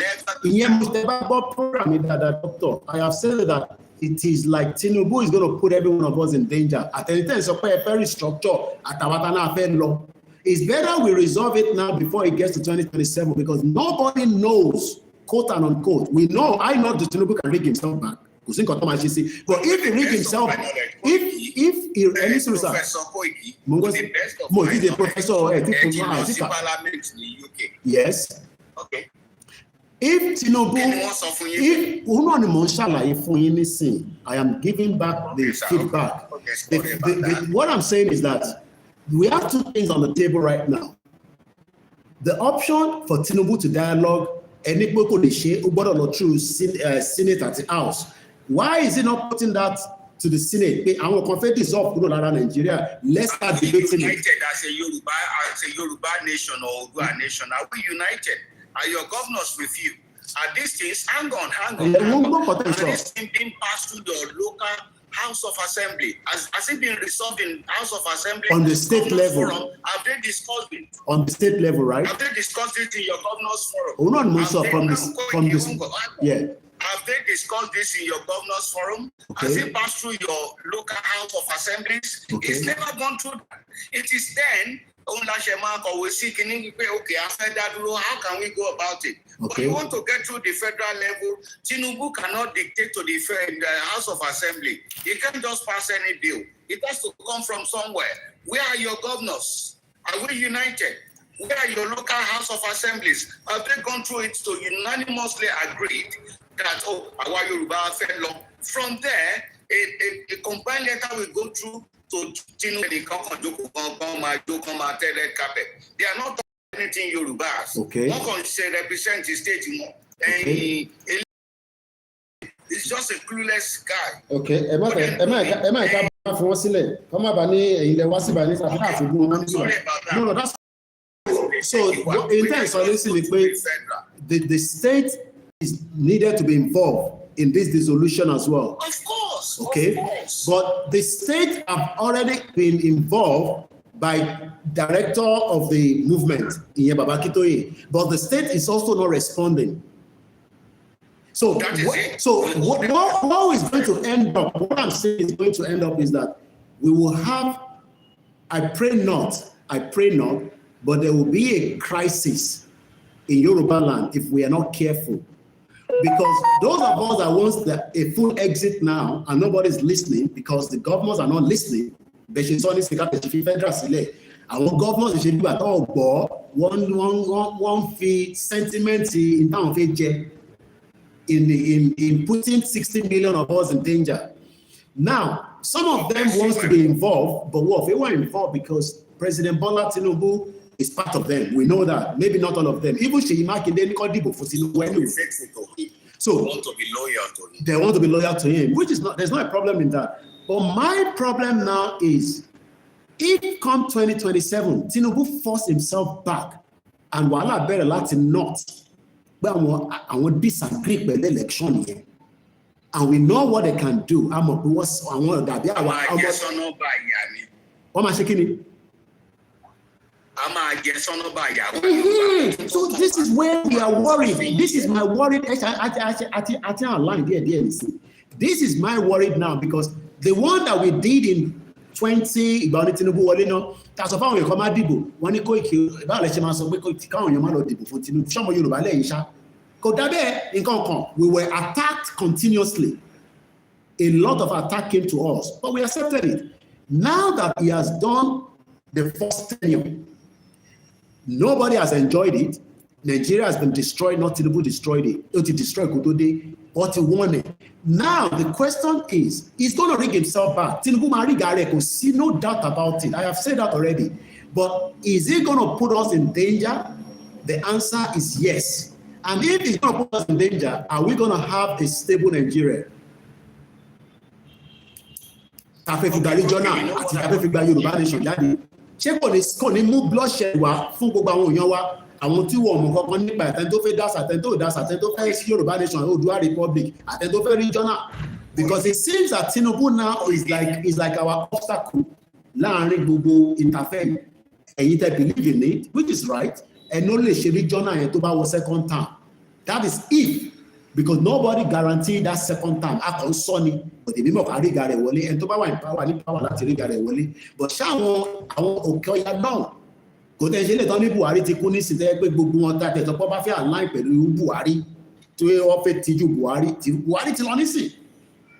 I have said that it is like Tinubu is going to put every one of us in danger. At any time, so a very structure at law. It's better we resolve it now before it gets to 2027 because nobody knows, quote and unquote. I know that Tinubu can rig himself back. But if he rig himself, if he any suicide, the professor, yes. Okay. If Tinubu, I am giving back the feedback. What I'm saying is that we have two things on the table right now. The option for Tinubu to dialogue, and through Senate at the House. Why is he not putting that to the Senate? I will confess this off Nigeria. Let's start debating it. As a Yoruba nation or Odua nation, are we united? Are your governors with you? Are these things, hang on. Are these things being passed through the local House of Assembly? Has it been resolved in House of Assembly? On the state level. Forum? Have they discussed it? On the state level, right? Have they discussed it in your governors forum? Have they discussed this in your governors forum? Okay. Has it passed through your local House of Assemblies? Okay. It's never gone through that. It is then, how can we go about it? Okay. But you want to get through the federal level, Tinubu cannot dictate to the House of Assembly. He can't just pass any bill. It has to come from somewhere. Where are your governors? Are we united? Where are your local House of Assemblies? Have they gone through it to unanimously agreed that, our Yoruba fellow? From there, a combined letter will go through to Tinubu. They are not anything Yorubas. Okay. One can say represent the state. Okay. It's just a clueless guy. Okay. No, that's so in terms of the state is needed to be involved in this dissolution as well. Of course. Okay. Of course. But the state have already been involved by director of the movement, Yeye Babakitoye, but the state is also not responding. So what is going to end up, what I'm saying is going to end up is that we will have, I pray not, but there will be a crisis in Yoruba land if we are not careful. Because those of us that want a full exit now and nobody's listening because the governors are not listening, they should only speak up the federal select. Our governors should do at all, but one fee sentiment in town of in putting 60 million of us in danger. Now, some of them wants to be involved, but what? They were involved because President Bola Tinubu is part of them. We know that. Maybe not all of them. Even Sheima Kinde Nikodibo for Tinubu. So they want to be loyal to him. They want to be loyal to him, which is not. There's not a problem in that. But my problem now is, if come 2027, Tinubu forced himself back, and Wala better Latin not, but I want disagree with the election here. And we know what they can do. I'm a boss. I want that. So this is where we are worried. This is my worried. I line there. This is my worried now because the one that we did in 20 about Tinubu wọlé náà ta sọ fáwọn èèyàn máa dìbò wọ́n ní Koiki ìbára lè ṣe máa sọ pé káwọn èèyàn máa lọ dìbò fún Tinubu ṣọmọ Yorùbá lẹ́yìn ṣá kò dábẹ́ nǹkan kan. We were attacked continuously. A lot of attack came to us, but we accepted it. Now that he has done the first tenure, nobody has enjoyed it. Nigeria has been destroyed, not Tinubu destroyed it. It destroyed Kutode, but he won it. Now the question is, he's going to rig himself back. Tinubu Marigare, see no doubt about it. I have said that already. But is he going to put us in danger? The answer is yes. And if he's going to put us in danger, are we going to have a stable Nigeria? Tafefiga regional àti Tafefiga Yorùbá nation jáde. Ṣé kò ní mú bloodshed wá fún gbogbo àwọn èèyàn wa? Àwọn tí wọ́n mọ̀ kankan nípa àtẹni tó fẹ́ dásà, àtẹni tó dásà, àtẹni tó fẹ́ Yorùbá nation, Oòduà Republic, àtẹni tó fẹ́ regional. Because it seems that Tinubu now is like our obstacle láàrin gbogbo interfaith. Ẹ̀yin tẹ́ believe in it, which is right. And only ṣe regional yẹn tó bá wọ second term. That is if, because nobody guaranteed that second term. A kàn sọ ni, but the people can ríga rẹ̀ wọlé. Ẹni tó bá wà ní power láti ríga rẹ̀ wọlé. But ṣé àwọn òkè ọya náà kò tẹ́ ṣe lè tán ní Buhari ti kú ní sí tẹ́ pé gbogbo wọn tá tẹ̀tọ́ pọ́ bá fẹ́ align pẹ̀lú Buhari tí wọ́n fẹ́ tijú Buhari ti lọ nísìn.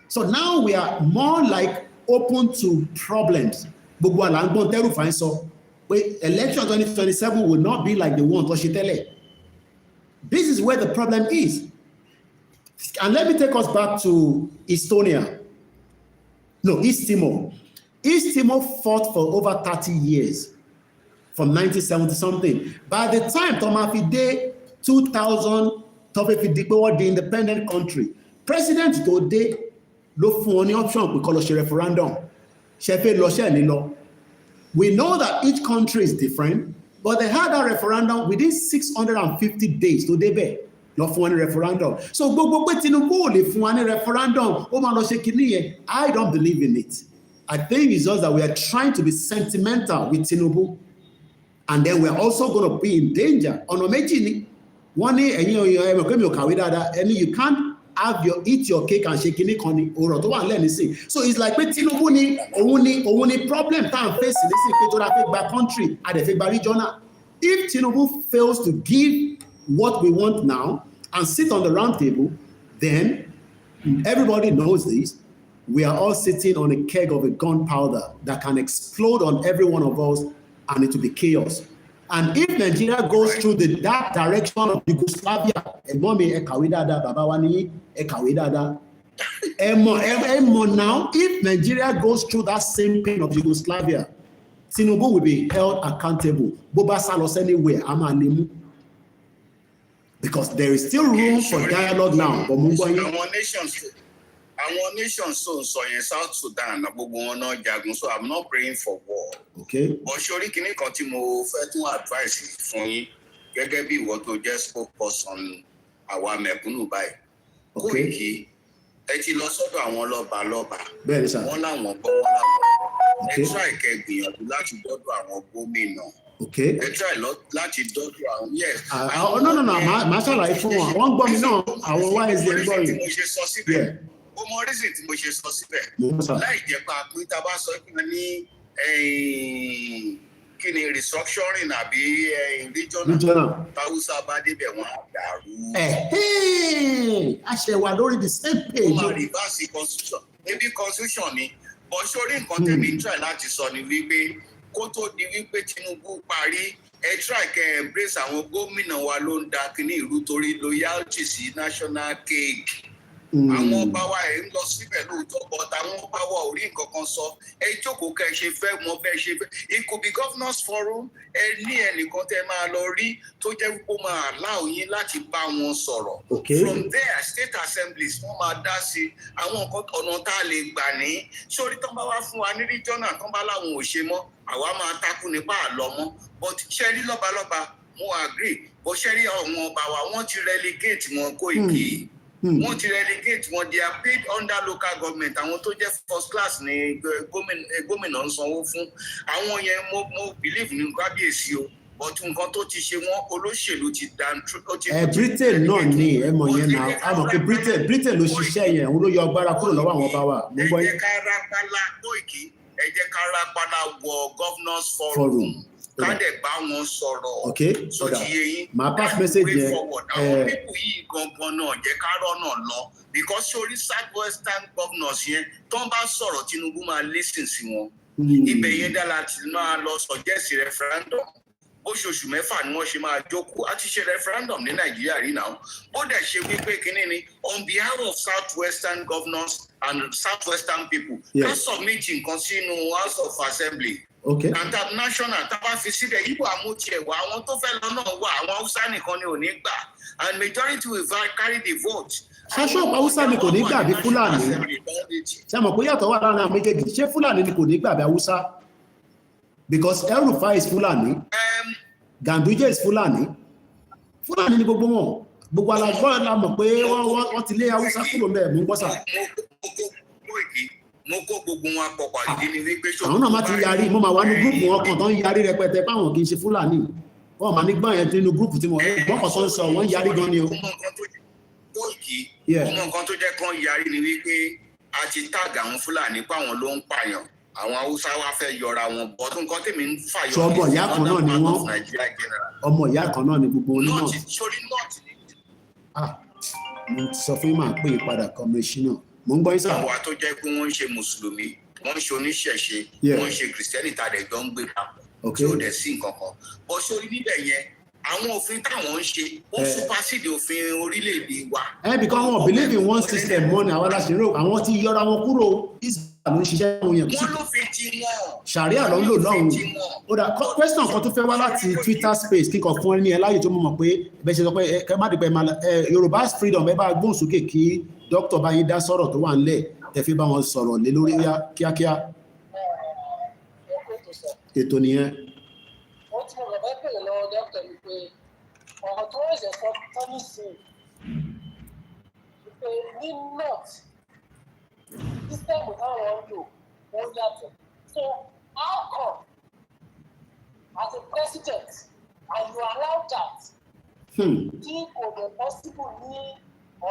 So now we are more like open to problems. Gbogbo àlàngbọ̀n tẹ́rùfà ń sọ pé election 2027 will not be like the one tó ṣe tẹ́lẹ̀. This is where the problem is. And let me take us back to East Timor. East Timor fought for over 30 years, from 1970 something. By the time Tomafide 2000, Tomafide was the independent country, President Tode ló fún wọn ní option pé kó lọ ṣe referendum. Ṣé fẹ́ lọ ṣé ní lọ. We know that each country is different, but they had a referendum within 650 days to débẹ̀ lọ fún wọn ní referendum. So gbogbo pé Tinubu ò lè fún wa ní referendum, ó máa lọ ṣe kíní yẹn. I don't believe in it. I think it's just that we are trying to be sentimental with Tinubu, and then we are also going to be in danger. Ọ̀nà méjì ni wọ́n ní ẹ̀yin ọ̀yọ́ ẹ̀mọ̀ pé mi ò kàwé dáadáa, ẹni you can't eat your cake and shake kíní kan ni ọ̀rọ̀ tó wà nílẹ̀ nísìn. So it's like pé Tinubu ni òun ni problem tá à ń face nísìn pé tó dáa fẹ́ gba country a dẹ̀ fẹ́ gba regional. If Tinubu fails to give what we want now and sit on the round table, then everybody knows this. We are all sitting on a keg of a gunpowder that can explode on every one of us, and it will be chaos. And if Nigeria goes through that direction of Yugoslavia, now, if Nigeria goes through that same pain of Yugoslavia, Tinubu will be held accountable. Boba Salos anywhere, because there is still room for dialogue now. Our nation so in South Sudan, so I'm not praying for war. Okay. But surely can you continue to advise for me? Gẹ́gẹ́ bí what we just focus on our mẹ̀kúnnù báyìí. Kóìkì ẹ ti lọ sọ́dọ̀ àwọn lọ́balọ́ba. Bẹ́ẹ̀ni sà. Wọ́n láwọn gbọ́ wọ́n láwọn. Ẹ try kẹ́ gbìyànjú láti dọ́dọ̀ àwọn gómìnà. Okay. Ẹ try láti dọ́dọ̀ àwọn yes. No, màá ṣàlàyé fún wọn. Wọ́n gbọ́ mi náà, àwọn wáyé ṣe ń gbọ́ yìí. Mo ṣe sọ síbẹ̀. Ó mọ orísìí tí mo ṣe sọ síbẹ̀. Láì jẹ́ pa pé tá a bá sọ pé ní kí ni restructuring àbí regional tàwùsà bá débẹ̀ wọ́n á dàrú. A ṣe wà lórí the same page. Ó máa reverse constitution. Maybe constitution ni. But sórí nǹkan tẹ́mi try láti sọ ni wípé kó tó di wípé Tinubu parí ẹ try kẹ́ embrace àwọn gómìnà wa ló ń da kíní ìlú torí loyalty sí national cake. Àwọn ọba wa ẹ̀ ń lọ síbẹ̀ lóòótọ́ but àwọn ọba wa ò rí nǹkan kan sọ ẹ jókòó kẹ́ ẹ ṣe fẹ́ mọ bẹ́ẹ̀ ṣe fẹ́ it could be governors forum ẹ ní ẹnìkan tẹ́ máa lọ rí tó jẹ́ wípé ó máa allow yín láti bá wọn sọ̀rọ̀. From there state assemblies wọ́n máa dá sí àwọn nǹkan ọ̀nà tá a lè gbà ní sórí tán bá wá fún wa ní regional tán bá láwọn ò ṣe mọ́ àwa máa takú nípa àlọ́ mọ́ but ṣẹ́rí lọ́balọ́ba mo agree but ṣẹ́rí àwọn ọba wa wọ́n ti relegate wọn Kóìkì. Wọ́n ti relegate wọn they are paid under local government àwọn tó jẹ́ first class ní gómìnà ń sanwó fún àwọn yẹn mo believe ní kábíyèsí o but nǹkan tó ti ṣe wọ́n olóṣèlú ti dan. Britain náà ni ẹ mọ̀ yẹn náà a mọ̀ pé Britain ló ṣiṣẹ́ yẹn òun ló yọ agbára kúrò lọ́wọ́ àwọn ọba wa. ẹ jẹ́ ká rápálá Kóìkì ẹ jẹ́ ká rápálá wọ governors forum. Ká dẹ̀ bá wọn sọ̀rọ̀. Okay. So ti yé yín. Màá pass message yẹn. Àwọn pípù yìí gangan náà jẹ́ ká rọ́nà lọ because sórí southwestern governors yẹn tó ń bá sọ̀rọ̀ Tinubu máa listen sí wọn. Ibẹ̀ yẹn dá láti máa lọ suggest referendum. Oṣooṣù mẹ́fà ni wọ́n ṣe máa jókòó. A ti ṣe referendum ní Nàìjíríà rí náà. Bó dẹ̀ ṣe wípé kínní ni on behalf of southwestern governors and southwestern people. Ká submit nǹkan sínú House of Assembly. Okay. And that national tá a bá fi síbẹ̀ yíbo àmútiẹ̀ wá àwọn tó fẹ́ lọ náà wà àwọn Haúsá nìkan ni ò ní gbà and majority will carry the vote. Ṣáṣọ́ Haúsá ni kò ní gbà bí Fúlàní. Ṣé mọ̀ pé yàtọ̀ wà láàrin àwọn méjèèjì? Ṣé Fúlàní ni kò ní gbà bí Haúsá? Because El-Rufai is Fúlàní. Ganduje is Fúlàní. Fúlàní ni gbogbo wọn. Gbogbo alágbọ́n la mọ̀ pé wọ́n ti lé Haúsá kúrò mẹ́ẹ̀ mú gbọ́sà. Mo kó gbogbo wọn àpapọ̀ àdìdí ni wípé ṣòro. Àwọn náà má ti yarí mo máa wá ní gúrùpù wọn kan tó ń yarí rẹpẹtẹ páwọn kì í ṣe Fúlàní wọn máa ní gbọ́n yẹn nínú gúrùpù tí mo gbọ́n kan tó ń sọ wọ́n yarí gan ni o. Ọmọ nǹkan tó jẹ́ kán yarí ni wípé a ti tàgà àwọn Fúlàní páwọn ló ń pààyàn àwọn Haúsá wa fẹ́ yọra wọn bọ́tún nǹkan tèmi ń fàyọ. Sọ ọmọ ìyá kan náà ni wọ́n ọmọ ìyá kan náà ni gbogbo onímọ̀. Sórí nọ́ọ̀tì ni. Mo sọ fún yín máa pè é padà kọmíṣínà mo ń gbọ́ yín sà. àwa tó jẹ́ pé wọ́n ń ṣe mùsùlùmí wọ́n ń ṣe oníṣẹ̀ṣe wọ́n ń ṣe kìrìsìtẹ́nì tàdé jọ ń gbé papọ̀ tí ò dẹ̀ sí nǹkan kan bọ́ sórí níbẹ̀ yẹn àwọn òfin táwọn ń ṣe ó supersede òfin orílẹ̀-èdè wa. Because wọn believe in one system mọ́ ni àwọn aláṣẹrò àwọn ti yọra wọn kúrò Islam ló ń ṣiṣẹ́ wọn yẹn. wọ́n ló fi ti wọn. Sharia ló ń lò lọ́hùn. ó dà question kan tó fẹ́ wá láti Twitter space kíkọ fún ẹni ẹ láyè tó mọ̀ pé bẹ́ẹ̀ ṣe sọ pé ẹ má dìpẹ́ Yorùbá freedom ẹ bá gbóhùn sókè kí dókítà bá yín dá sọ̀rọ̀ tó wà ńlẹ̀ ẹ fi bá wọn sọ̀rọ̀ lé lórí kíákíá. ètò nìyẹn. wọ́n ti mọ̀ bàbá pèlè lọ́wọ́ dókítà ni pé ọ̀rọ̀ tó ẹ̀sẹ̀ sọ tọ́ní sí i pé ní north sísẹ́mù táwọn ń lò wọ́n yàtọ̀ so how come as a president and you allow that tí kò lè possible ní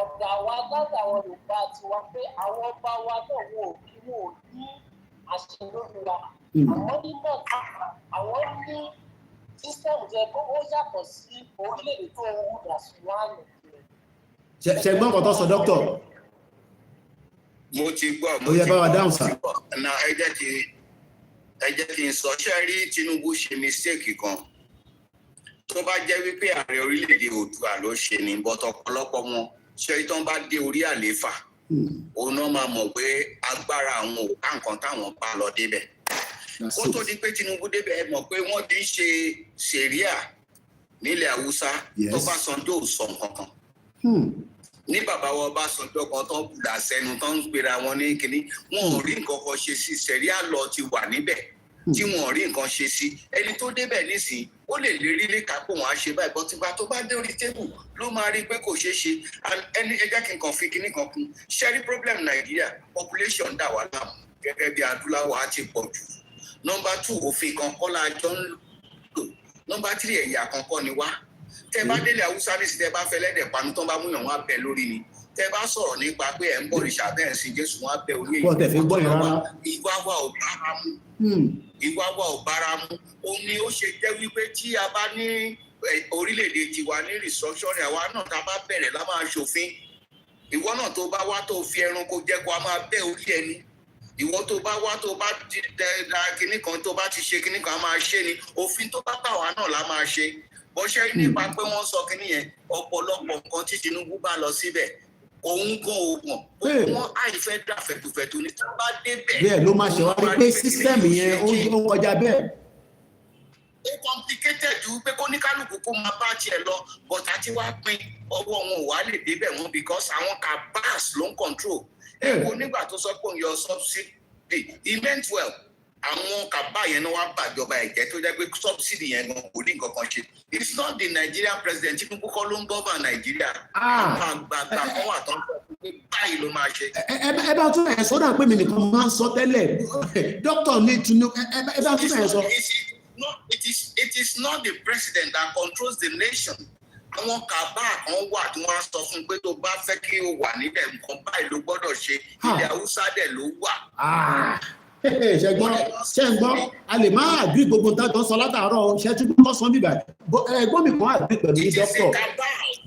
ọ̀dà wa dáadáa àwọn Yorùbá tiwa pé àwọn ọba wa náà wò ní àṣẹ lórí wa àwọn ní north àwọn ní system jẹ́ kó ó yàtọ̀ sí orílẹ̀-èdè tó ń wúdà sùwánù. ṣẹgbọn kan tó sọ dókítà. mo ti gbọ́ ó yẹ bá wa dáhùn sá. na ẹ jẹ́ kí n sọ ṣe rí Tinubu ṣe mistake kan tó bá jẹ́ wípé ààrẹ orílẹ̀-èdè Oòduà ló ṣe ní bọ́tọ̀ ọ̀pọ̀lọpọ̀ wọn ṣe tó ń bá dé orí àlééfà òun náà máa mọ̀ pé agbára àwọn ò ká nǹkan táwọn bá lọ débẹ̀. Kó tó di pé Tinubu débẹ̀ ẹ mọ̀ pé wọ́n ti ń ṣe ṣẹ̀ríà nílẹ̀ Haúsá tó bá Sanjó ò sọ nǹkan kan. Ní bàbá wa bá Sanjó kan tó ń gbùdà sẹ́nu tó ń pera wọn ní kinní wọn ò rí nǹkan kan ṣe sí ṣẹ̀ríà lọ ti wà níbẹ̀ tí wọn ò rí nǹkan ṣe sí ẹni tó débẹ̀ nísìnyí ó lè lérí lè ká pé wọn á ṣe báyìí bọ́ tí bá tó bá dé orí tébù ló máa rí pé kò ṣeé ṣe ẹni ẹjẹ́ kí n kàn fi kinní kan kún ṣẹ́rí problem Nàìjíríà population dà wá láàmú gẹ́gẹ́ bí adúláwọ̀ á ti pọ̀ jù. Number 2 òfin kan kọ́ la jọ ń lò. Number 3 ẹ̀yà kan kọ́ ni wá. Tẹ́ bá délé Haúsá ní sí tẹ́ bá fẹ́ lẹ́dẹ̀ panu tán bá múyàn wọn á bẹ lórí ni. Tẹ́ bá sọ̀rọ̀ nípa pé ẹ̀ ń bọ̀ ìṣà bẹ́ẹ̀ sí Jésù wọn á bẹ orí èyí. Ìwà wa ò bára mu. Ìwà wa ò bára mu. Ó ní ó ṣe jẹ́ wípé tí a bá ní orílẹ̀-èdè tiwa ní restructuring àwa náà tá a bá bẹ̀rẹ̀ lá máa ṣòfin. Ìwọ náà tó bá wá tó fi ẹranko jẹ́ kó a máa bẹ́ orí ẹni. Ìwọ tó bá wá tó bá da kinní kan tó bá ti ṣe kinní kan a máa ṣe ni òfin tó bá bá wa náà la máa ṣe bọ́ṣẹ́ nípa pé wọ́n sọ kinní yẹn ọ̀pọ̀lọpọ̀ nǹkan tí Tinubu bá lọ síbẹ̀ òun gan oògùn wọ́n àìfẹ́ dà fẹ̀tùfẹ̀tù ní tó bá débẹ̀. bẹ́ẹ̀ ló máa ṣe wá rí pé sísẹ́ẹ̀mù yẹn ó kọjá bẹ́ẹ̀. ó complicated ju pé kó ní kálukú kó máa bá tiẹ̀ lọ bọ̀tà tí wàá pín ọwọ́ wọn ò wá lè débẹ̀ wọn because àwọn cabals ló ń control. Wo nígbà tó sọ pé òun yọ subsidy he meant well àwọn kàbá yẹn náà wá bàjọba ẹ̀jẹ̀ tó jẹ́ pé subsidy yẹn gan kò ní nǹkan kan ṣe it's not the Nigerian president Tinubu kọ́ ló ń gọ́bà Nàìjíríà àgbààgbà kan wà tó ń sọ pé báyìí ló máa ṣe. ẹ bá tún ẹ̀ sọ́dọ̀ pé mi nìkan máa ń sọ tẹ́lẹ̀ dókítà ní Tinubu ẹ bá tún ẹ̀ sọ. It is not the president that controls the nation. Àwọn kàbá kan wà tí wọ́n á sọ fún pé tó bá fẹ́ kí o wà níbẹ̀ nǹkan báyìí ló gbọ́dọ̀ ṣe ilẹ̀ Haúsá dẹ̀ ló wà. ṣẹ́gbọ́n a lè máa àgbí gbogbo tájọ́ sọ látàárọ̀ ṣẹ́túgbọ́n sọ bíbà ẹ̀gbọ́n mi kan àgbí pẹ̀lú ní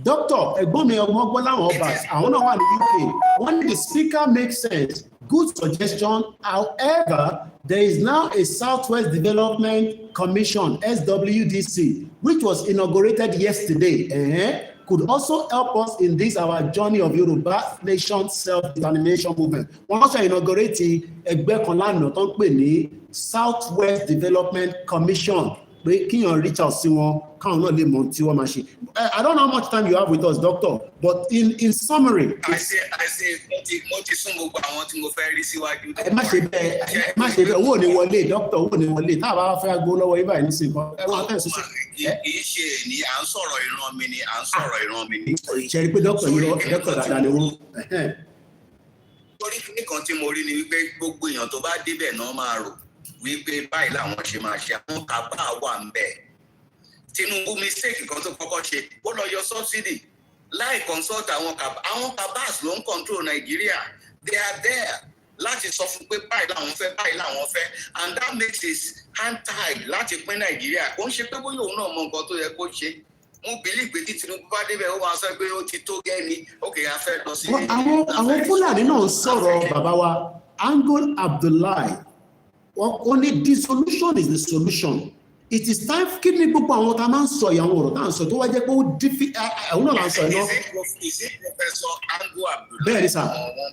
dókítà ẹ̀gbọ́n mi ọmọ ọgbọ́n láwọn ọba àwọn náà wà ní UK wọ́n ní the speaker makes sense good suggestion however there is now a Southwest Development Commission SWDC which was inaugurated yesterday could also help us in this our journey of Yoruba nation self-determination movement. Wọ́n also inaugurate ẹgbẹ́ kan lánàá tó ń pè ní Southwest Development Commission pé kíyàn reach out sí wọn káwọn náà lè mọ tí wọ́n máa ṣe. I don't know how much time you have with us, doctor, but in summary. I say mo ti sún gbogbo àwọn tí mo fẹ́ rí síwájú. ẹ má ṣe bẹ́ẹ̀ owó ò ní wọlé doctor owó ò ní wọlé tá a bá fẹ́ gbó lọ́wọ́ ibà ní sìn kan. kì í ṣe ni à ń sọ̀rọ̀ ìran mi ni à ń sọ̀rọ̀ ìran mi ni. ṣe rí pé doctor dáadáa ni wọ́n. torí nìkan tí mo rí ni wípé gbogbo èèyàn tó bá débẹ̀ náà máa rò wípé báyìí làwọn ṣe máa ṣe àwọn kàbá wà ń bẹ̀. Tinubu mistake kan tó kọ́kọ́ ṣe ó lọ yọ subsidy láì consult àwọn cabals ló ń control Nàìjíríà they are there láti sọ fún pé báyìí làwọn fẹ́ and that makes it hand tied láti pín Nàìjíríà kò ń ṣe pé bóyá òun náà mọ nǹkan tó yẹ kó ṣe mo believe pé tí Tinubu bá débẹ̀ ó máa sọ pé ó ti tó gẹ́ni okay a fẹ́ lọ sí. àwọn Fúlàní náà sọ̀rọ̀ bàbá wa Ango Abdullahi only dissolution is the solution. It is time kí ni gbogbo àwọn tá a máa ń sọ ìyàwó ọ̀rọ̀ tá à ń sọ tó wá jẹ́ pé ó òun náà là ń sọ ẹ̀ náà. Is it Professor Ango Abdullahi? Bẹ́ẹ̀ ni sà,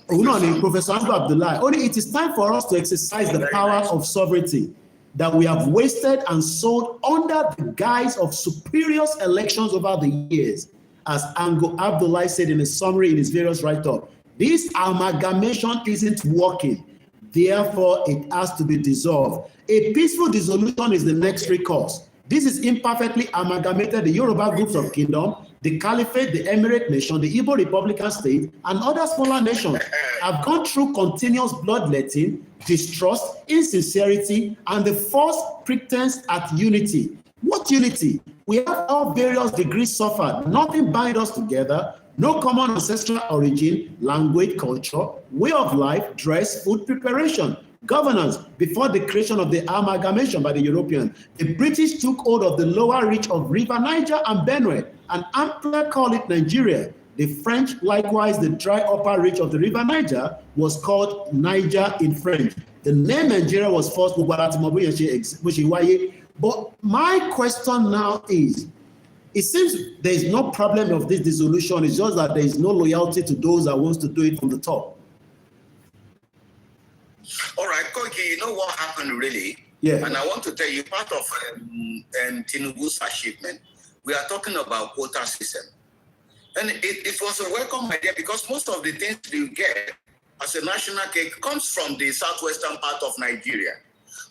òun náà ni Professor Ango Abdullahi. Only it is time for us to exercise the power of sovereignty that we have wasted and sold under the guise of spurious elections over the years. As Ango Abdullahi said in a summary in his various write-up, this amalgamation isn't working. Therefore, it has to be dissolved. A peaceful dissolution is the next recourse. This is imperfectly amalgamated the Yoruba groups of kingdom, the Caliphate, the Emirate nation, the Igbo Republican state, and other smaller nations have gone through continuous bloodletting, distrust, insincerity, and the false pretense at unity. What unity? We have all various degrees suffered. Nothing binds us together. No common ancestral origin, language, culture, way of life, dress, food preparation, governance. Before the creation of the amalgamation by the Europeans, the British took hold of the lower reach of River Niger and Benue, and ampler call it Nigeria. The French, likewise, the dry upper reach of the River Niger was called Niger in French. The name Nigeria was first, but my question now is, it seems there is no problem of this dissolution. It's just that there is no loyalty to those that wants to do it from the top. All right, Koiki, you know what happened really? Yeah. And I want to tell you part of Tinubu's achievement. We are talking about quota system. And it was a welcome idea because most of the things you get as a national cake comes from the southwestern part of Nigeria.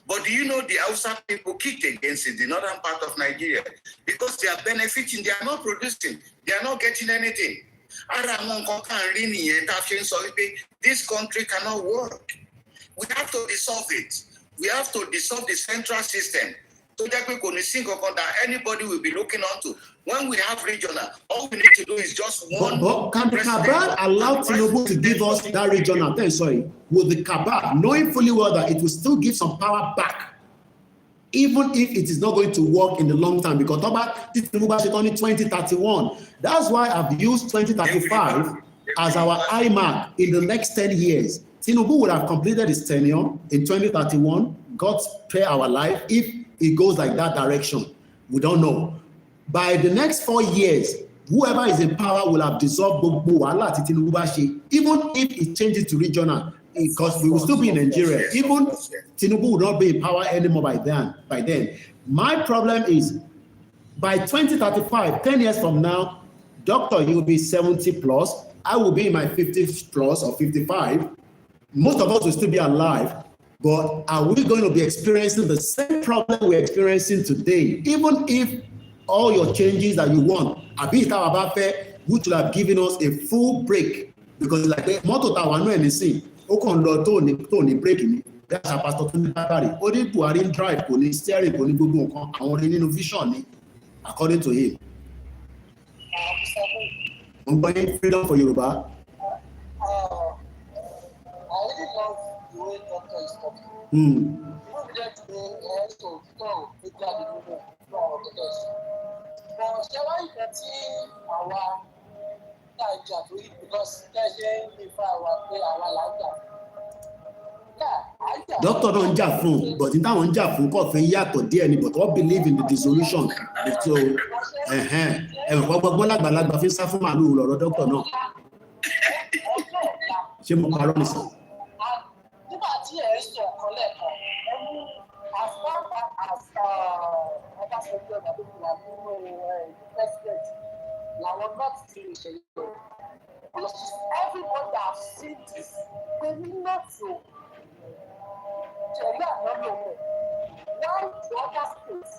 But do you know the Hausa people kicked against it, the northern part of Nigeria, because they are benefiting, they are not producing, they are not getting anything. This country cannot work. We have to dissolve it. We have to dissolve the central system so that we can see that anybody will be looking onto. When we have regional, all we need to do is just one. But can the Kabal allow Tinubu to give us that regional? Sorry, will the Kabal, knowing fully well that it will still give some power back, even if it is not going to work in the long term? Because Tinubu is only 2031. That's why I've used 2035 as our IMAC in the next 10 years. Tinubu would have completed his tenure in 2031. God spare our life if it goes like that direction. We don't know. By the next 4 years, whoever is in power will have dissolved Tinubu, even if it changes to regional, because we will still be in Nigeria. Even Tinubu will not be in power anymore by then. My problem is, by 2035, 10 years from now, Doctor, you will be 70 plus. I will be in my 50s plus or 55. Most of us will still be alive. But are we going to be experiencing the same problem we're experiencing today? Even if all your changes that you want, which will have given us a full break, because like motor that one anything, Tony breaking. That's a pastor to the only Buhari drive, police steering, vision, according to him. I'm buying freedom for Yoruba. I really love the way Doctor is talking. Doctor don't jà fún, but in that one jà fún kò fẹ́ yàtọ̀ díẹ̀ ni, but all believe in the dissolution. So, gbogbo lágbàlagbà fi sá fún màlúù lọ́rọ̀ doctor náà. Ṣé mo parọ́ ní sọ? Nígbà tí ẹ̀ ń sọ ọ̀kan lẹ́ẹ̀kan, ẹni as far as ọba ṣẹjọ́ ìgbà tó fi wà nínú president làwọn north ti lè ṣe yìí. Everybody have seen this. They will not so. Ṣẹ̀rí àná ló mọ̀. Why the other states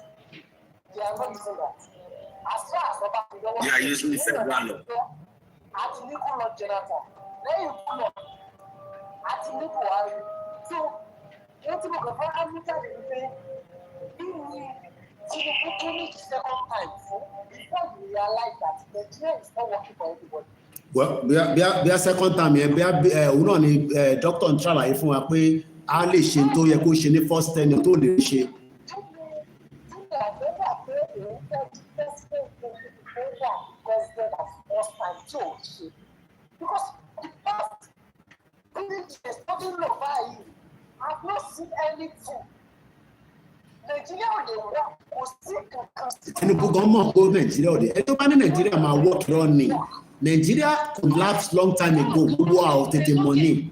they are not using that? As far as ọba ti lọ́wọ́. They are using the same one. Àti ní kó lọ Jonathan. Lẹ́yìn kó lọ. Àti ní Buhari. So, wọ́n ti mọ̀ kàn fún Áfíríkà lè pé bí ni Tinubu tó ní the second time fún before you realize that Nigeria is not working for everybody. Well, bí a second time yẹn bí òun náà ni doctor ń ṣàlàyé fún wa pé a lè ṣe tó yẹ kó ṣe ní first tenure tó lè ṣe. first time too. Because the past 3 years, nothing over here, I've not seen anything. Nigeria ò lè wá kò sí kankan. Tinubu gan mọ̀ pé Nàìjíríà ò lè. Ẹ tó bá ní Nàìjíríà máa work lọ ni. Nigeria collapsed long time ago. Gbogbo àwọn tètè mọ̀ ní.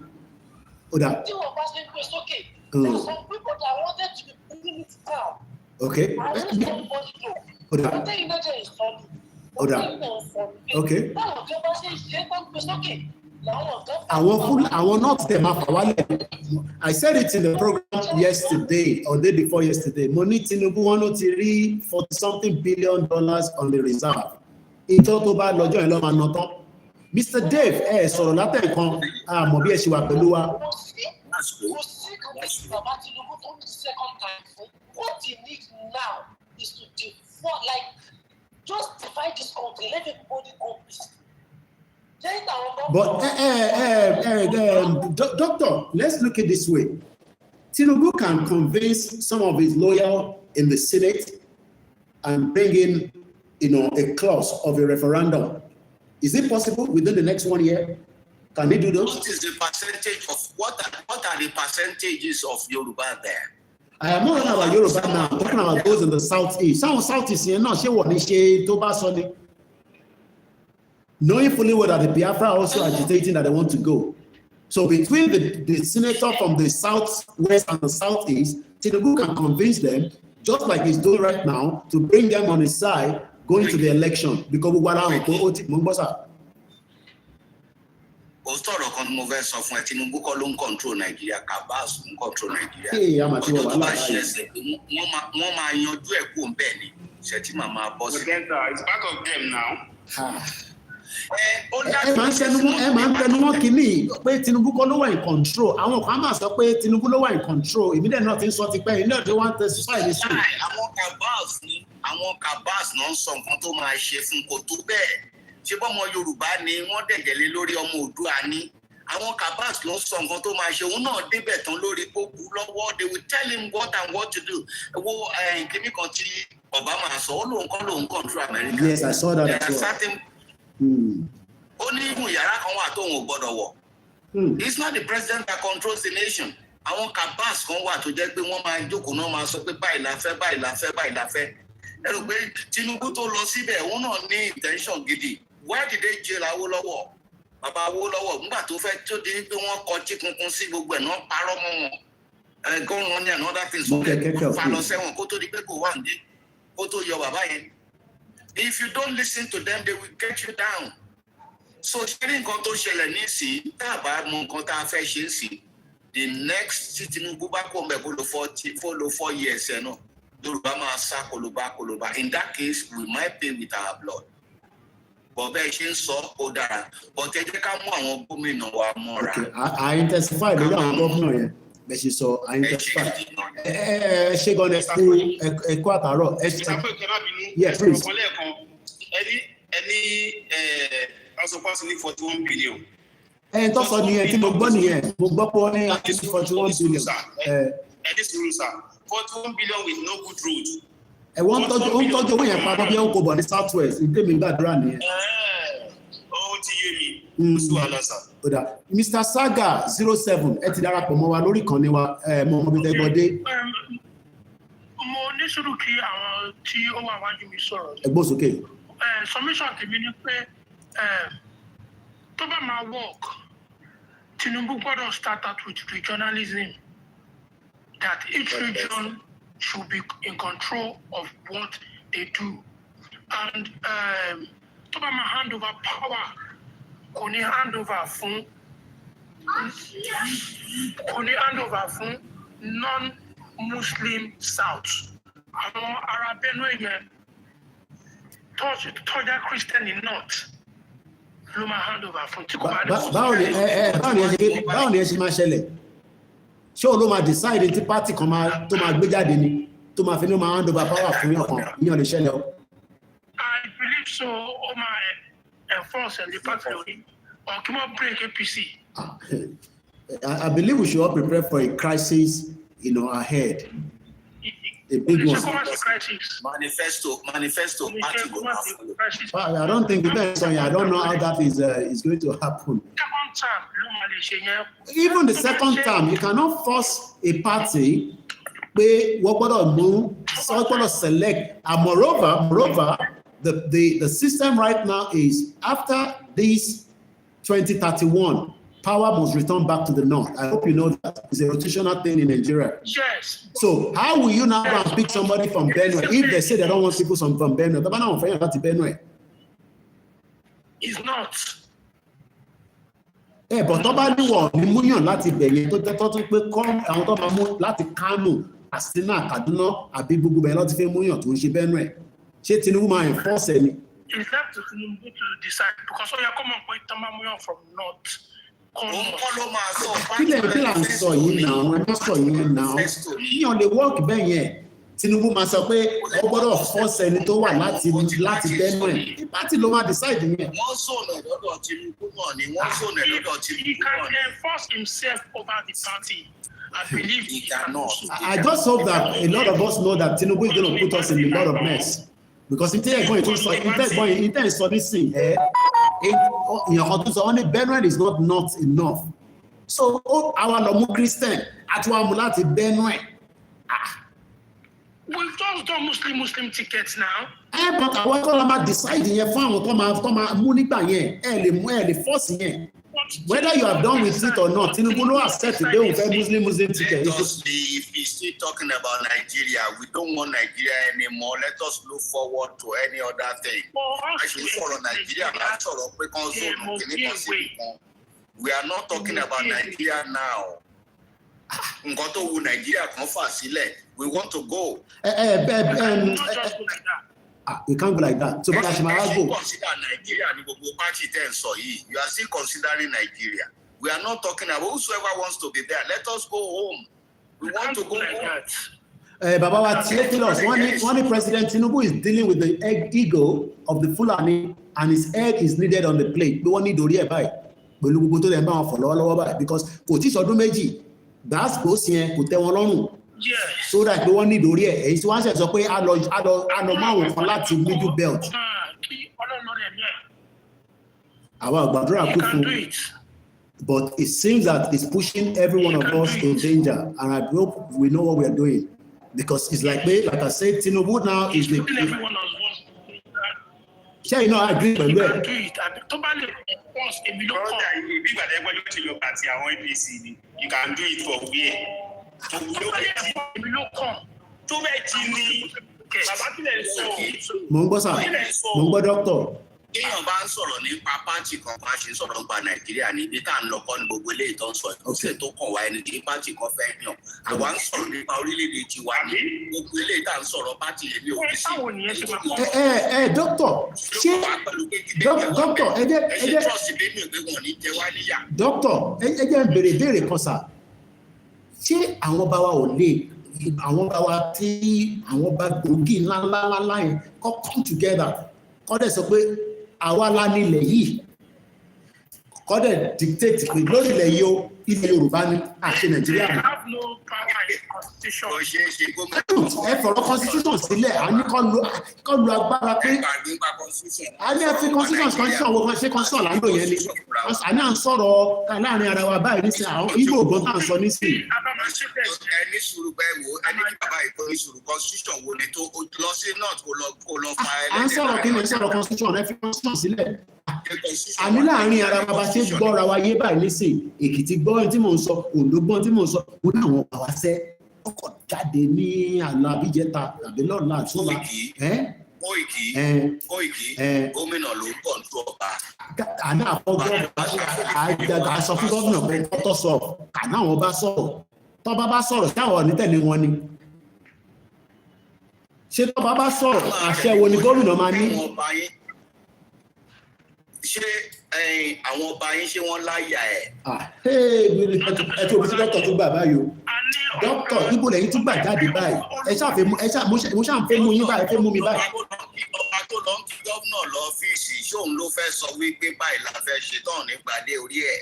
Oda. Tí wọ́n bá ṣe ń gbé sókè, there are some people that wanted to be bringing it down. Okay. Oda. Okay. Àwọn not them máa fà wálẹ̀. I said it in the program yesterday or day before yesterday. Mo ní Tinubu wọn ló ti rí $40-something billion on the reserve. Ìjọ tó bá lọ́jọ́ yẹn lọ́ máa ná tán. Mr. Dave sọ̀rọ̀ látẹ̀kan àmọ́ bí ẹ ṣe wà pẹ̀lú wa. What he needs now is to just divide this country, let everybody go peace. But doctor, let's look at this way. Tinubu can convince some of his loyal in the Senate and bring in, a clause of a referendum. Is it possible within the next 1 year? Can he do those? What is the percentage of what are the percentages of Yoruba there? I am not talking about Yoruba now. I'm talking about those in the southeast. Some southeast here, not sure what they say. Toba Sunday. Knowing fully well that the Biafra are also agitating that they want to go. So between the senator from the southwest and the southeast, Tinubu can convince them, just like he's doing right now, to bring them on his side going to the election. Because we want to Ọ̀tọ̀rọ̀ kan mo fẹ́ sọ fún ẹ Tinubu kọ́ ló ń control Nigeria, Kabas ń control Nigeria. Ọjọ́ tó bá ṣe ẹsẹ̀ pé wọ́n máa yanjú ẹ̀ kó ń bẹ̀ ni ṣètì màmá bọ́ sí. It's back of them now. Ẹ máa ń tẹnu mọ́ kínní pé Tinubu kọ́ ló wà in control. Àwọn kan máa sọ pé Tinubu ló wà in control. Èmi dẹ̀ náà ti ń sọ ti pẹ́ ilé ọ̀dọ́ wa ń tẹ sísá ìlú sùn. Àwọn Kabas náà ń sọ nǹkan tó máa ṣe fún kò tó bẹ́ẹ̀. Ṣé bọ́mọ Yorùbá ni wọ́n dẹ̀gẹ̀lé lórí ọmọ Oòduà ni àwọn Kabas ló ń sọ nǹkan tó máa ṣe òun náà débẹ̀ tán lórí kókù lọ́wọ́ they will tell him what and what to do. Wo kíní kan tí Obama sọ ó lóun kọ́ lóun control America. Yes, I saw that as well. Ó ní ìmú yàrá kan wà tóun ò gbọ́dọ̀ wọ̀. It's not the president that controls the nation. Àwọn Kabas kan wà tó jẹ́ pé wọ́n máa jókòó náà máa sọ pé báyìí la fẹ́ báyìí la fẹ́ báyìí la fẹ́. Ẹ rò pé Tinubu tó lọ síbẹ̀ òun náà ní intention gidi. Why did they jail Awólọ́wọ̀? Bàbá Awólọ́wọ̀ nígbà tó fẹ́ tó di pé wọ́n kọjí kunkun sí gbogbo ẹ̀ náà parọ́ mọ́ wọn. Gọ́ọ̀rùn ní another thing so fa lọ sẹ́wọ̀n kó tó di pé kò wà ní kó tó yọ bàbá yẹn. If you don't listen to them, they will get you down. So ṣé ní nǹkan tó ṣẹlẹ̀ nísìnyí tá a bá mọ nǹkan tá a fẹ́ ṣe é sí the next tí Tinubu bá kó mbẹ́ kó lo 4 years ẹ̀ náà Yorùbá máa sá koloba. In that case, we might pay with our blood. Bọ̀bẹ́ ṣe ń sọ ó dára bọ̀tẹ́ jẹ́ ká mú àwọn gómìnà wa mọ́ra. I intensify lórí àwọn gómìnà yẹn bẹ́ẹ̀ ṣe sọ I intensify. Ṣé gan ẹ̀kọ́ àtàrọ̀. Ìsàpò ìkẹ́lá bínú ọ̀pọ̀ lẹ́ẹ̀kan ẹni ọ̀sọ̀pọ̀sọ̀ ní 41 billion. Tó sọ nìyẹn tí mo gbọ́ nìyẹn mo gbọ́ pé wọ́n ní àti 41 billion. Ẹni sùúrù sà 41 billion with no good road. Wọ́n tọ́jú owó yẹn pa bí wọ́n kò bọ̀ ní south west ní tèmi gbàdúrà nìyẹn. Ó ti yé mi oṣù àlàsà. Mr. Saga 07 ẹ ti darapọ̀ mọ́ wa lórí ìkànnì wa mọ ọmọ bíi tẹ́gbọ́dé. Mo ní sùúrù kí àwọn tí ó wà wájú mi sọ̀rọ̀. Ẹ gbọ́ sókè. Submission tèmi ni pé tó bá máa work Tinubu gbọ́dọ̀ start out with regionalism that each region should be in control of what they do. And tó bá máa hand over power, kò ní hand over fún non-Muslim South. Àwọn ará Benue yẹn tọ́jà Christian in North ló máa hand over fún tí kò bá dé. Báwo ni ẹ ṣe máa ṣẹlẹ̀? Ṣé o ló máa decide tí party kan tó máa gbé jáde ni tó máa fi ní máa hand over power fún ọkàn ní ọ̀lẹ́ ṣẹlẹ̀ o? I believe so. Ó máa enforce the party lórí or kí wọ́n break APC. I believe we should all prepare for a crisis, ahead. a big one. Manifesto. I don't think I don't know how that is going to happen. Even the second time, you cannot force a party where what to select. And moreover, the system right now is after this 2031. Power must return back to the north. I hope you know that it's a rotational thing in Nigeria. Yes. So how will you now go and pick somebody from Benue if they say they don't want people from Benue? It's not. But nobody wants to múyàn láti bẹ̀yẹn tó tún pé kọ́ àwọn tó máa mú láti Kano, Katsina, Kaduna, àbí gbogbo bẹ̀yẹn láti fẹ́ múyàn tó ń ṣe Benue. Ṣé Tinubu máa enforce ẹni? It's left to Tinubu to decide because ó yẹ kó mọ̀ pé tán máa múyàn from north. Kílẹ̀ ń sọ yìí náà, wọ́n máa sọ yìí náà. Yíyan lè work bẹ́ẹ̀ yẹn. Tinubu máa sọ pé ó gbọ́dọ̀ force ẹni tó wà láti Benue. Ìpàtì ló máa decide yẹn. Wọ́n sọ̀nà lọ́dọ̀ Tinubu náà ni wọ́n sọ̀nà lọ́dọ̀ Tinubu náà. He can enforce himself over the party. I believe he cannot. I just hope that a lot of us know that Tinubu is going to put us in a lot of mess. Because if they're going to sọ this thing, only Benue is not enough. So our Lomu Christian at Wamulati Benue. We've just done Muslim tickets now. But I want to decide here come money by the force here. Whether you have done with it or not, Tinubu no accept today with Muslim ticket. If he's still talking about Nigeria, we don't want Nigeria anymore. Let us look forward to any other thing. I should follow Nigeria. We are not talking about Nigeria now. Nigeria we want to go. You can't go like that. So what I should consider Nigeria and the party then you are still considering Nigeria. We are not talking about whosoever wants to be there. Let us go home. We want to go home. Baba, one President Tinubu is dealing with the ego of the Fulani, and his egg is needed on the plate. We want to buy. Because that's goes here, put them alone. Yes. So that one need to hear. It's one says, okay, I know for middle belt. But it seems that it's pushing every one of us to danger, and I hope we know what we are doing, because it's like I said, Tinubu now is the. Sure, you know, I agree with that. You can do it for where. Mo ń gbọ́ doctor. Kéèyàn bá ń sọ̀rọ̀ nípa pàtì kan bá ṣe sọ̀rọ̀ nípa Nàìjíríà ní ibi tá à ń lọ kọ́ ní gbogbo eléyìí tó ń sọ ìkọsẹ̀ tó kàn wá ẹni tí pàtì kan fẹ́ yàn. Àwa ń sọ̀rọ̀ nípa orílẹ̀-èdè tiwa ní gbogbo eléyìí tá à ń sọ̀rọ̀ pàtì yẹn ní òfìsì. Doctor, ṣé doctor ẹ jẹ́ trust bẹ́ẹ̀ mi ò gbé wọn ní jẹ wá níyà. Doctor ẹ jẹ́ béèrè kan sà. Ṣé àwọn bá wa ò lè àwọn bá wa tí àwọn bá gbòógì ńláńlá yẹn kọ́ come together kọ́ dẹ̀ sọ pé àwa la nílẹ̀ yìí kọ́ dẹ̀ dictate pé lórí ilẹ̀ yìí ó ilẹ̀ Yorùbá ní àti Nàìjíríà ní. Ẹ fọ̀rọ̀ constitution sílẹ̀ a ní kọ́ lu agbára pé a ní ẹ fi constitution wo ṣé constitution là ń lò yẹn ni a ní à ń sọ̀rọ̀ láàrin ara wa báyìí nísìnyí àwọn Igbo ògbọ́n tá à ń sọ nísìnyí. Ẹni sùúrù bẹ́ẹ̀ wo ẹni kí bàbá ìkọ́ni sùúrù constitution wo ni tó lọ sí north kó lọ fa ẹlẹ́dẹ̀ẹ́. À ń sọ̀rọ̀ kí ni sọ̀rọ̀ constitution ẹ fi constitution sílẹ̀. A ní láàrin ara wa bá ṣe gbọ́ra wa yé báyìí nísìnyí Èkìtì gbọ́ tí mò ń sọ Oǹdó gbọ́ tí mò ń sọ ó ní àwọn ọ̀pá wa sẹ́ ọkọ̀ jáde ní àná àbíjẹta àbí lọ́ọ̀la àtúnwá. Kóìkì gómìnà ló ń bọ̀ ní ọba. Àná àfọwọ́ àṣọ fún gómìnà pé tọ́tọ́ sọ àná àwọn bá sọ̀rọ̀ tọ́ba bá sọ̀rọ̀ táwọn onítẹ̀lé wọn ni. Ṣé tọ́ba bá sọ̀rọ̀ àṣẹ wo ni gómìnà máa ní? Ṣé àwọn ọba yín ṣé wọ́n láyà ẹ̀? Ẹ tó bí dókítà tó gbà báyìí o. Dókítà ibo lẹ́yìn tún gbà jáde báyìí. Mo ṣáà fẹ́ mú yín báyìí, fẹ́ mú mi báyìí. Ọba tó lọ ń kí gómìnà lọ́fíìsì ṣóun ló fẹ́ sọ wípé báyìí la fẹ́ ṣe tán nígbàdé orí ẹ̀.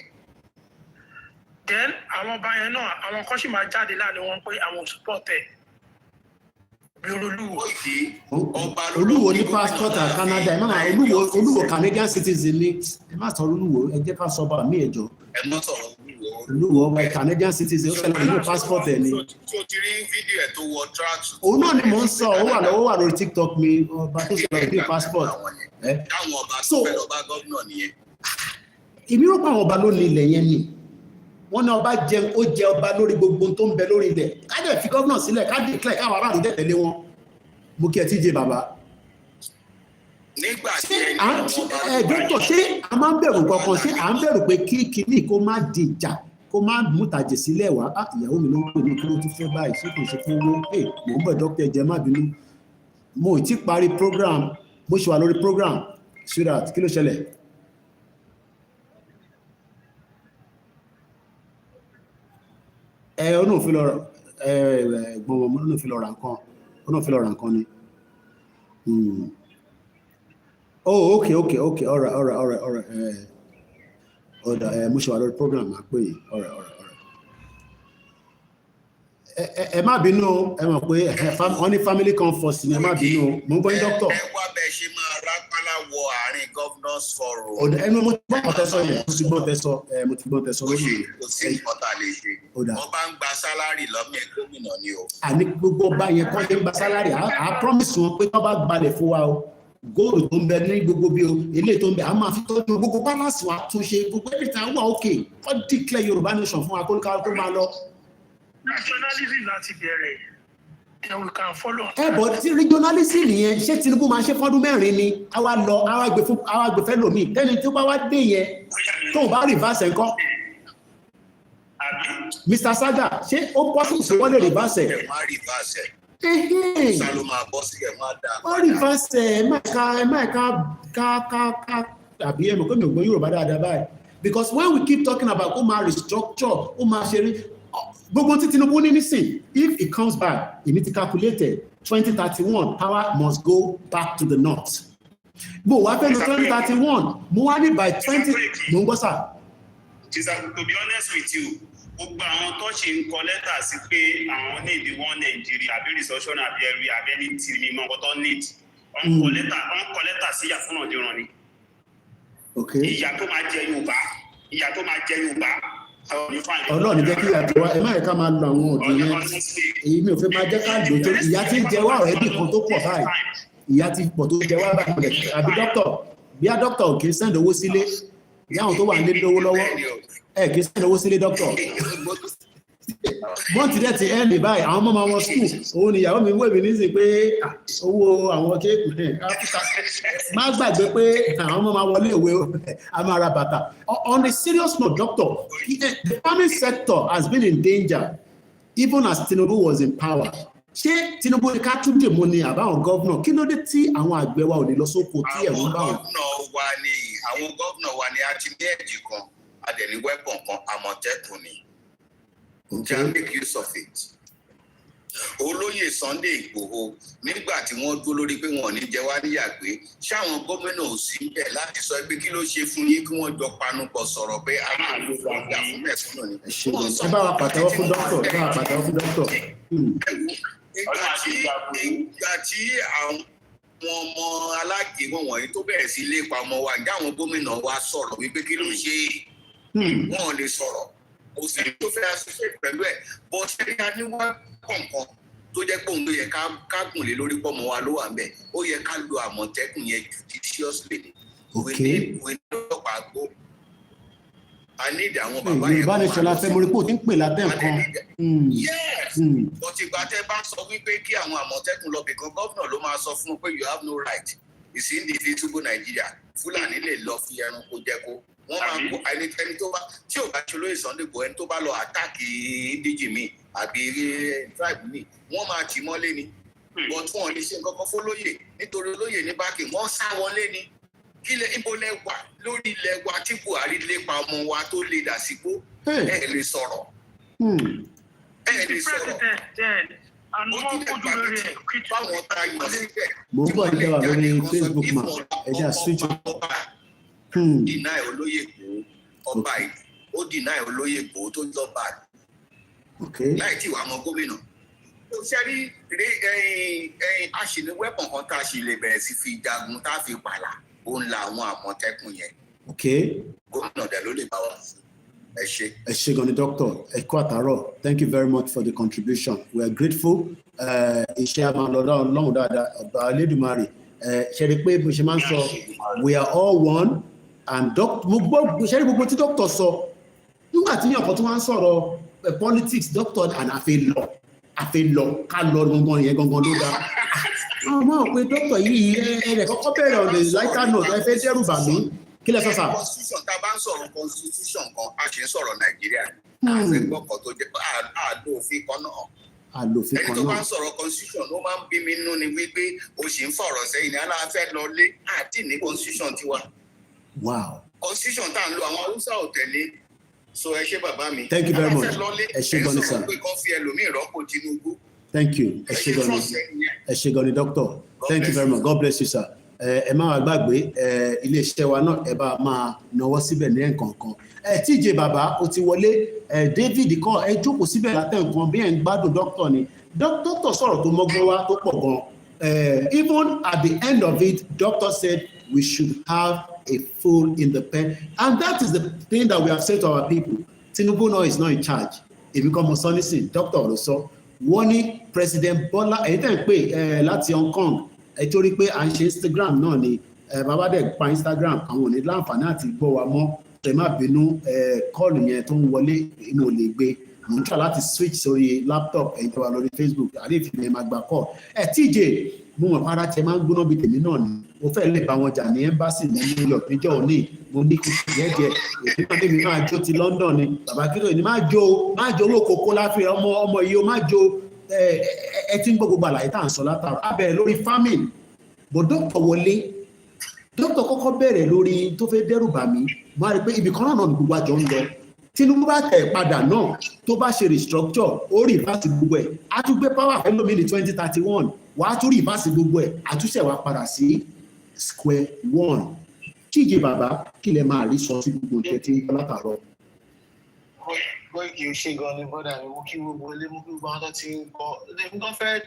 Then àwọn ọba yẹn náà àwọn kan sì máa jáde láàrin wọn pé àwọn ò support ẹ̀. Olúwo ní passport à Canada ẹ má Olúwo Canadian citizen ní ẹ má sọ Olúwo ẹ jẹ́ ká sọ bá mi ẹjọ́. Ẹ má sọ̀rọ̀ Olúwo ọba Canadian citizen ó ṣẹlẹ̀ ní passport ẹ ní. Tí o ti rí fídíò ẹ̀ tó wọ track. Òun náà ni mò ń sọ ó wà lórí TikTok mi ọba tó ṣẹlẹ̀ ní passport. Táwọn ọba tó fẹ́ lọ bá gómìnà nìyẹn. Èmi rò pé àwọn ọba ló ní ilẹ̀ yẹn ni. Wọ́n ní ọba ó jẹ ọba lórí gbogbo tó ń bẹ lórí ilẹ̀. Ká dẹ̀ fi gómìnà sílẹ̀ ká declare káwọn aráàlú dẹ̀ tẹ̀lé wọn. Mo kí ẹ tí jẹ bàbá. Nígbà tí dókítà ṣé a máa ń bẹ̀rù kankan ṣé à ń bẹ̀rù pé kí kinní kó má di ìjà kó má mú tàjẹ̀ sílẹ̀ wá ìyàwó mi ló ń pè ní kí ló tún fẹ́ báyìí ṣé kò ṣe fún owó mò ń bẹ̀ dókítà ẹ̀jẹ̀ má bínú mo ì tí parí program mo ṣe wà lórí program sweetheart kí ló ṣẹlẹ̀. Ó náà fi lọ gbọ̀n wọn ó náà fi lọ ra nǹkan ni. Oh, okay. All right. Mo ṣe wà lórí program máa pè yín. All right. Ẹ má bínú ẹ mọ̀ pé wọ́n ní family comfort ni ẹ má bínú mo ń gbọ́ ní doctor. Ẹ wá bẹ́ẹ̀ ṣe máa rápálá wọ àárín governors forum. Ẹnu mo ti gbọ́ tẹ́sọ yẹn mo ti gbọ́ tẹ́sọ lórí rẹ̀. Kò sí ìkọ́ta lè ṣe. Wọ́n bá ń gba sálárì lọ́mọ ẹ̀ gómìnà ni o. Àní gbogbo ọba yẹn kọ́ ṣe ń gba sálárì à promise wọn pé tó bá gbalẹ̀ fún wa o. Góòlù tó ń bẹ ní gbogbo bí o eléyìí tó ń bẹ a máa fi tọ́jú gbogbo balance wa tún ṣe gbogbo everything wà okay wọ́n declare Yorùbá nation fún wa kó máa lọ. Nationalism láti bẹ̀rẹ̀ then we can follow. Bọ̀ tí regionalism yẹn ṣé Tinubu máa ṣe fọ́dún mẹ́rin ni àwa lọ àwa gbé fẹ́ lòmíì tẹ́ni tó bá wá dé yẹn tóun bá reverse ńkọ́. Mr. Saga ṣé ó possible sí wọ́n lè reverse ẹ̀. Saloma bọ́ sí ẹ̀ máa dá. Wọ́n reverse ẹ̀ ẹ̀ máa ká àbí ẹ̀mọ̀ kó mi ò gbọ́ Yorùbá dáadáa báyìí because when we keep talking about ó máa restructure ó máa ṣe rí gbogbo tí Tinubu ní nísìn if it comes back èmi ti calculated 2031 power must go back to the north. Bó wá fẹ́ lọ 2031 mo wá ní by 20 mo ń gbọ́ sà. To be honest with you gbogbo àwọn tó ṣe ń kọ lẹ́tà sí pé àwọn ní ìdí wọn Nàìjíríà àbí Dissolution àbí ẹ̀rí àbẹ́ni tí mi mọ ọkọ tó need wọ́n kọ lẹ́tà sí ìyà fún ọ̀dẹ́rán ni. Ìyà tó máa jẹ Yorùbá Ọlọ́run jẹ́ kí ìyà jẹ wá ẹ má yẹ ká máa lo àwọn ọ̀dọ́ yẹn èyí mi ò fẹ́ máa jẹ́ ká lò tó ìyà tí ń jẹ wá ọ̀rẹ́ bí kan tó pọ̀ báyìí ìyà ti pọ̀ tó jẹ wá báyìí àbí dókítà bí a dókítà ò kì í send owó sílé ìyá àwọn tó wà nílé lówó lọ́wọ́ kì í send owó sílé dókítà mọ́ǹtì dẹ̀ ti ẹ́ẹ̀lì báyìí àwọn ọmọ wọn skul òun ni ìyàwó mi wé mi nísìn pé owó àwọn kéèkù má gbàgbé pé àwọn ọmọ máa wọlé ìwé a máa ra bàtà. On a serious note, doctor, the farming sector has been in danger even as Tinubu was in power. Ṣé Tinubu ní ká tún dèmó ni àbáwọn gọ́vnà kí ló dé tí àwọn àgbẹ̀ wa ò lè lọ sóko tí ẹ̀rù ń bá wọn. Àwọn gọ́vnà wa ni a ti ní ẹ̀jì kan adẹ̀ní wẹ́pọ̀n kan Àmọ̀tẹ́kùn ni. Can make use of it. Olóyè Sunday Igboho nígbà tí wọ́n dúró lórí pé wọn ò ní jẹ wá níyàgbé ṣáwọn gómìnà ò sí bẹ́ẹ̀ láti sọ pé kí ló ṣe fún yín kí wọ́n jọ panupọ̀ sọ̀rọ̀ pé a máa lo gbàgbà fún mẹ̀kúnnù ni. Ẹ bá wa pàtẹ́wọ́ fún dókítà. Ìgbà tí àwọn ọmọ alágbèéwọ̀n wọ̀nyí tó bẹ̀rẹ̀ sí lépa ọmọ wa ǹjẹ́ àwọn gómìnà wa sọ̀rọ̀ wípé kí ló ṣe wọn ò lè sọ̀rọ̀. Kò sí tó fẹ́ associate pẹ̀lú ẹ̀ bọ́ ṣẹ́rí aníwá kọ̀ọ̀kan tó jẹ́ pé òun ló yẹ ká gùn lé lórí pọ́mọ wa ló wà ń bẹ̀ ó yẹ ká lo Àmọ̀tẹ́kùn yẹn judiciously ni òwe ní ọlọ́pàá gbó a ní ìdí àwọn bàbá yẹn. Yorùbá ní ṣọlá fẹ́ mo rí pé o ti ń pè látẹ̀ nǹkan. Yes but ìgbà tẹ́ bá sọ wípé kí àwọn Àmọ̀tẹ́kùn lọ bìkan gómìnà ló máa sọ fún un pé you have no right it's indefeasible Nigeria Fúlàní lè lọ fi ẹranko jẹko wọ́n máa kó ẹni tó bá tí ò bá ṣe olóyè Sunday Igboho ẹni tó bá lọ àtàkì díjì mi àbí tribe mi wọ́n máa tì mọ́lé ni but wọn ò lè ṣe nǹkan kan fólóyè nítorí olóyè ní báàkì wọ́n sá wọlé ni kí lẹ ibo lẹ wà lórí ilẹ̀ wa tí Buhari lépa ọmọ wa tó lè dà sígbó ẹ lè sọ̀rọ̀ ẹ lè sọ̀rọ̀ báwọn ta yọ síbẹ̀. Mo ń bọ̀ ní ẹwà lórí Facebook ma ẹja switch. Deny olóyè Igboho ọba yìí ó deny olóyè Igboho tó jọba láì tí wàá mọ gómìnà Sẹ́rí aṣèléwẹ́pọ̀n kan tá a ṣe lè bẹ̀rẹ̀ sí fi jagun tá a fi pààlà òun la àwọn Àmọ̀tẹ́kùn yẹn. Okay. Gómìnà dẹ̀ ló lè bá wa fún. Ẹ ṣé gan ni doctor. Ẹ kú àtàárọ̀. Thank you very much for the contribution. We are grateful. Iṣẹ́ a máa lọ lọ́hùn dáadáa. Ọba Elédùmarè. Ṣe rí pé bó ṣe máa ń sọ, we are all one. And mo gbọ́ ṣe rí gbogbo tí doctor sọ. Nígbà tí ọkọ̀ tí wọ́n ń sọ̀rọ̀ politics, doctor and àfẹ́ lọ ká lọ gangan yẹn gangan ló dáa. Àwọn pé doctor yìí ẹ̀rẹ̀ kọ́kọ́ bẹ̀rẹ̀ on the lighter note ẹ fẹ́ dẹ́rù bà mí. Kí lẹ sọ sà? Constitution tá a bá ń sọ̀rọ̀ constitution kan a ṣe ń sọ̀rọ̀ Nàìjíríà àfẹ́ gbọ́kàn tó jẹ́ àlò òfin kan náà. Ẹni tó bá ń sọ̀rọ̀ constitution ló máa ń bí mi nú ni wípé o ṣì ń fọ̀rọ̀ sẹ́yìn ní aláfẹ́ lọ lé àti ní constitution tiwa. Wow. Constitution tá à ń lo àwọn Haúsá ò tẹ̀lé. So ẹ ṣé bàbá mi. Thank you very much. Ẹ ṣé gan ni sir. Thank you. Ẹ ṣé gan ni. Ẹ ṣé gan ni doctor. Thank you very much. God bless you sir. Ẹ má wá gbàgbé iléeṣẹ́ wa náà ẹ bá máa náwó síbẹ̀ ní ẹ̀kọ̀ọ̀kan. TJ bàbá o ti wọlé David kọ́ ẹ jókòó síbẹ̀ látẹ̀ nǹkan bí ẹ̀ ń gbádùn doctor ni. Doctor sọ̀rọ̀ tó mọ́gbọ́n wá tó pọ̀ gan. Even at the end of it, doctor said we should have a full independent, and that is the thing that we have said to our people. Tinubu now is not in charge. If you come on Sunday, Dr. Oloso, wọ́n ní President Bola, èyí tẹ̀ ń pè láti Hong Kong, ẹ torí pé à ń ṣe Instagram náà ni bàbá dẹ̀ pa Instagram, àwọn ò ní láǹfààní àti gbọ́ wa mọ́, ẹ má bínú kọ́ọ̀lù yẹn tó ń wọlé inú ò lè gbé. Mo ń try láti switch sórí laptop ẹ̀yin tó wà lórí Facebook, àdéhùn ẹ̀ máa gbà kọ́. TJ, mo mọ̀ para tẹ máa ń gbóná bíi tèmi náà ni mo fẹ́ lè bá wọn jà ní ẹ́mbásì ní New York níjọ́ òní mo ní kùtù jẹ́jẹ́ èmi náà lèmi máa jó ti London ni bàbá kí ló ní máa jó owó kókó láfi ọmọ yìí ó máa jó ẹ tí ń gbọ́ gbogbo àlàyé tá à ń sọ látara abẹ́rẹ́ lórí farming bó dókítà wọlé dókítà kọ́kọ́ bẹ̀rẹ̀ lórí tó fẹ́ dẹ́rù bà mí mo á rí i pé ibì kan náà ní gbogbo àjọ ń lọ Tinubu bá tẹ̀ padà náà tó bá ṣe restructure ó rí ìfásí gbogbo ẹ̀ á tún gbé power fẹ́ lómi ní 2031 wàá tún rí ìfásí gbogbo ẹ̀ àtúnṣe wa padà sí square one. TJ bàbá kí lẹ máa rí sọ sí gbogbo nǹkan tí ń látàárọ̀. Wọ́n kì í ṣe gan ni bọ́dà mi mú kí gbogbo ilé mú kí gbogbo àwọn tó ti ń gbọ́ ẹni tó fẹ́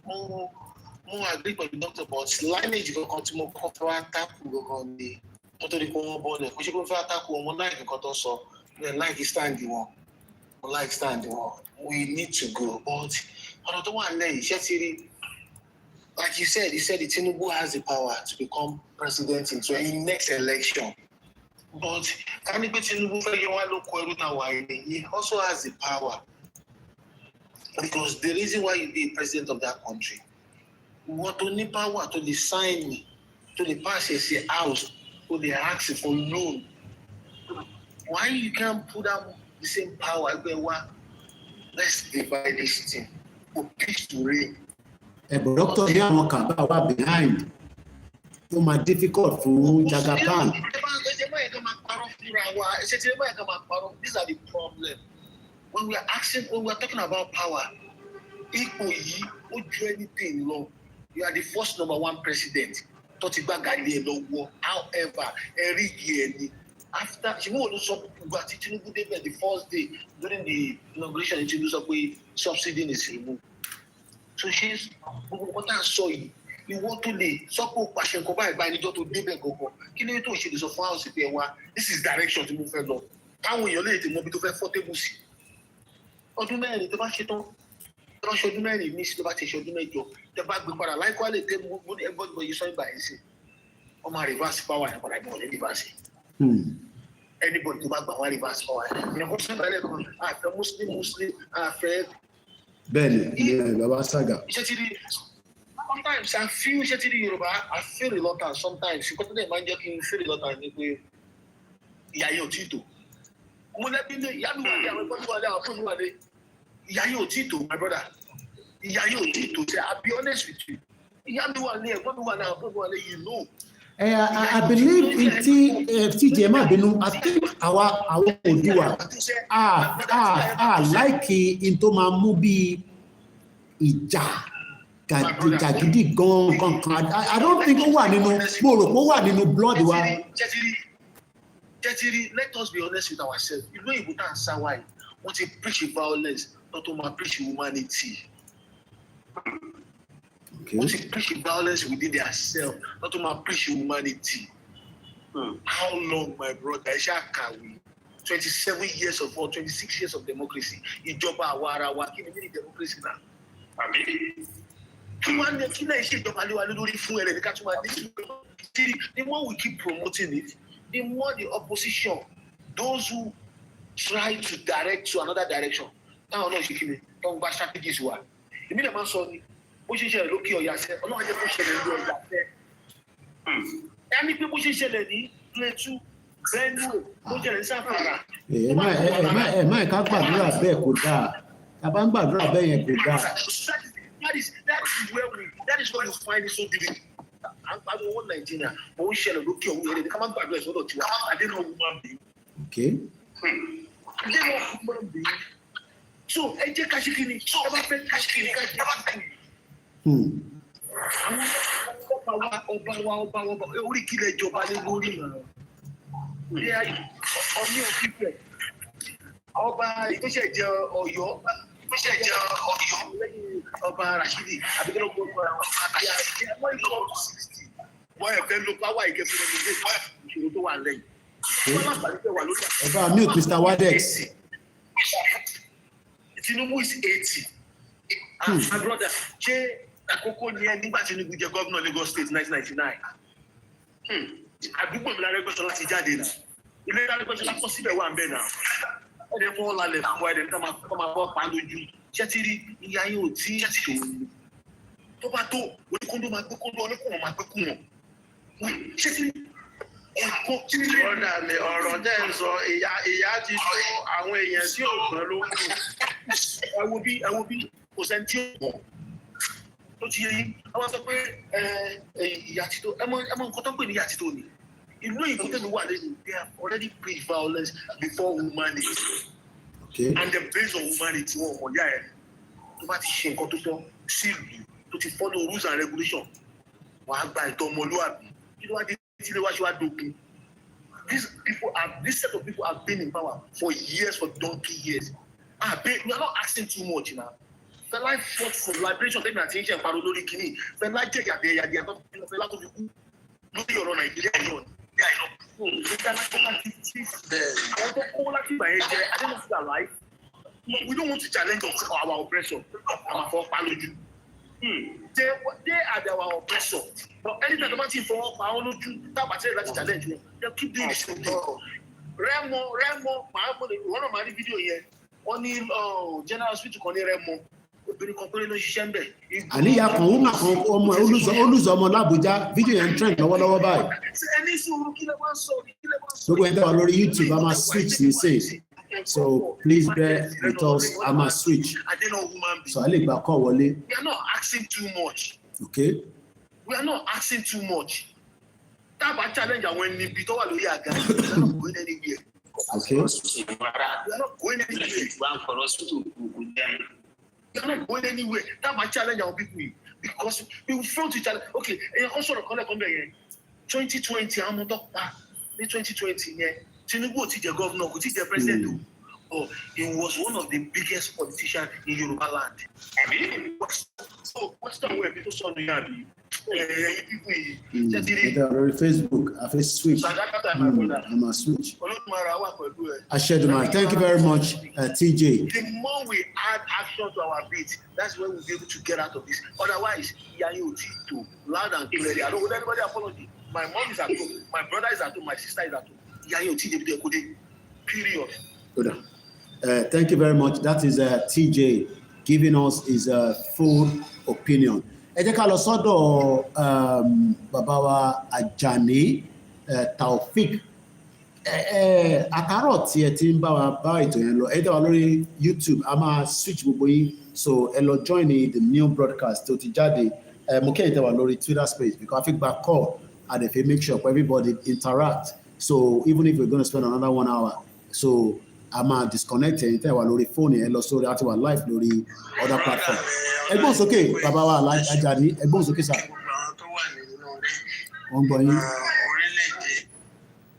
mú àgbé pẹ̀lú dókítà but lineage kankan tí mo kọ́ fẹ́ wá tákù gangan ni wọ́n tó di pé wọ́n bọ́ọ̀lẹ̀ kó ṣe pé fẹ́ tákù wọn mo láìkì nǹkan tó sọ láìkì stand wọn we need to go but ọ̀nà tó wà lẹ́yìn iṣẹ́ ti rí. Like you said, he said that Tinubu has the power to become president in the next election. But can you Tinubu he also has the power. Because the reason why you be president of that country, what only power to sign, to the pass a house, to the ask for loan. Why you can't put out the same power? Let's divide this thing for peace to reign. But doctor ní àwọn kan bá wà behind ó máa difficult fún Jagaban. These are the problems. When we are talking about power, ipò yìí ó ju anything lọ. You are the first number one president tó ti gbá gàdí ẹ lọ́wọ́. However, ẹ̀rí yìí ẹni after ṣùgbọ́n olú sọ gbogbo àti Tinubu débẹ̀ the first day during the inauguration Tinubu sọ pé subsidy is removed. So ṣe gbogbo nǹkan tá à ń sọ yìí ìwọ tó lè sọ pé o pàṣẹ nǹkan báyìí báyìí níjọ́ tó débẹ̀ gangan kí ló tó ṣe lè sọ fún house pé ẹ wá this is direction tí mo fẹ́ lọ káwọn èèyàn lè tè mọ ibi tó fẹ́ fọ́ tébù sí. ọdún mẹ́rin tó bá ṣe tán tó bá ṣe ọdún mẹ́rin ní sí tó bá ti ṣe ọdún mẹ́jọ tó bá gbé padà láìpẹ́ wá lè tẹ́ gbogbo ẹgbẹ́ yìí sọ ìgbà yìí sí wọ́n máa reverse power yẹn padà ìbọn lè reverse. Anybody tó bá gbà wá reverse power yẹn kò sọ́dọ̀ ẹ̀ kan àfẹ́ muslim àfẹ́. Bẹ́ẹ̀ni bàbá Saga. Sometimes I feel iṣẹ́ tí ní Yorùbá I feel reluctant sometimes because today máa ń jẹ́ kí n feel reluctant ní pé ìyá yóò tí tó. Mo lẹ́bí ní ìyá mi wà ní àwọn ẹgbẹ́ mi wà ní àwọn fún mi wà ní ìyá yóò tí tó my brother. Ìyá yóò tí tó say I be honest with you. Ìyá mi wà ní ẹgbẹ́ mi wà ní àwọn fún mi wà ní you know. I believe in TJ má bínú I think àwọn Oòduà láìkí in tó máa mú bí ìjà gàgídí gan kankan I don't think ó wà nínú mo rò pé ó wà nínú blood wa. Jẹ́tìrì let us be honest with ourselves ìlú ìbò tá à ń sá wáyé wọ́n ti preach violence not to ma preach humanity Wọ́n ti preach violence within their self, not to preach humanity. How long, my brother? Ẹ ṣáà kàwé 27 years of war, 26 years of democracy. Ìjọba àwa ara wa kí ni mí ní democracy náà? Àbí? Kí wọ́n ní kí náà ṣe ìjọba lé wa lórí fún ẹ̀rẹ̀ ní ká tún máa ní ìṣúná. The more we keep promoting it, the more the opposition, those who try to direct to another direction, táwọn náà ṣe kí ni wọ́n gba strategies wa. Èmi náà máa ń sọ ni bó ṣe ṣẹlẹ̀ lókè ọ̀yà sẹ́ ọlọ́run jẹ́ kó ṣẹlẹ̀ lórí ọ̀yà sẹ́. Ẹ ní pé bó ṣe ṣẹlẹ̀ ní Plateau, Benue, bó ṣẹlẹ̀ ní Zamfara. Ẹ má ẹ̀ka gbàdúrà bẹ́ẹ̀ kò dáa. Tá a bá ń gbàdúrà bẹ́ẹ̀ yẹn kò dáa. That is why you find it so difficult. Àgbàdo owó Nàìjíríà, mo ń ṣẹlẹ̀ lókè ọ̀hún yẹn ní ká má gbàdúrà ìṣòro tiwa. Adéná woman being. Okay. Adéná woman being. So ẹ jẹ́ ká ṣe kí ni? Ẹ bá fẹ́ ká ṣe kí ni ká jẹ́ ká kí ni? Ọba wa orí kílẹ̀ ìjọba ní lórí ìrànlọ́. Ọní òfìfẹ́ ọba ìgbésẹ̀ jẹ Ọ̀yọ́ ọba Rashidi àbíkẹ́lọ́gbọ̀ ọba wọ́n ẹ̀fẹ́ ló pàwọ́ ìkẹfẹ́ lọ́dún ìṣòro tó wà lẹ́yìn. Ọba milk Mr. Wadex. Tinubu is 80. My brother, ṣé àkókò ni ẹ nígbà Tinubu jẹ gómìnà Lagos State 1999? Àdúgbò mi lára ẹgbẹ́ sọlá ti jáde náà. Ilé ìdájọ́ ẹgbẹ́ sọlá kọ́ síbẹ̀ wà ń bẹ̀ náà. Ẹ̀dẹ̀ fún ọ̀la lẹ̀ fún ẹ̀dẹ̀ níta máa bọ́ pa lójú. Ṣé ti rí ìyá yín ò tí tó? Tó bá tó, oníkóńdó máa gbé kóńdó, oníkùnmọ̀ máa gbé kùnmọ̀. Ṣé ti rí ẹ̀kọ́ tí ní ọ̀dà mi ọ̀rọ̀ tẹ́ ń sọ ìyá ti tó àwọn èèyàn tí ò gbọ́n ló ń lò. Ẹ wo bí kò sẹ́ni tí ò mọ̀. Tó ti yẹ yín, àwọn sọ pé ìyá ti tó, ẹ mọ nǹkan tó ń pè ní ìyá ti tó ni. Ìlú òyìnbó tẹ̀lé wà lẹ́nu, they have already preached violence before humanity. Okay. And the base of humanity wọn mọ̀ yá ẹ̀ tó bá ti ṣe nǹkan tó tọ́ sí ìlú tó ti follow rules and regulations wàá gba ìtọ́ ọmọlúwàbí. Kí ló wá dé tí ilé wa ṣe wá dógún? This set of people have been in power for years, for donkey years. We are not asking too much now. Fẹ́lá fought for liberation tẹ́lẹ̀ àti ìṣẹ̀ ìparọ́ lórí kìíní. Fẹ́lá jẹ́ ìyàdẹ̀yàdẹ̀ Fẹ́lá tó fi kú lórí ọ̀rọ̀ Nàìjíríà yìí ọ̀nà. Àwọn tó kó láti ìgbà yẹn jẹ́ Adémọ́sí alive. We don't want to challenge our oppressor. Àwọn afọwọ́pá lójú. They are our oppressor. But anytime the man ti fọwọ́ pa wọn lójú, tábà tẹ́lẹ̀ láti challenge wọn, they keep doing the same thing. Rẹ́mọ, ìwọ́n náà máa rí fídíò yẹn. Wọ́n ní general hospital kan ní Rẹ́mọ. Obìnrin kan péré ló ṣiṣẹ́ ń bẹ̀. Àníyá kan wúmà kan ọmọ olùzọ ọmọ l'Abuja fídíò yẹn trend lọ́wọ́lọ́wọ́ báyìí. Ẹni sùúrù kí lè máa sọ. Gbogbo ẹ̀dá wa lórí YouTube a máa switch ní sè. So please bear with us, a máa switch. So a lè gbà kọ́ wọlé. We are not asking too much. Okay. We are not asking too much. Tábà challenge àwọn ẹni ibi tó wà lórí àga. We are not going anywhere. Okay. We are not going anywhere. We are not going anywhere. Tábà challenge àwọn people yìí because we will fail to challenge. Okay, ẹ̀yàn kan sọ̀rọ̀ kan lẹ́kọ̀ọ́ bẹ̀rẹ̀ 2020 àwọn ọmọ tó pa ní 2020 yẹn Tinubu ò ti jẹ governor kò ti jẹ president o. But he was one of the biggest politicians in Yoruba land. Western way people saw me happy. Lórí Facebook, I face switch. I'm a switch. Ashedumar, thank you very much, TJ. The more we add action to our beat, that's when we'll be able to get out of this. Otherwise, to loud and clear. I don't want anybody apology. My mom is at home, my brother is at home, my sister is at home. Period. Thank you very much. That is TJ giving us his full opinion. Ẹ jẹ́ ká lọ sọ́dọ̀ bàbá wa Àjàní Taofik. Àkàrọ̀ tí ẹ ti ń bá wa bá ètò yẹn lọ, ẹ dá wa lórí YouTube, a máa switch gbogbo yín, so ẹ lọ join the new broadcast tó ti jáde. Mo kẹ́yìn tẹ́ wà lórí Twitter space because I think back call and if you make sure everybody interact. So even if we're going to spend another 1 hour, so I'm disconnected. Ẹ̀yin tẹ́ wà lórí fóònù ẹ lọ sórí àti wà live lórí other platform. Ẹgbọ́n sókè bàbá wa Àjàní, ẹgbọ́n sókè sà. Wọ́n gbọ́ yín.